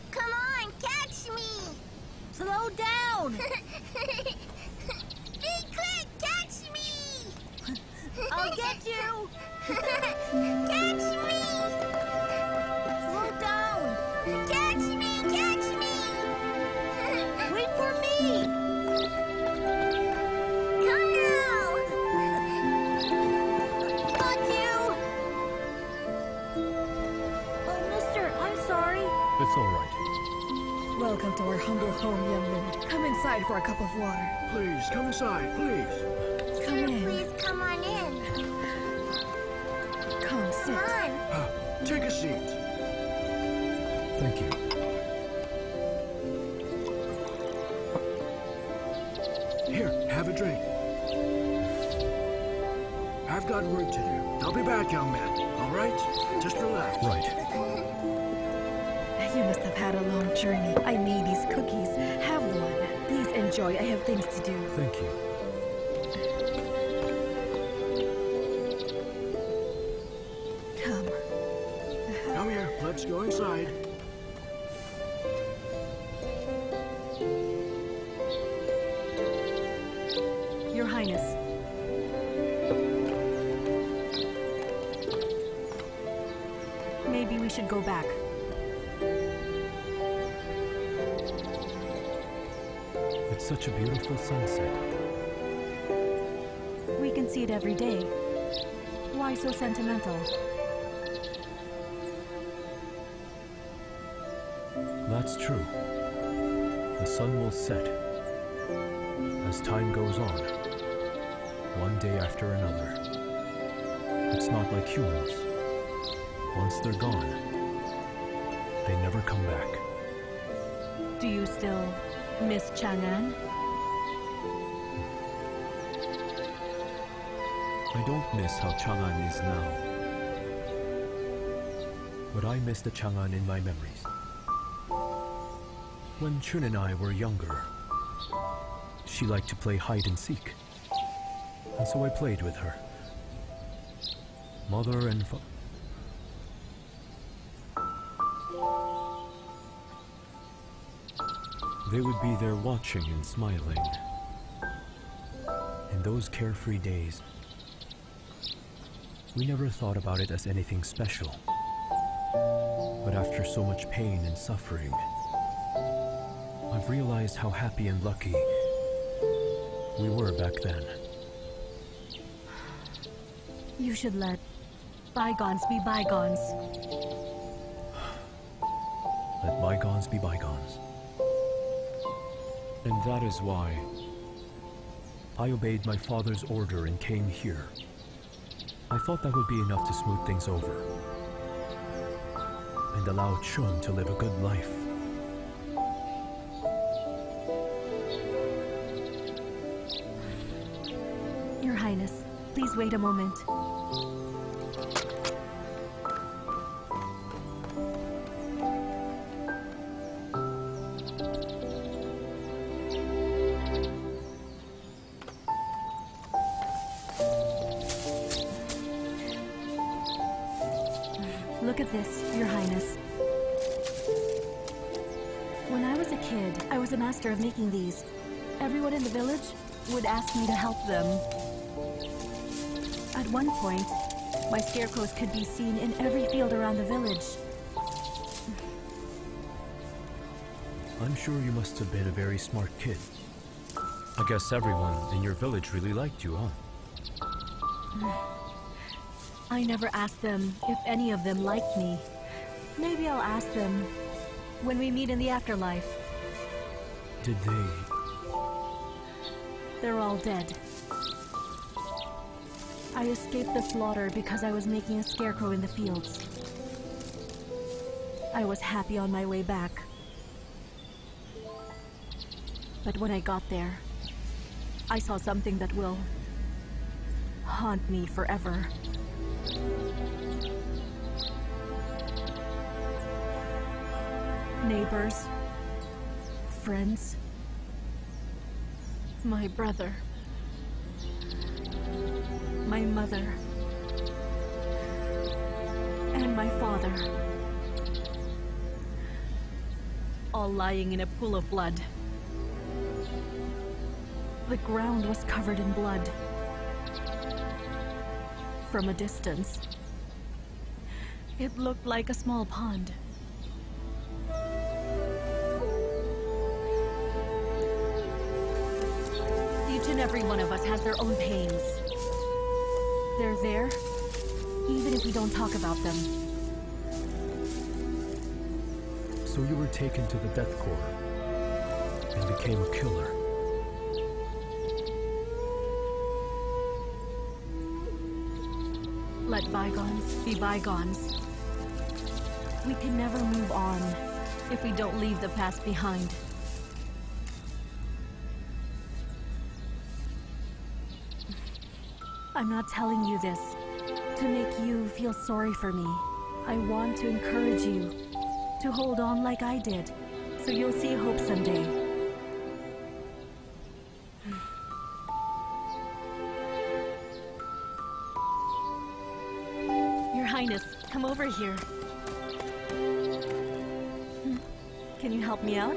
Come on, catch me! Slow down! Be quick, catch me! I'll get you! Catch me! Slow down! Catch me! Catch me! Wait for me! Come now! Got you! Oh, mister, I'm sorry. It's all right. Welcome to our humble home, young lord. Come inside for a cup of water. Please, come inside, please. Come in. Please come on in. Come, sit. Come on. Take a seat. Thank you. Here, have a drink. I've got work to do. I'll be back, young man. All right? Just relax. Right. You must have had a long journey. I made these cookies. Have one. Please enjoy. I have things to do. Thank you. Come. Come here. Let's go inside. Your Highness. Maybe we should go back. It's such a beautiful sunset. We can see it every day. Why so sentimental? That's true. The sun will set as time goes on, one day after another. It's not like humans. Once they're gone, they never come back. Do you still miss Chang'an? I don't miss how Chang'an is now. but I miss the Chang'an in my memories. When Chun and I were younger, she liked to play hide and seek, and so I played with her. Mother and they would be there watching and smiling. In those carefree days, we never thought about it as anything special. But after so much pain and suffering, I've realized how happy and lucky we were back then. You should let bygones be bygones. Let bygones be bygones. And that is why I obeyed my father's order and came here. I thought that would be enough to smooth things over and allow Chun to live a good life. Your Highness, please wait a moment. Look at this, Your Highness. When I was a kid, I was a master of making these. Everyone in the village would ask me to help them. At one point, my scarecrows could be seen in every field around the village. I'm sure you must have been a very smart kid. I guess everyone in your village really liked you, huh? I never asked them if any of them liked me. Maybe I'll ask them when we meet in the afterlife. Did they? They're all dead. I escaped the slaughter because I was making a scarecrow in the fields. I was happy on my way back. But when I got there, I saw something that will haunt me forever. Neighbors, friends, my brother, my mother, and my father, all lying in a pool of blood. The ground was covered in blood. From a distance, it looked like a small pond. Each and every one of us has their own pains. They're there, even if we don't talk about them. So you were taken to the Death Corps and became a killer. Let bygones be bygones. We can never move on if we don't leave the past behind. I'm not telling you this to make you feel sorry for me. I want to encourage you to hold on like I did, so you'll see hope someday. Your Highness, come over here. Can you help me out?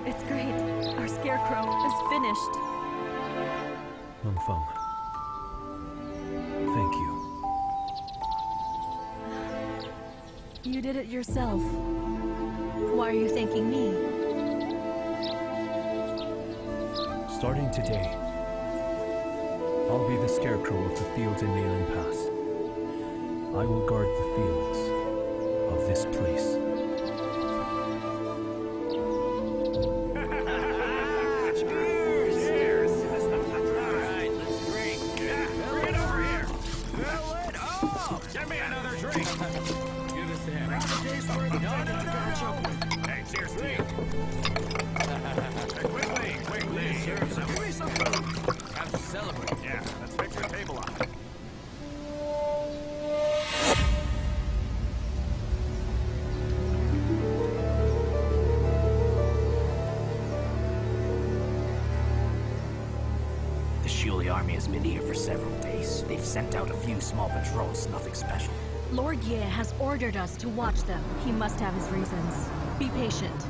It's great. Our scarecrow is finished. Mengfeng, thank you. You did it yourself. Why are you thanking me? Starting today, I'll be the scarecrow of the fields in Mayland Pass. I will guard the fields of this place. Cheers! All right, let's drink. Bring it over here. Fill it up. Give me another drink. Give this to him. No. Hey, seriously. Shuli army has been here for several days. They've sent out a few small patrols, nothing special. Lord Ye has ordered us to watch them. He must have his reasons. Be patient.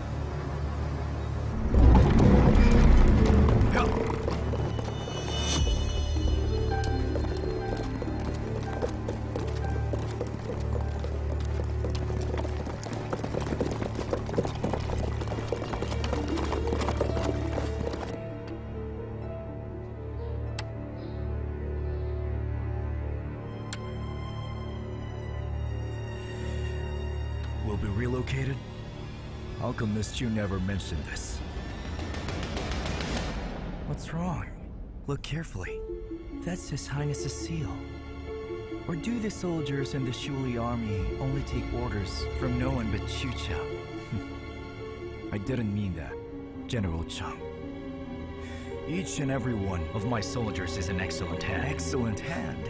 We'll be relocated? How come Miss Chu never mentioned this? What's wrong? Look carefully. That's His Highness's seal. Or do the soldiers in the Shuli army only take orders from no one but Chu Qiao? I didn't mean that, General Chang. Each and every one of my soldiers is an excellent hand. Excellent hand.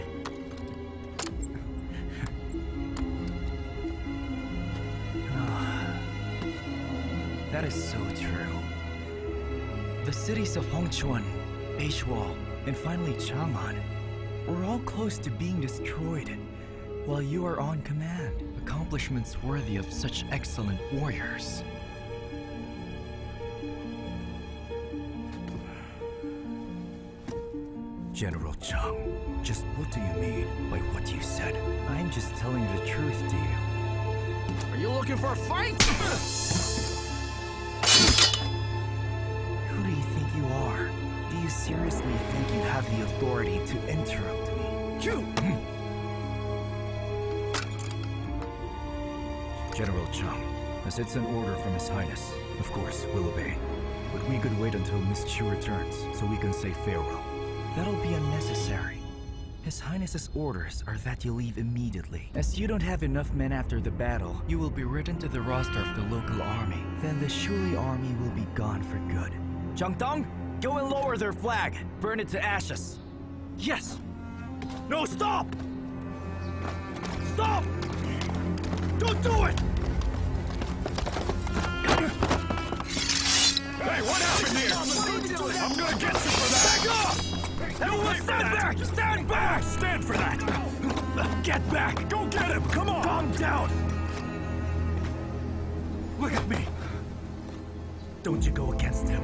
That is so true. The cities of Hongchuan, Beishuo, and finally Chang'an were all close to being destroyed while you are on command. Accomplishments worthy of such excellent warriors. General Chang, just what do you mean by what you said? I'm just telling the truth to you. Are you looking for a fight? Who do you think you are? Do you seriously think you have the authority to interrupt me? General Chang, as it's an order from His Highness, of course, we'll obey. But we could wait until Miss Chu returns, so we can say farewell. That'll be unnecessary. His Highness's orders are that you leave immediately. As you don't have enough men after the battle, you will be written to the roster of the local army. Then the Shuli army will be gone for good. Zhangdong, go and lower their flag. Burn it to ashes. Yes! No, stop! Stop! Don't do it! Hey, what happened here? I'm gonna get you for that! Back off! No, stand back! Stand back! Stand for that! Get back! Go get him! Come on! Calm down! Look at me! Don't you go against him.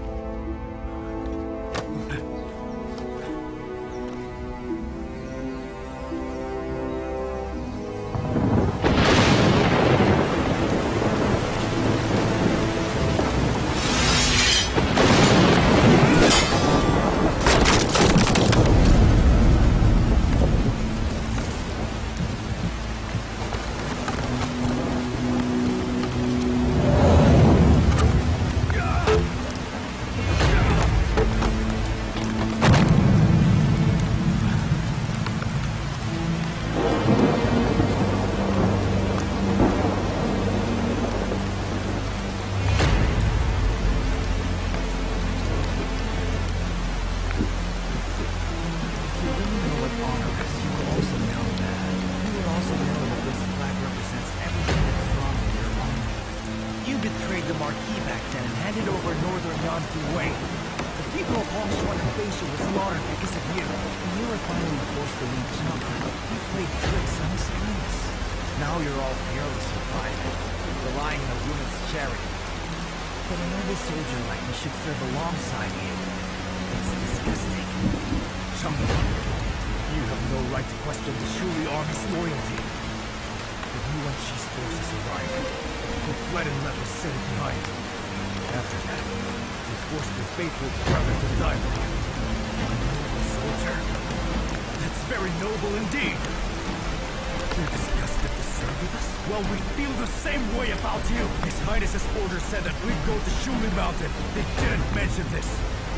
Said that we'd go to Shuli Mountain. They didn't mention this.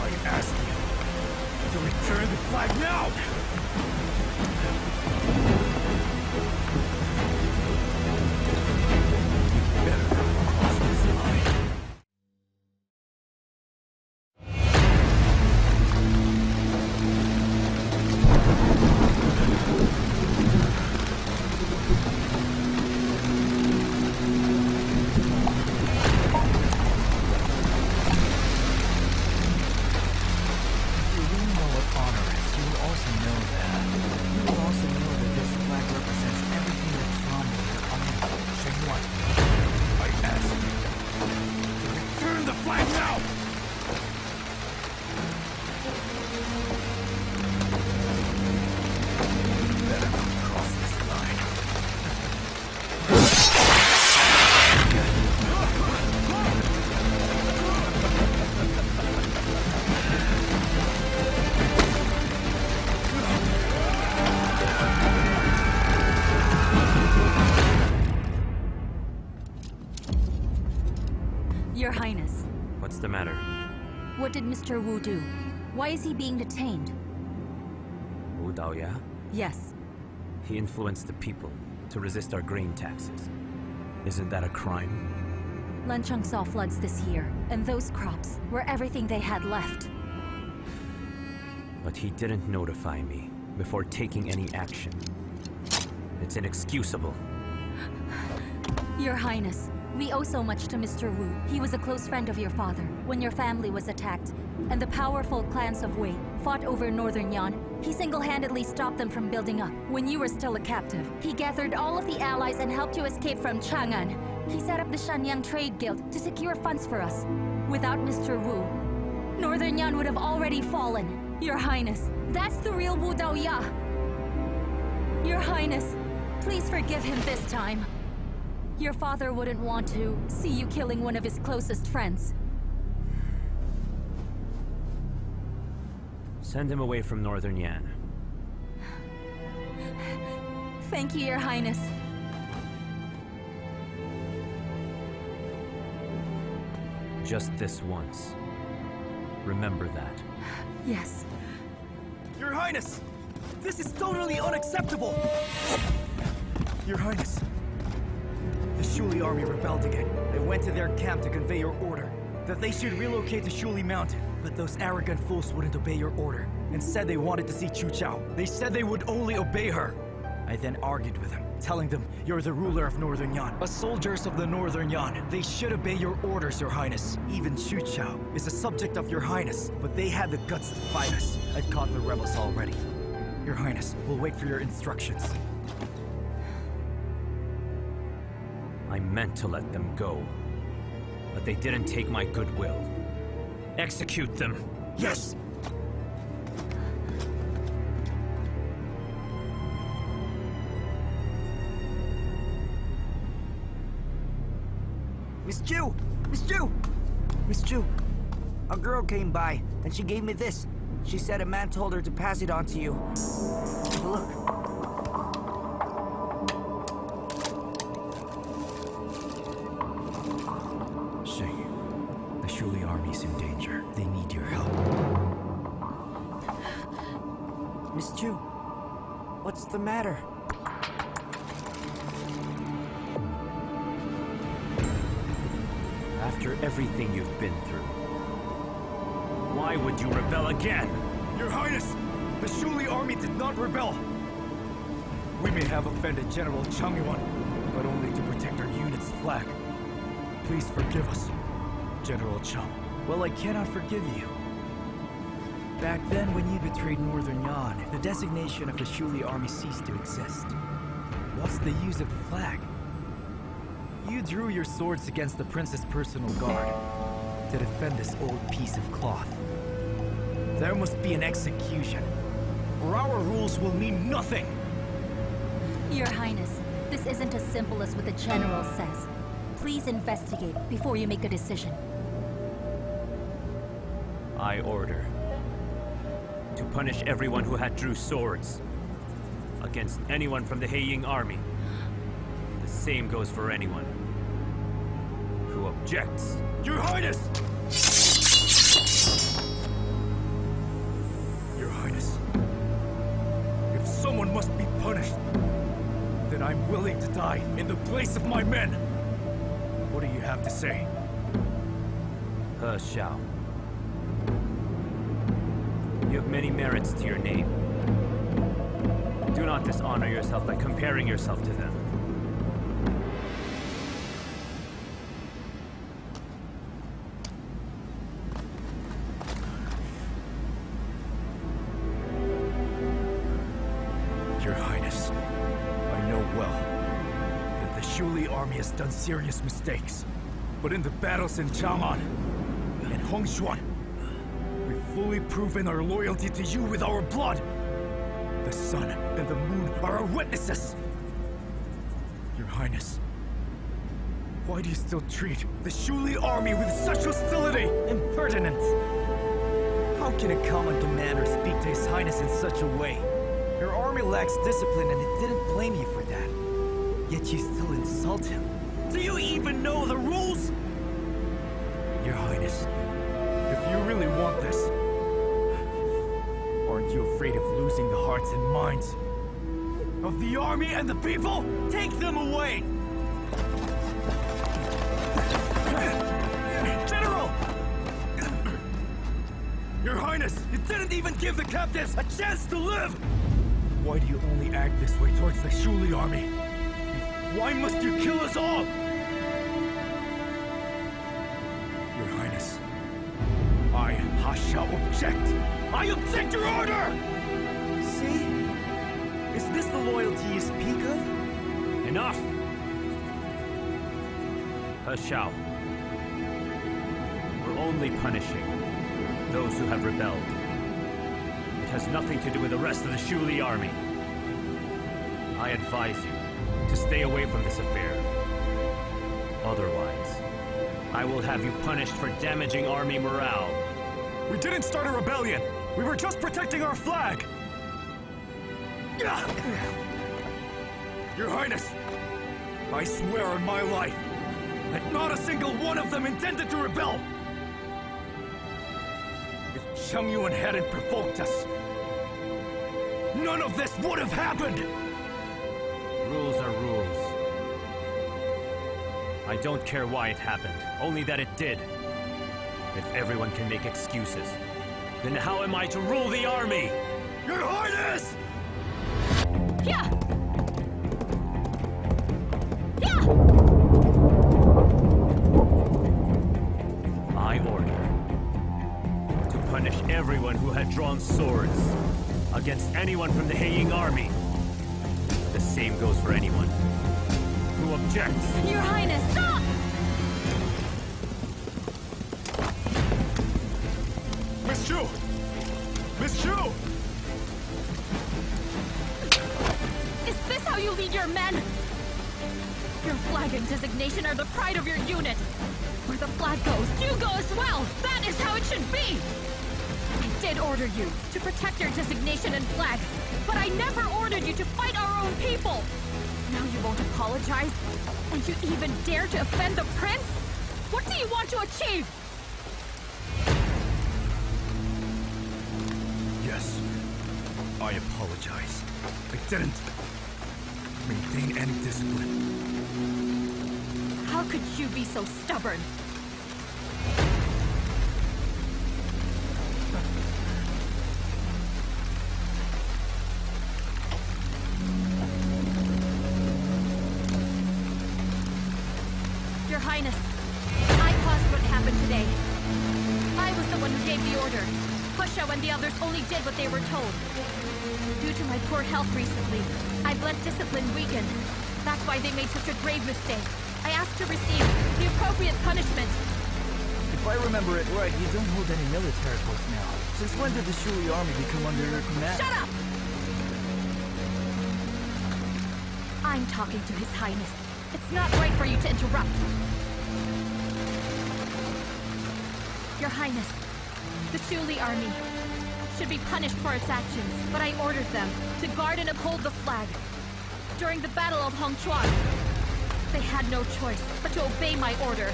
I asked you to return the flag now! You better not cross this line. Highness. What's the matter? What did Mr. Wu do? Why is he being detained? Wu Daoya? Yes. He influenced the people to resist our grain taxes. Isn't that a crime? Lancheng saw floods this year, and those crops were everything they had left. But he didn't notify me before taking any action. It's inexcusable. Your Highness, we owe so much to Mr. Wu. He was a close friend of your father when your family was attacked, and the powerful clans of Wei fought over northern Yan. He single-handedly stopped them from building up when you were still a captive. He gathered all of the allies and helped you escape from Chang'an. He set up the Shanyang Trade Guild to secure funds for us. Without Mr. Wu, northern Yan would have already fallen. Your Highness, that's the real Wu Daoya. Your Highness, please forgive him this time. Your father wouldn't want to see you killing one of his closest friends. Send him away from northern Yan. Thank you, Your Highness. Just this once. Remember that. Yes. Your Highness! This is totally unacceptable! Your Highness, the Shuli army rebelled again. They went to their camp to convey your order that they should relocate to Shuli Mountain. But those arrogant fools wouldn't obey your order. Instead, they wanted to see Chu Qiao. They said they would only obey her. I then argued with them, telling them you're the ruler of Northern Yan, a soldiers of the Northern Yan. They should obey your orders, Your Highness. Even Chu Qiao is a subject of Your Highness, but they had the guts to fight us. I've caught the rebels already. Your Highness, we'll wait for your instructions. I meant to let them go, but they didn't take my goodwill. Execute them! Yes! Miss Chu! Miss Chu! Miss Chu, a girl came by, and she gave me this. She said a man told her to pass it on to you. Have a look. The Shuli army's in danger. They need your help. Miss Chu, what's the matter? After everything you've been through, why would you rebel again? Your Highness, the Shuli army did not rebel. We may have offended General Chang Yuan, but only to protect our unit's flag. Please forgive us, General Chang. Well, I cannot forgive you. Back then, when you betrayed Northern Yan, the designation of the Shuli army ceased to exist. What's the use of the flag? You drew your swords against the prince's personal guard to defend this old piece of cloth. There must be an execution, or our rules will mean nothing! Your Highness, this isn't as simple as what the General says. Please investigate before you make a decision. I order to punish everyone who had drew swords against anyone from the Heiying army. The same goes for anyone who objects. Your Highness! Your Highness, if someone must be punished, then I'm willing to die in the place of my men. What do you have to say? He Xiao. You have many merits to your name. Do not dishonor yourself by comparing yourself to them. Your Highness, I know well that the Shuli army has done serious mistakes. But in the battles in Chang'an and Hongshuan, we've fully proven our loyalty to you with our blood. The sun and the moon are our witnesses. Your Highness, why do you still treat the Shuli army with such hostility? Impertinent! How can a common commander speak to His Highness in such a way? Your army lacks discipline and it didn't blame you for that. Yet you still insult him. Do you even know the rules? Your Highness, if you really want this, aren't you afraid of losing the hearts and minds of the army and the people? Take them away! General! Your Highness, you didn't even give the captives a chance to live! Why do you only act this way towards the Shuli army? Why must you kill us all? Your Highness, I, Xiao, object! I object your order! See? Is this the loyalty you speak of? Enough! Xiao. We're only punishing those who have rebelled. It has nothing to do with the rest of the Shuli army. I advise you to stay away from this affair. Otherwise, I will have you punished for damaging army morale. We didn't start a rebellion! We were just protecting our flag! Your Highness, I swear on my life that not a single one of them intended to rebel! If Cheng Yuan hadn't provoked us, none of this would have happened! Rules are rules. I don't care why it happened, only that it did. If everyone can make excuses, then how am I to rule the army? Your Highness! Yeah! Yeah! I order to punish everyone who had drawn swords against anyone from the Heiying army. The same goes for anyone who objects. Your Highness, stop! Miss Chu! Miss Chu! Is this how you lead your men? Your flag and designation are the pride of your unit. Where the flag goes, you go as well! That is how it should be! I did order you to protect your designation and flag, but I never ordered you to fight our own people! Now you won't apologize? And you even dare to offend the prince? What do you want to achieve? Yes, I apologize. I didn't maintain any discipline. How could you be so stubborn? Your Highness, I caused what happened today. I was the one who gave the order. Chu Qiao and the others only did what they were told. Due to my poor health recently, I've let discipline weaken. That's why they made such a grave mistake. I asked to receive the appropriate punishment. If I remember it right, you don't hold any military posts now. Since when did the Shuli army become under your command? Shut up! I'm talking to His Highness. It's not right for you to interrupt. Your Highness, the Shuli army should be punished for its actions, but I ordered them to guard and uphold the flag. During the Battle of Hongchuan, they had no choice but to obey my order.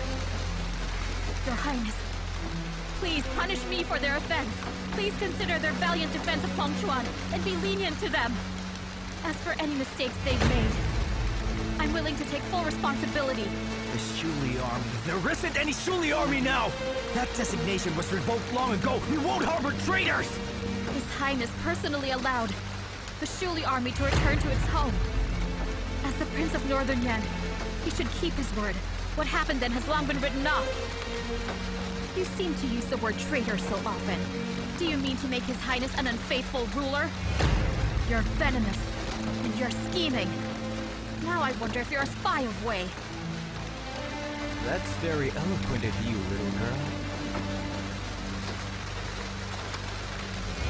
Your Highness, please punish me for their offense. Please consider their valiant defense of Hongchuan and be lenient to them. As for any mistakes they've made, I'm willing to take full responsibility. The Shuli army. There isn't any Shuli army now! That designation was revoked long ago. We won't harbor traitors! His Highness personally allowed the Shuli army to return to its home. As the Prince of Northern Yan, he should keep his word. What happened then has long been written off. You seem to use the word traitor so often. Do you mean to make His Highness an unfaithful ruler? You're venomous, and you're scheming. Now I wonder if you're a spy of Wei. That's very eloquent of you, little girl.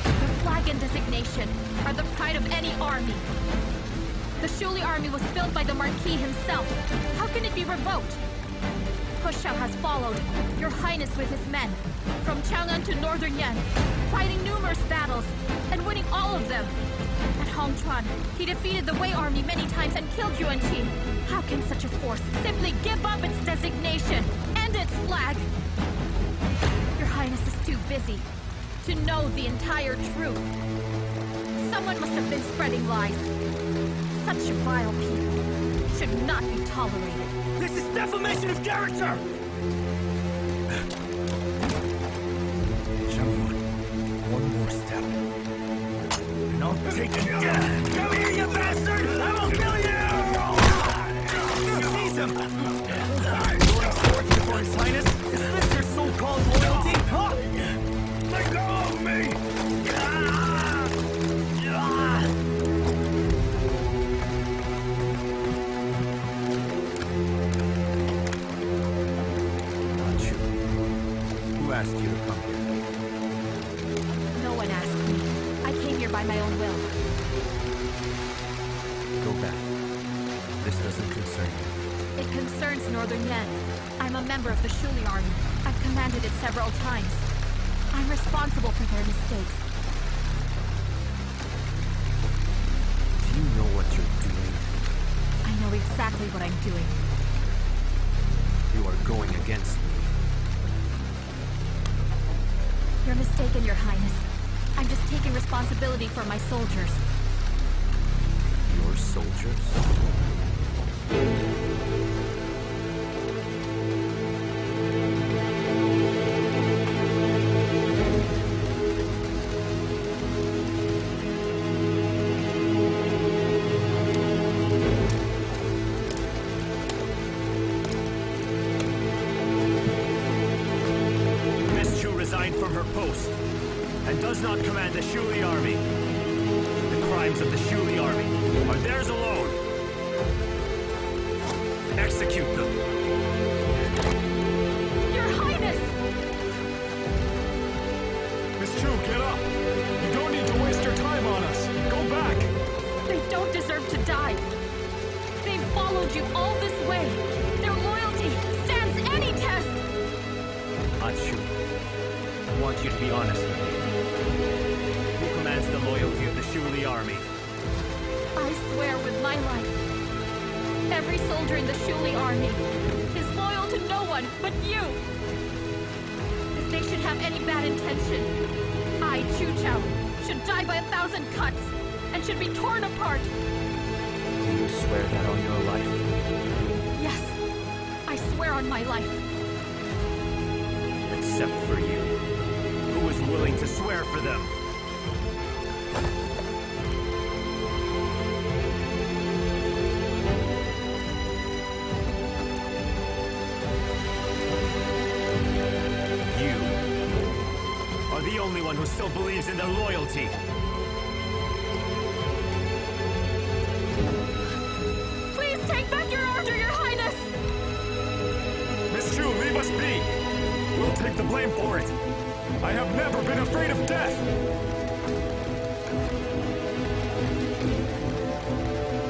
The flag and designation are the pride of any army. The Shuli army was built by the Marquis himself. How can it be revoked? Chu Qiao has followed Your Highness with his men, from Chang'an to Northern Yan, fighting numerous battles, and winning all of them. At Hongchuan, he defeated the Wei army many times and killed Yuan Qin. How can such a force simply give up its designation and its flag? busy to know the entire truth. Someone must have been spreading lies. Such vile people should not be tolerated. This is defamation of character! Gentlemen, one more step. And I'll take it down! Come here, you bastard! I will kill you! Seize him! Throwing swords before His Highness? Is this your so-called loyalty, huh? Let go of me! Who asked you to come here? No one asked me. I came here by my own will. Go back. This doesn't concern you. It concerns Northern Yan. I'm a member of the Shuli army. I've commanded it several times. I'm responsible for their mistakes. Do you know what you're doing? I know exactly what I'm doing. You are going against me. You're mistaken, Your Highness. I'm just taking responsibility for my soldiers. Your soldiers? Miss Chu resigned from her post and does not command the Shuli army. The crimes of the Shuli army are theirs alone. Execute them. Your Highness! Miss Chu, get up! You don't need to waste your time on us. Go back! They don't deserve to die. They've followed you all this way. Their loyalty stands any test. Chu, I want you to be honest with me. Who commands the loyalty of the Shuli army? I swear with my life. Every soldier in the Shuli army is loyal to no one but you. If they should have any bad intention, I, Chu Qiao, should die by 1,000 cuts and should be torn apart. Do you swear that on your life? Yes, I swear on my life. Except for you. Who is willing to swear for them? You are the only one who still believes in their loyalty. Please take back your order, Your Highness! Miss Chu, leave us be! We'll take the blame for it. I have never been afraid of death!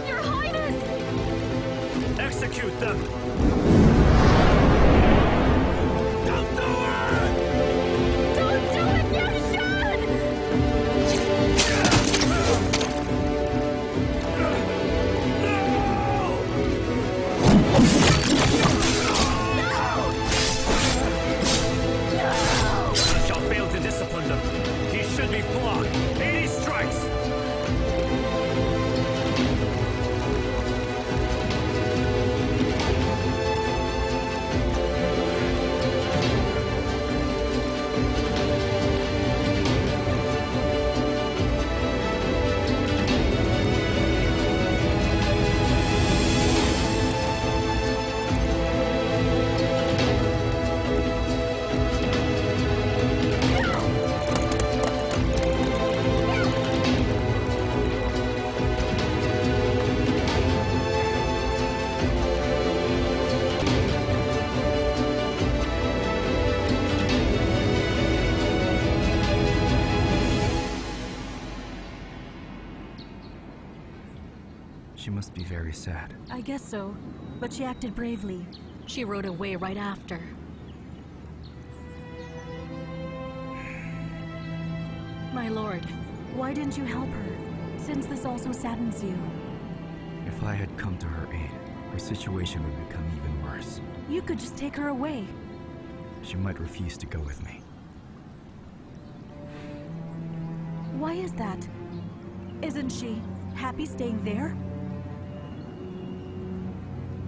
Your Highness! Execute them! Don't do it, Yan I shall fail to discipline them. He should be flogged. 80 strikes! She must be very sad. I guess so, but she acted bravely. She rode away right after. My lord, why didn't you help her? Since this also saddens you. If I had come to her aid, her situation would become even worse. You could just take her away. She might refuse to go with me. Why is that? Isn't she happy staying there?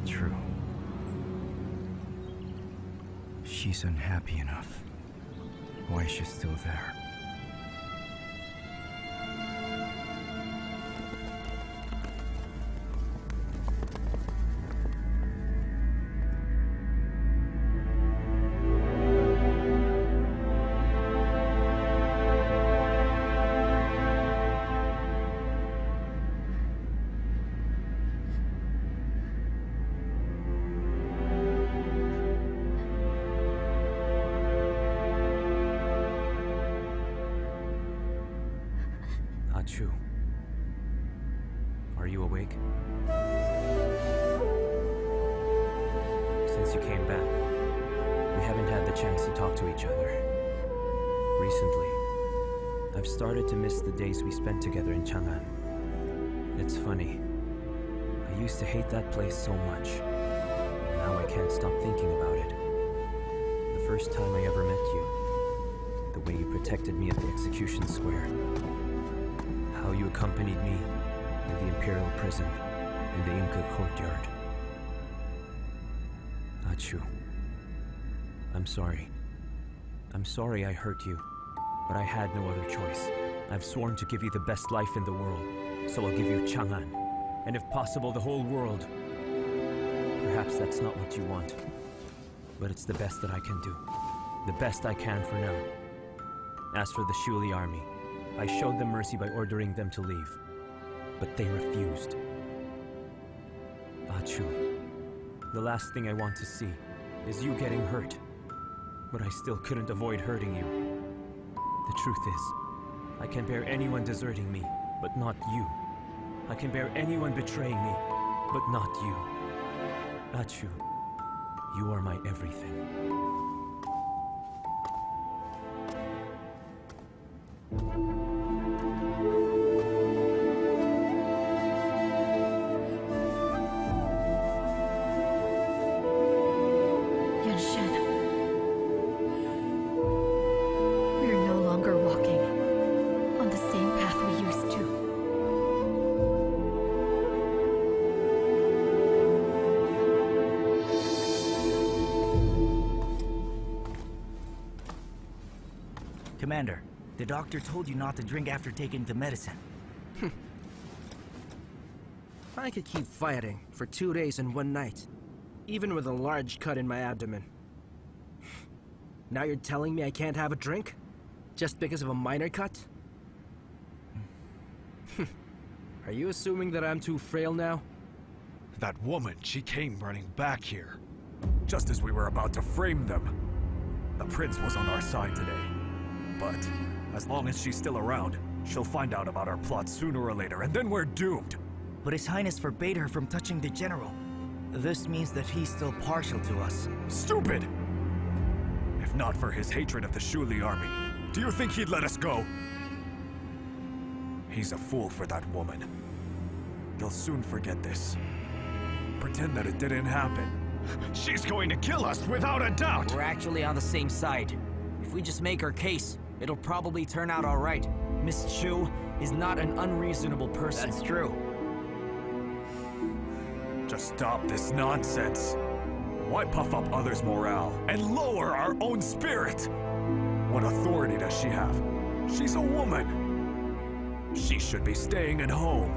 True. She's unhappy enough. Why is she still there? Chu, are you awake? Since you came back, we haven't had the chance to talk to each other. Recently, I've started to miss the days we spent together in Chang'an. It's funny. I used to hate that place so much. Now I can't stop thinking about it. The first time I ever met you, the way you protected me at the execution square. How you accompanied me in the Imperial prison in the Inca courtyard. Chu, I'm sorry. I'm sorry I hurt you, but I had no other choice. I've sworn to give you the best life in the world, so I'll give you Chang'an, and if possible, the whole world. Perhaps that's not what you want, but it's the best that I can do. The best I can for now. As for the Shuli army, I showed them mercy by ordering them to leave, but they refused. Chu, the last thing I want to see is you getting hurt, but I still couldn't avoid hurting you. The truth is, I can bear anyone deserting me, but not you. I can bear anyone betraying me, but not you. Chu, you are my everything. Commander, the doctor told you not to drink after taking the medicine. I could keep fighting for 2 days and 1 night, even with a large cut in my abdomen. Now you're telling me I can't have a drink? Just because of a minor cut? Are you assuming that I'm too frail now? That woman, she came running back here, just as we were about to frame them. The prince was on our side today. But as long as she's still around, she'll find out about our plot sooner or later, and then we're doomed. But His Highness forbade her from touching the general. This means that he's still partial to us. Stupid! If not for his hatred of the Shuli army, do you think he'd let us go? He's a fool for that woman. He'll soon forget this. Pretend that it didn't happen. She's going to kill us without a doubt! We're actually on the same side. If we just make our case, it'll probably turn out all right. Miss Chu is not an unreasonable person. That's true. Just stop this nonsense. Why puff up others' morale and lower our own spirit? What authority does she have? She's a woman. She should be staying at home,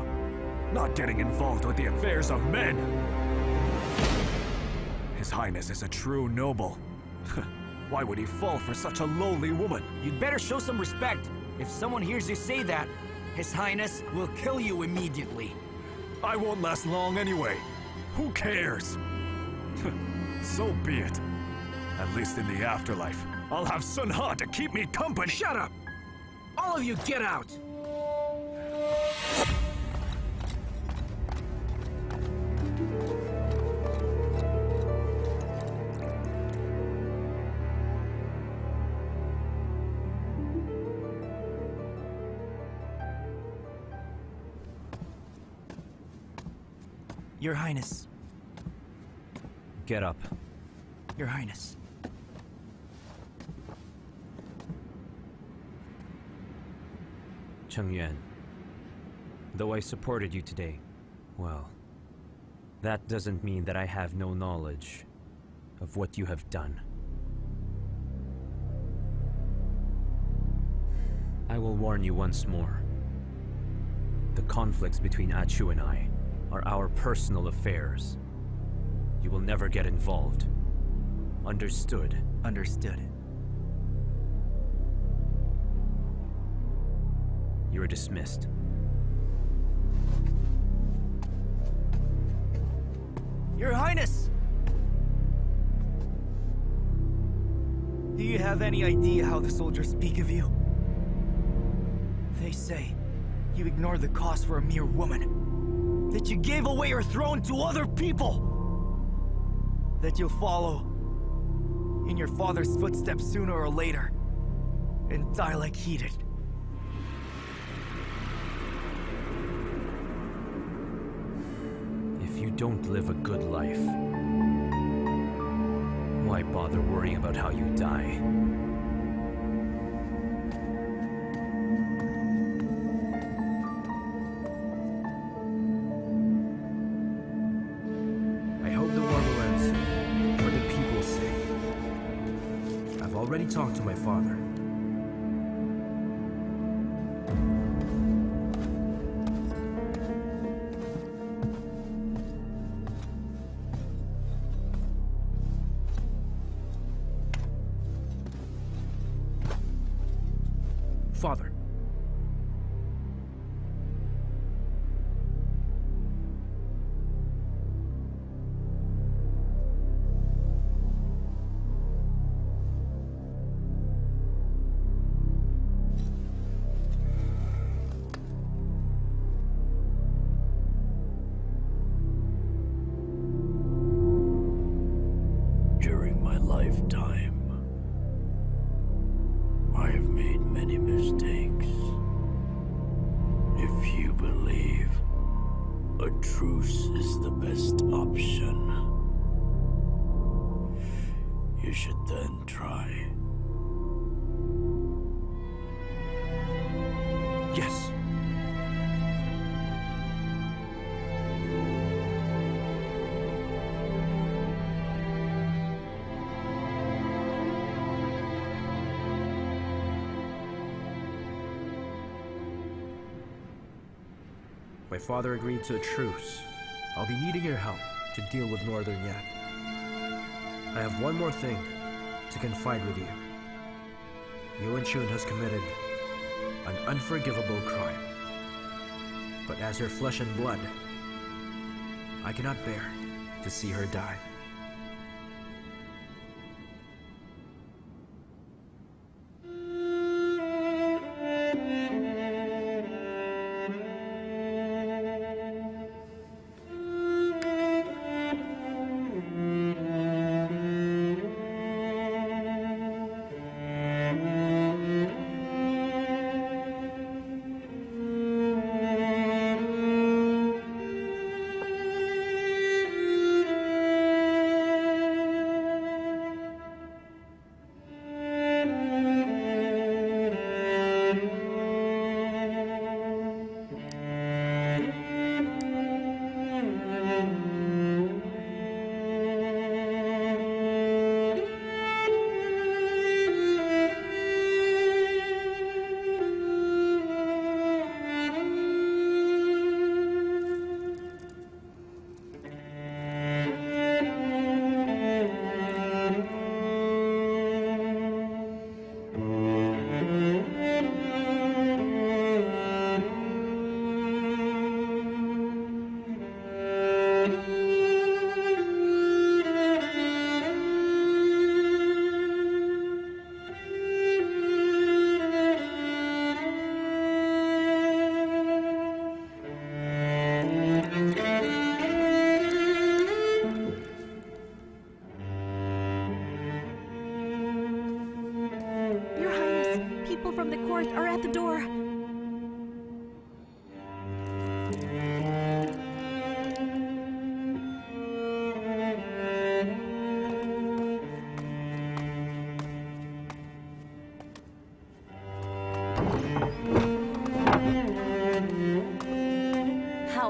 not getting involved with the affairs of men. His Highness is a true noble. Why would he fall for such a lowly woman? You'd better show some respect. If someone hears you say that, His Highness will kill you immediately. I won't last long anyway. Who cares? So be it. At least in the afterlife, I'll have Sun Ha to keep me company. Shut up! All of you get out! Your Highness. Get up. Your Highness. Chengyuan, though I supported you today, well, that doesn't mean that I have no knowledge of what you have done. I will warn you once more. The conflicts between Achu and I are our personal affairs. You will never get involved. Understood? Understood. You are dismissed. Your Highness! Do you have any idea how the soldiers speak of you? They say you ignored the cause for a mere woman. That you gave away your throne to other people. That you'll follow in your father's footsteps sooner or later and die like he did. If you don't live a good life, why bother worrying about how you die? I hope the war will end for the people's sake. I've already talked to my father. Father. During my lifetime, I have made many mistakes. If you believe a truce is the best option, you should then try. Yes. My father agreed to a truce. I'll be needing your help to deal with Northern Yan. I have one more thing to confide with you. Yuwen Mansion has committed an unforgivable crime. But as her flesh and blood, I cannot bear to see her die. From the court are at the door.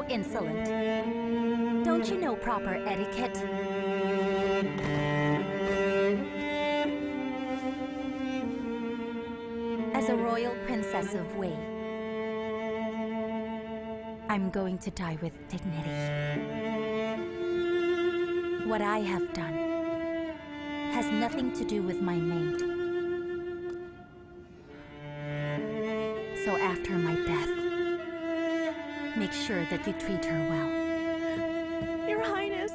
How insolent. Don't you know proper etiquette? As a royal princess of Wei, I'm going to die with dignity. What I have done has nothing to do with my mate. So after my death, make sure that you treat her well. Your Highness.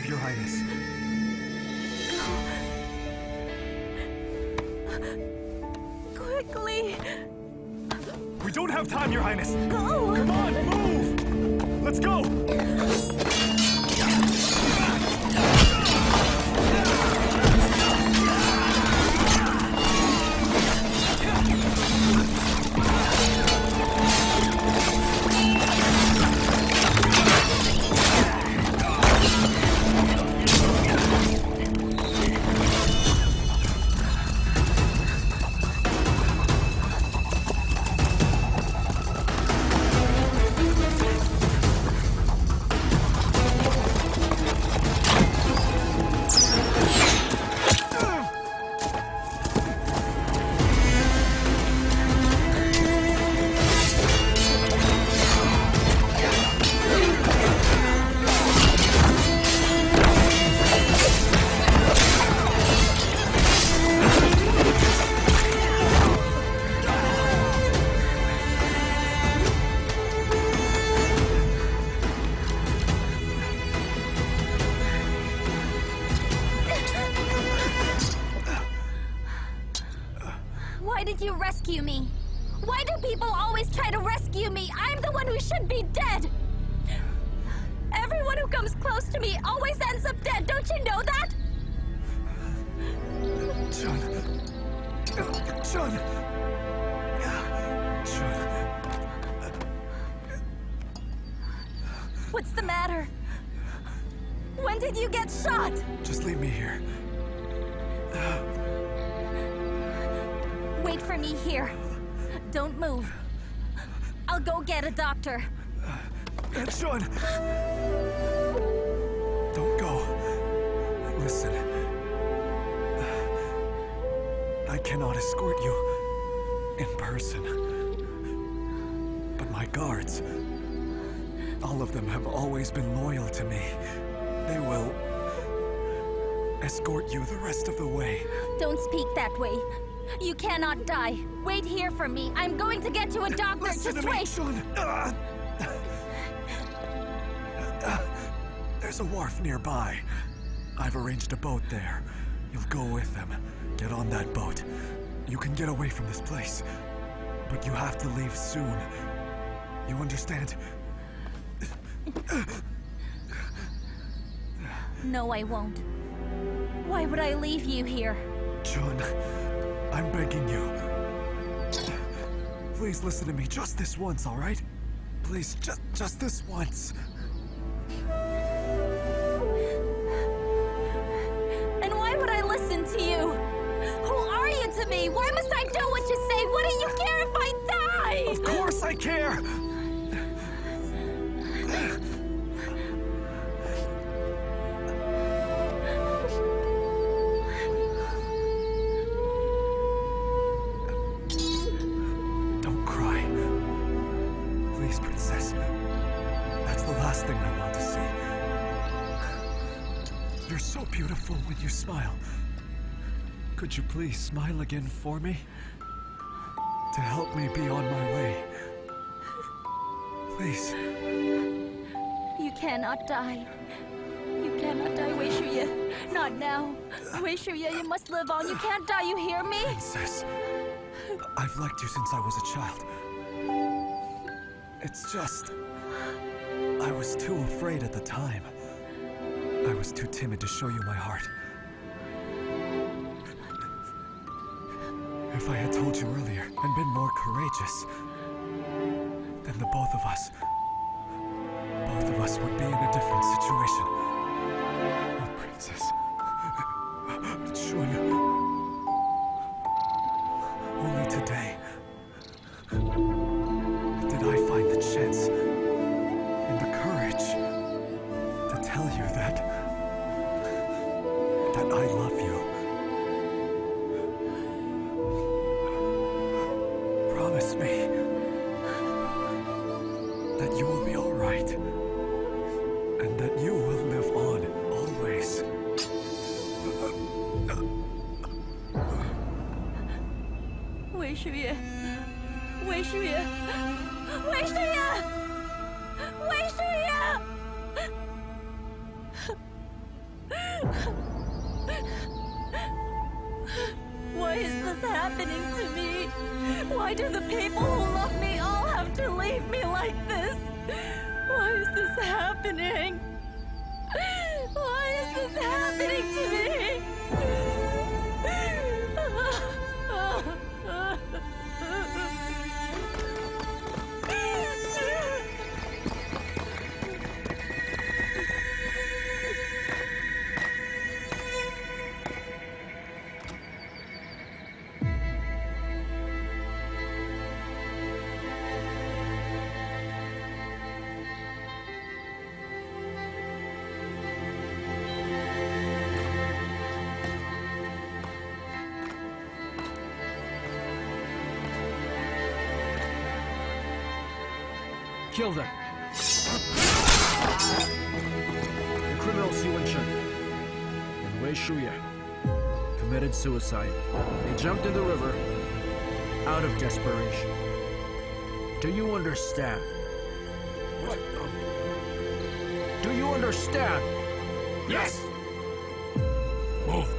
Your Highness. Quickly! We don't have time, Your Highness! Go! Come on, move! Let's go! Why did you rescue me? Why do people always try to rescue me? I'm the one who should be dead! Everyone who comes close to me always ends up dead, don't you know that? Chun. Chun. Chun. What's the matter? When did you get shot? Just leave me here. Wait for me here. Don't move. I'll go get a doctor. Chun! Don't go. Listen. I cannot escort you in person. But my guards, all of them have always been loyal to me. They will escort you the rest of the way. Don't speak that way. You cannot die. Wait here for me. I'm going to get you a doctor. Listen Just to me, wait. Chun. There's a wharf nearby. I've arranged a boat there. You'll go with them. Get on that boat. You can get away from this place. But you have to leave soon. You understand? No, I won't. Why would I leave you here? Chun, I'm begging you. Please listen to me just this once, all right? Please, just this once. And why would I listen to you? Who are you to me? Why must I do what you say? What do you care I care! Don't cry. Please, Princess. That's the last thing I want to see. You're so beautiful when you smile. Could you please smile again for me? To help me be on my way. Please. You cannot die. You cannot die, Wei Shuye. Not now. Wei Shuye, you must live on. You can't die, you hear me? Princess, I've liked you since I was a child. It's just... I was too afraid at the time. I was too timid to show you my heart. If I had told you earlier and been more courageous, then the both of us would be in a different situation. Oh, Princess. Sure you... Only today did I find the chance and the courage to tell you that I love you. Promise me that you will be all right and that you will live on always. Wei Shuye. Wei Shuye. Wei Shuye! Wei Shuye! Why is this happening to me? Why do the people who love me all have to leave me like this? Why is this happening? Why is this happening to me? Kill them. The criminals Yuwen Mansion and Wei Shuye committed suicide. They jumped in the river out of desperation. Do you understand? What? Do you understand? Yes! Move.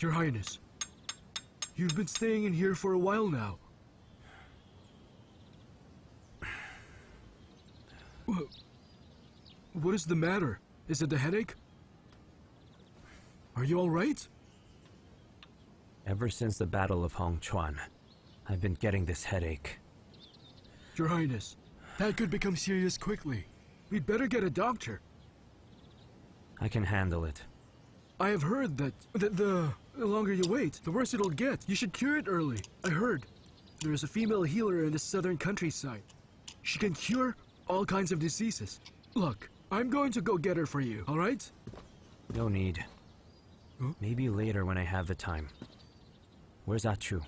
Your Highness, you've been staying in here for a while now. What is the matter? Is it the headache? Are you all right? Ever since the Battle of Hongchuan, I've been getting this headache. Your Highness, that could become serious quickly. We'd better get a doctor. I can handle it. I have heard that the longer you wait, the worse it'll get. You should cure it early. I heard. There's a female healer in the southern countryside. She can cure all kinds of diseases. Look, I'm going to go get her for you, all right? No need. Huh? Maybe later when I have the time. Where's Achu?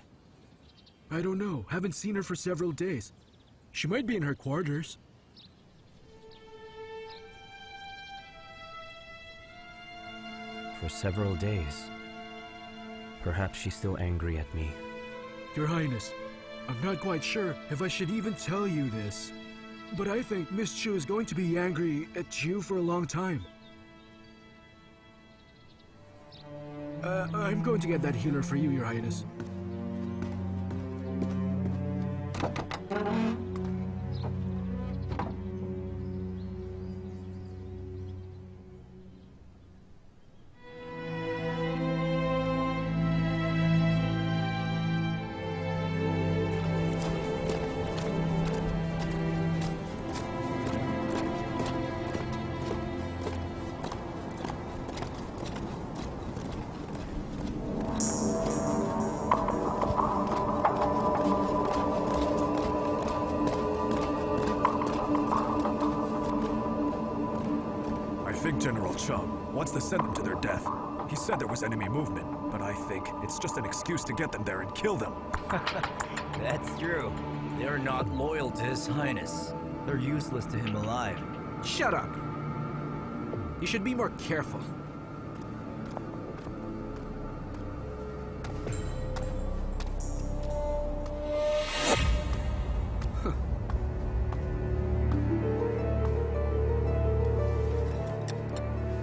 I don't know. Haven't seen her for several days. She might be in her quarters. For several days. Perhaps she's still angry at me. Your Highness, I'm not quite sure if I should even tell you this, but I think Miss Chu is going to be angry at you for a long time. I'm going to get that healer for you, Your Highness. Cheng wants to send them to their death. He said there was enemy movement, but I think it's just an excuse to get them there and kill them. That's true. They're not loyal to His Highness. They're useless to him alive. Shut up! You should be more careful.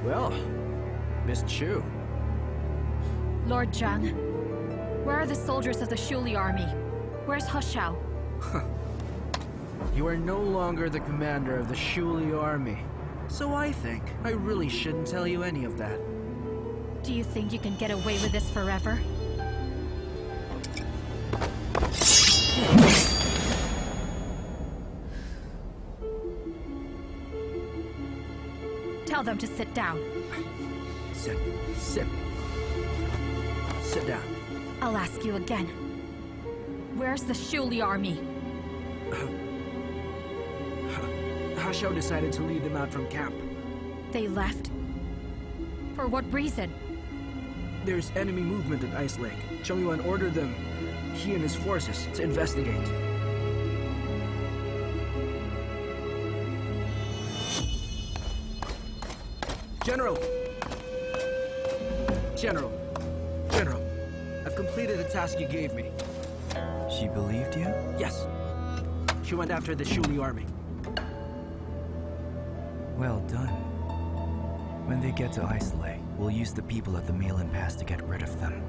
Well, Miss Chu. Lord Zhang, where are the soldiers of the Shuli army? Where's He Xiao? You are no longer the commander of the Shuli army. So I think I really shouldn't tell you any of that. Do you think you can get away with this forever? Tell them to sit down. Sit down. I'll ask you again. Where's the Shuli army? He Xiao decided to lead them out from camp. They left? For what reason? There's enemy movement at Ice Lake. Zheng Yuan ordered them, he and his forces, to investigate. General! I've completed the task you gave me. She believed you? Yes. She went after the Shuli army. Well done. When they get to Ice Lake, we'll use the people at the Malin Pass to get rid of them.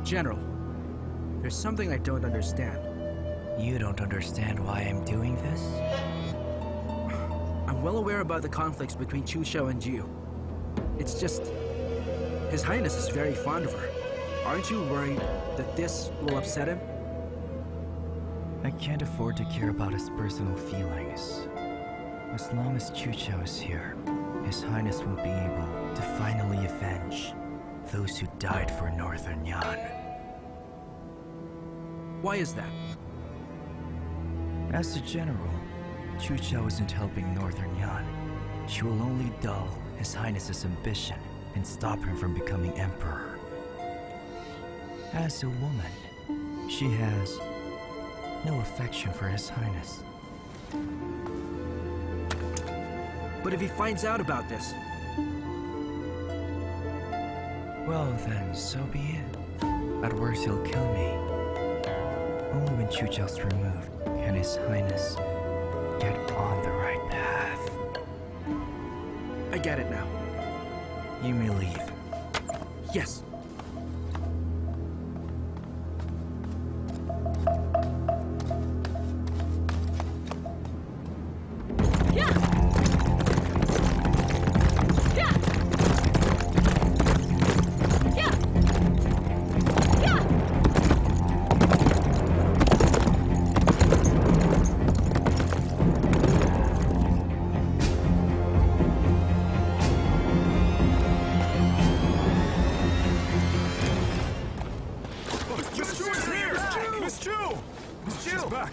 General, there's something I don't understand. You don't understand why I'm doing this? I'm well aware about the conflicts between Chu Qiao and Jiu. It's just... His Highness is very fond of her. Aren't you worried that this will upset him? I can't afford to care about his personal feelings. As long as Chu Qiao is here, His Highness will be able to finally avenge those who died for Northern Yan. Why is that? As a general, Chu Qiao isn't helping Northern Yan. She will only dull His Highness's ambition and stop him from becoming emperor. As a woman, she has no affection for His Highness. But if he finds out about this... Well then, so be it. At worst, he'll kill me. Only when Chu Qiao's removed can His Highness get on the right path. I get it now. You may leave. Yes.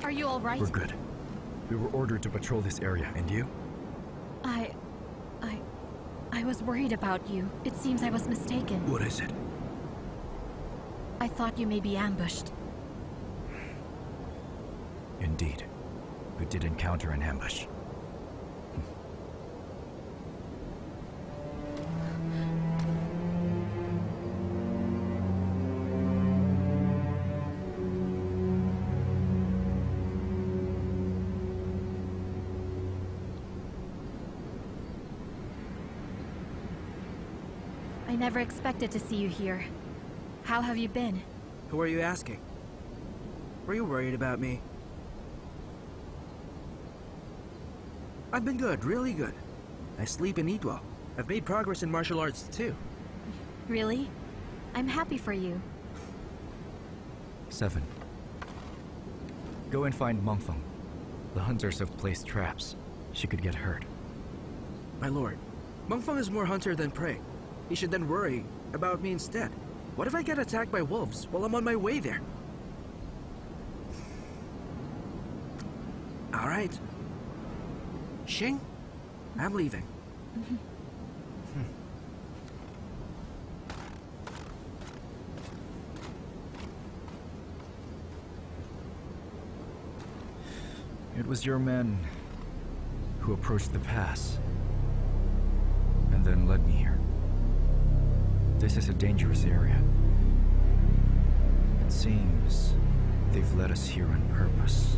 Are you all right? We're good. We were ordered to patrol this area, and you? I was worried about you. It seems I was mistaken. What is it? I thought you may be ambushed. Indeed. We did encounter an ambush. I never expected to see you here. How have you been? Who are you asking? Were you worried about me? I've been good, really good. I sleep and eat well. I've made progress in martial arts, too. Really? I'm happy for you. 7. Go and find Mengfeng. The hunters have placed traps. She could get hurt. My lord, Mengfeng is more hunter than prey. He should then worry about me instead. What if I get attacked by wolves while I'm on my way there? All right. Xing, I'm leaving. It was your men who approached the pass and then led me here. This is a dangerous area. It seems they've led us here on purpose.